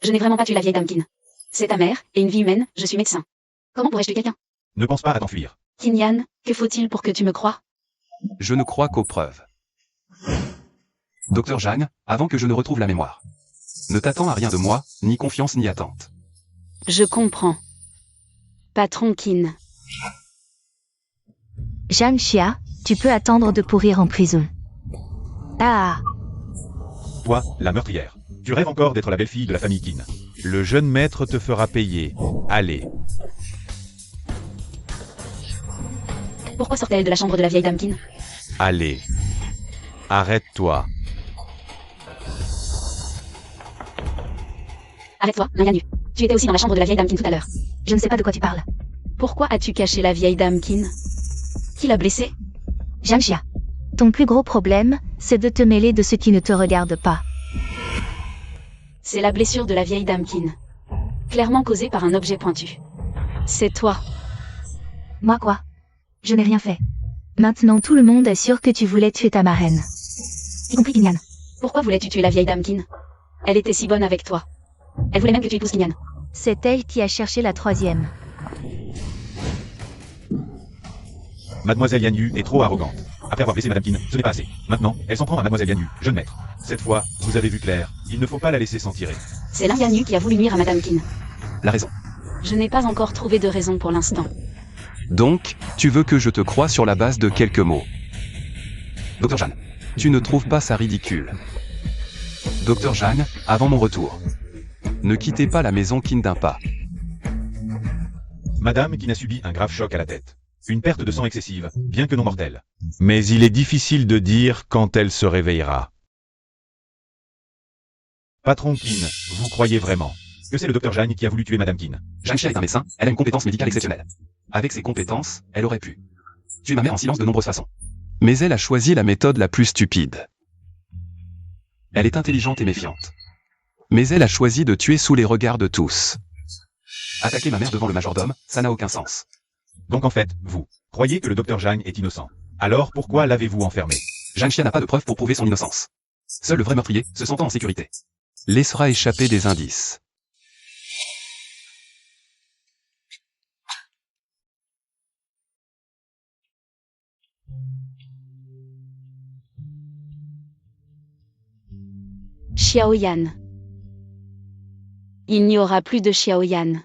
Je n'ai vraiment pas tué la vieille Dame Kin. C'est ta mère, et une vie humaine, je suis médecin. Comment pourrais-je tuer quelqu'un? Ne pense pas à t'enfuir. Kinyan, que faut-il pour que tu me croies? Je ne crois qu'aux preuves. Docteur Jang, avant que je ne retrouve la mémoire. Ne t'attends à rien de moi, ni confiance ni attente. Je comprends. Patron Kin. Janxia, tu peux attendre de pourrir en prison. Ah. Toi, la meurtrière. Tu rêves encore d'être la belle-fille de la famille Kin. Le jeune maître te fera payer. Allez. Pourquoi sort-elle de la chambre de la vieille Dame Kin? Allez. Arrête-toi. Arrête-toi, Nayanu. Tu étais aussi dans la chambre de la vieille Dame Kin tout à l'heure. Je ne sais pas de quoi tu parles. Pourquoi as-tu caché la vieille Dame Kin? Qui l'a blessée? Janxia. Ton plus gros problème, c'est de te mêler de ce qui ne te regarde pas. C'est la blessure de la vieille Dame Kin. clairement causé par un objet pointu. C'est toi. Moi quoi? Je n'ai rien fait. Maintenant tout le monde est sûr que tu voulais tuer ta marraine. Y compris Kinyan. Pourquoi voulais-tu tuer la vieille dame Kin? Elle était si bonne avec toi. Elle voulait même que tu épouses Kinyan. C'est elle qui a cherché la troisième. Mademoiselle Yanyu est trop arrogante. Après avoir blessé Madame Kin, ce n'est pas assez. Maintenant, elle s'en prend à Mademoiselle Yanyu, jeune maître. Cette fois, vous avez vu clair, il ne faut pas la laisser s'en tirer. C'est l'Yanyu qui a voulu nuire à Madame Kin. La raison. Je n'ai pas encore trouvé de raison pour l'instant. Donc, tu veux que je te croie sur la base de quelques mots. Docteur Jeanne. Tu ne trouves pas ça ridicule? Docteur Jeanne, avant mon retour. Ne quittez pas la maison Kin d'un pas. Madame Kin a subi un grave choc à la tête. Une perte de sang excessive, bien que non mortelle. Mais il est difficile de dire quand elle se réveillera. Patron Kin, vous croyez vraiment que c'est le docteur Jeanne qui a voulu tuer Madame Kin? Jeanne Chia est un médecin, elle a une compétence médicale exceptionnelle. Avec ses compétences, elle aurait pu tuer ma mère en silence de nombreuses façons. Mais elle a choisi la méthode la plus stupide. Elle est intelligente et méfiante. Mais elle a choisi de tuer sous les regards de tous. Attaquer ma mère devant le majordome, ça n'a aucun sens. Donc en fait, vous croyez que le docteur Jeanne est innocent. Alors pourquoi l'avez-vous enfermé? Jeanne Chia n'a pas de preuves pour prouver son innocence. Seul le vrai meurtrier se sentant en sécurité Laissera échapper des indices. Xiaoyan. Il n'y aura plus de Xiaoyan.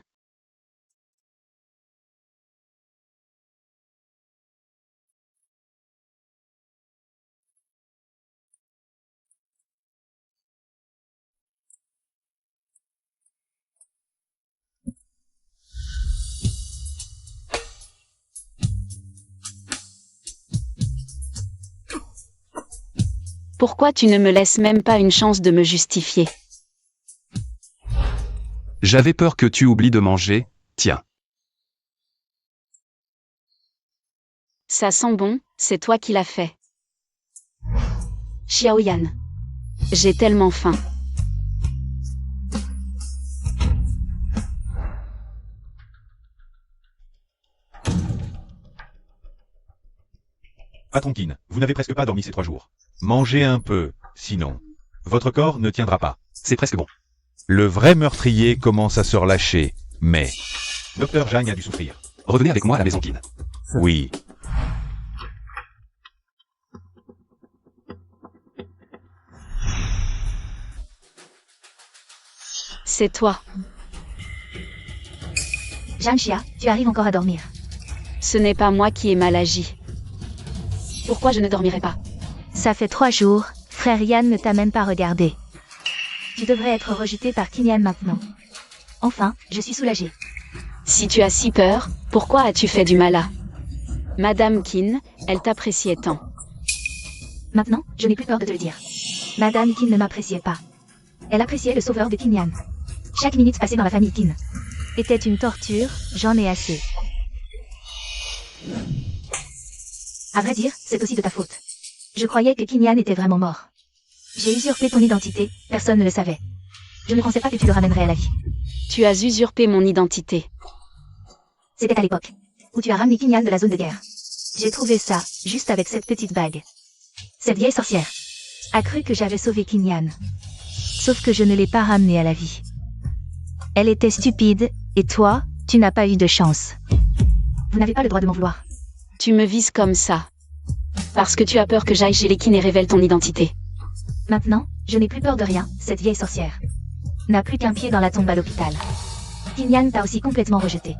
Pourquoi tu ne me laisses même pas une chance de me justifier? J'avais peur que tu oublies de manger, tiens. Ça sent bon, c'est toi qui l'as fait. Xiaoyan. J'ai tellement faim. Patron Kin, vous n'avez presque pas dormi ces 3 jours. Mangez un peu, sinon, votre corps ne tiendra pas. C'est presque bon. Le vrai meurtrier commence à se relâcher, mais... Docteur Jeanne a dû souffrir. Revenez avec moi à la maison Kin. Oui. C'est toi. Jeanne Chia, tu arrives encore à dormir. Ce n'est pas moi qui ai mal agi. Pourquoi je ne dormirai pas? Ça fait 3 jours, frère Yan ne t'a même pas regardé. Tu devrais être rejeté par Kinyan maintenant. Enfin, je suis soulagée. Si tu as si peur, pourquoi as-tu fait du mal à Madame Kin? Elle t'appréciait tant. Maintenant, je n'ai plus peur de te le dire. Madame Kin ne m'appréciait pas. Elle appréciait le sauveur de Kinyan. Chaque minute passée dans la famille Kin était une torture, j'en ai assez. À vrai dire, c'est aussi de ta faute. Je croyais que Kinyan était vraiment mort. J'ai usurpé ton identité, personne ne le savait. Je ne pensais pas que tu le ramènerais à la vie. Tu as usurpé mon identité. C'était à l'époque où tu as ramené Kinyan de la zone de guerre. J'ai trouvé ça, juste avec cette petite bague. Cette vieille sorcière a cru que j'avais sauvé Kinyan. Sauf que je ne l'ai pas ramenée à la vie. Elle était stupide, et toi, tu n'as pas eu de chance. Vous n'avez pas le droit de m'en vouloir. Tu me vises comme ça. Parce que tu as peur que j'aille chez les Kin et révèle ton identité. Maintenant, je n'ai plus peur de rien, cette vieille sorcière n'a plus qu'un pied dans la tombe à l'hôpital. Kinyan t'a aussi complètement rejeté.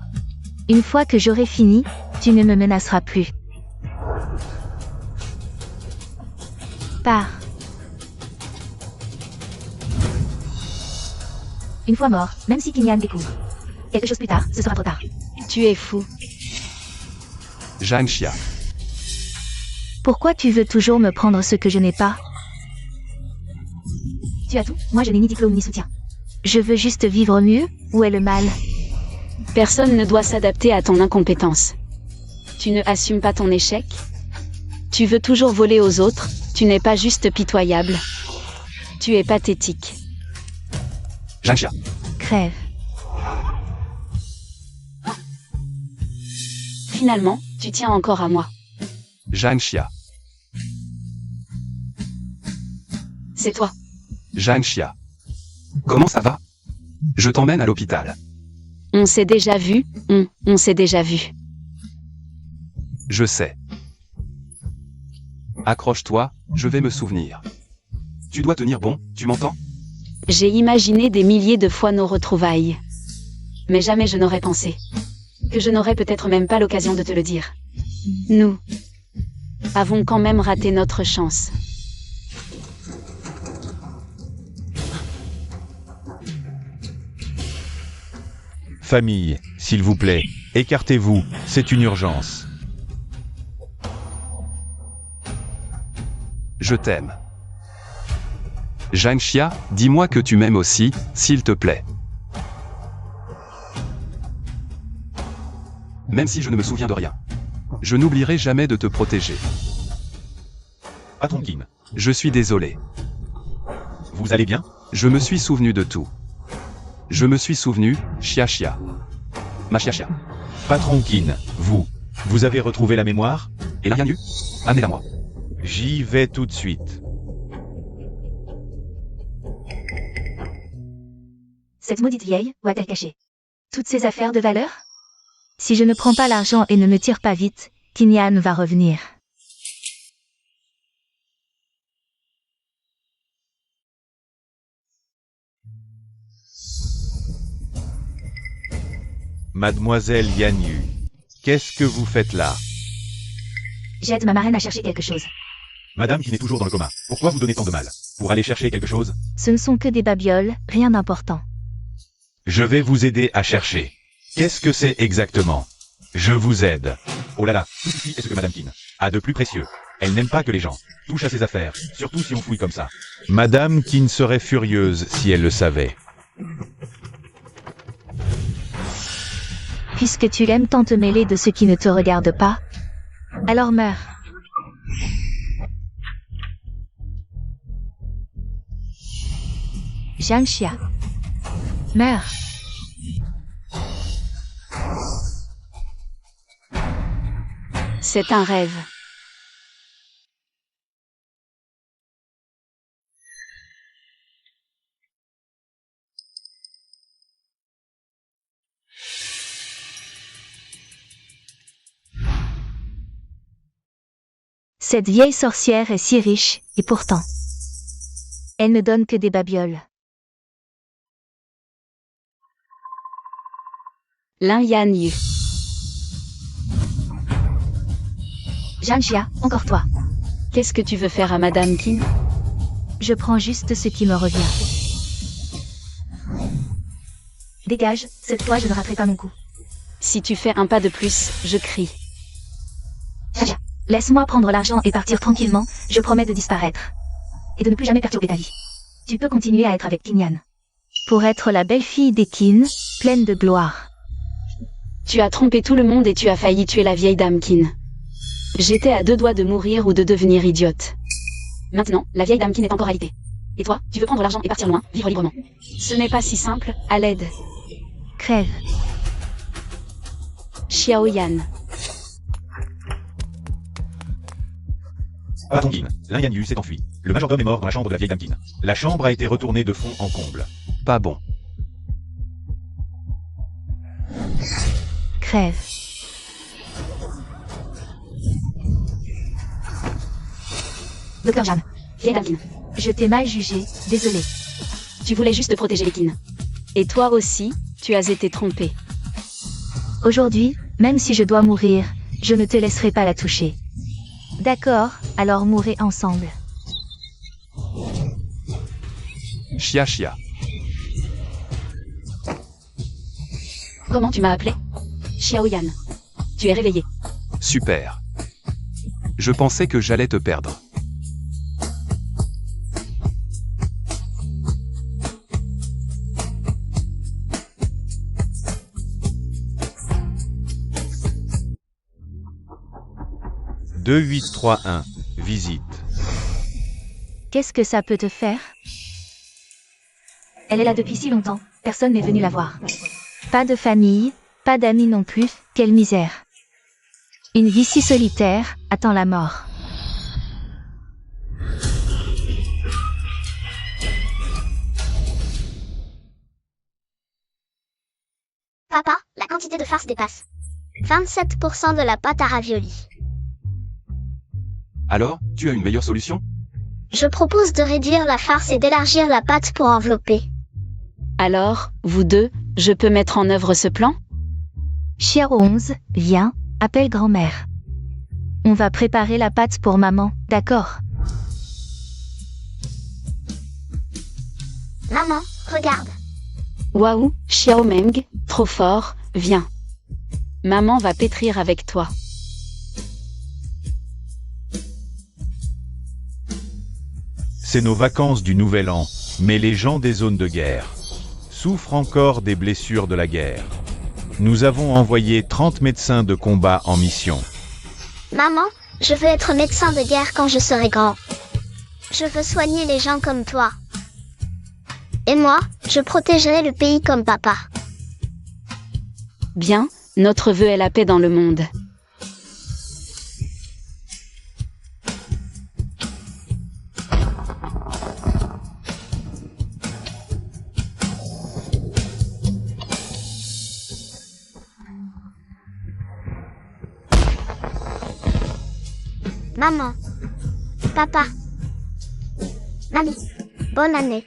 Une fois que j'aurai fini, tu ne me menaceras plus. Pars. Une fois mort, même si Kinyan découvre quelque chose plus tard, ce sera trop tard. Tu es fou. Jeanne Chia. Pourquoi tu veux toujours me prendre ce que je n'ai pas? Tu as tout, moi je n'ai ni diplôme ni soutien. Je veux juste vivre mieux, où est le mal? Personne ne doit s'adapter à ton incompétence. Tu ne assumes pas ton échec? Tu veux toujours voler aux autres, tu n'es pas juste pitoyable. Tu es pathétique. Jeanne Chia. Crève. Finalement, tu tiens encore à moi. Jeanne Chia. C'est toi. Jeanne Chia. Comment ça va? Je t'emmène à l'hôpital. On s'est déjà vu, on s'est déjà vu. Je sais. Accroche-toi, je vais me souvenir. Tu dois tenir bon, tu m'entends? J'ai imaginé des milliers de fois nos retrouvailles. Mais jamais je n'aurais pensé. Que je n'aurais peut-être même pas l'occasion de te le dire. Nous avons quand même raté notre chance. Famille, s'il vous plaît, écartez-vous, c'est une urgence. Je t'aime. Jeanne Chia, dis-moi que tu m'aimes aussi, s'il te plaît. Même si je ne me souviens de rien. Je n'oublierai jamais de te protéger. Patron Kin, Je suis désolé. vous allez bien? Je me suis souvenu de tout. Je me suis souvenu, Chia Chia. Ma chia. Patron Kin, vous avez retrouvé la mémoire? Et là rien eu? Amenez-la moi. J'y vais tout de suite. Cette maudite vieille, où a-t-elle caché toutes ces affaires de valeur? Si je ne prends pas l'argent et ne me tire pas vite, Kinyan va revenir. Mademoiselle Yanyu, qu'est-ce que vous faites là? J'aide ma marraine à chercher quelque chose. Madame qui est toujours dans le coma, pourquoi vous donnez tant de mal? Pour aller chercher quelque chose? Ce ne sont que des babioles, rien d'important. Je vais vous aider à chercher. Qu'est-ce que c'est exactement? Je vous aide. Oh là là, tout ceci est ce que Madame Kin a de plus précieux. Elle n'aime pas que les gens touchent à ses affaires, surtout si on fouille comme ça. Madame Kin serait furieuse si elle le savait. Puisque tu aimes tant te mêler de ce qui ne te regarde pas, alors meurs. Jeanne Chia. Meurs. C'est un rêve. Cette vieille sorcière est si riche, et pourtant, elle ne donne que des babioles. Lin Yanyu. Jeanne Chia, encore toi. Qu'est-ce que tu veux faire à Madame Kin? Je prends juste ce qui me revient. Dégage, cette fois je ne raterai pas mon coup. Si tu fais un pas de plus, je crie. Jeanne Chia, laisse-moi prendre l'argent et partir tranquillement, je promets de disparaître. Et de ne plus jamais perturber ta vie. Tu peux continuer à être avec Kinyan. Pour être la belle-fille des Qin, pleine de gloire. Tu as trompé tout le monde et tu as failli tuer la vieille dame Qin. J'étais à 2 doigts de mourir ou de devenir idiote. Maintenant, la vieille dame Qin est encore réalité. Et toi, tu veux prendre l'argent et partir loin, vivre librement. Ce n'est pas si simple, à l'aide. Crève. Xiaoyan. Patron Kin, Lin Yanyu s'est enfui. Le majordome est mort dans la chambre de la vieille dame Kin. La chambre a été retournée de fond en comble. Pas bon. Crève. Docteur Jeanne. Vieille dame Qin. Je t'ai mal jugé, désolé. Tu voulais juste protéger les Qin. Et toi aussi, tu as été trompé. Aujourd'hui, même si je dois mourir, je ne te laisserai pas la toucher. D'accord, alors mourrez ensemble. Chia Chia. Comment tu m'as appelé? Xiaoyan. Tu es réveillé. Super. Je pensais que j'allais te perdre. « 2831, visite. Qu'est-ce que ça peut te faire? Elle est là depuis si longtemps, personne n'est venu la voir. Pas de famille, pas d'amis non plus, quelle misère. Une vie si solitaire attend la mort. Papa, la quantité de farce dépasse 27% de la pâte à raviolis. Alors, tu as une meilleure solution? Je propose de réduire la farce et d'élargir la pâte pour envelopper. Alors, vous deux, je peux mettre en œuvre ce plan? Xiao 11, viens, appelle grand-mère. On va préparer la pâte pour maman, d'accord? Maman, regarde. Waouh, Xiaomeng, trop fort, viens. Maman va pétrir avec toi. C'est nos vacances du Nouvel An, mais les gens des zones de guerre souffrent encore des blessures de la guerre. Nous avons envoyé 30 médecins de combat en mission. Maman, je veux être médecin de guerre quand je serai grand. Je veux soigner les gens comme toi. Et moi, je protégerai le pays comme papa. Bien, notre vœu est la paix dans le monde. Maman. Papa. Mamie. Bonne année.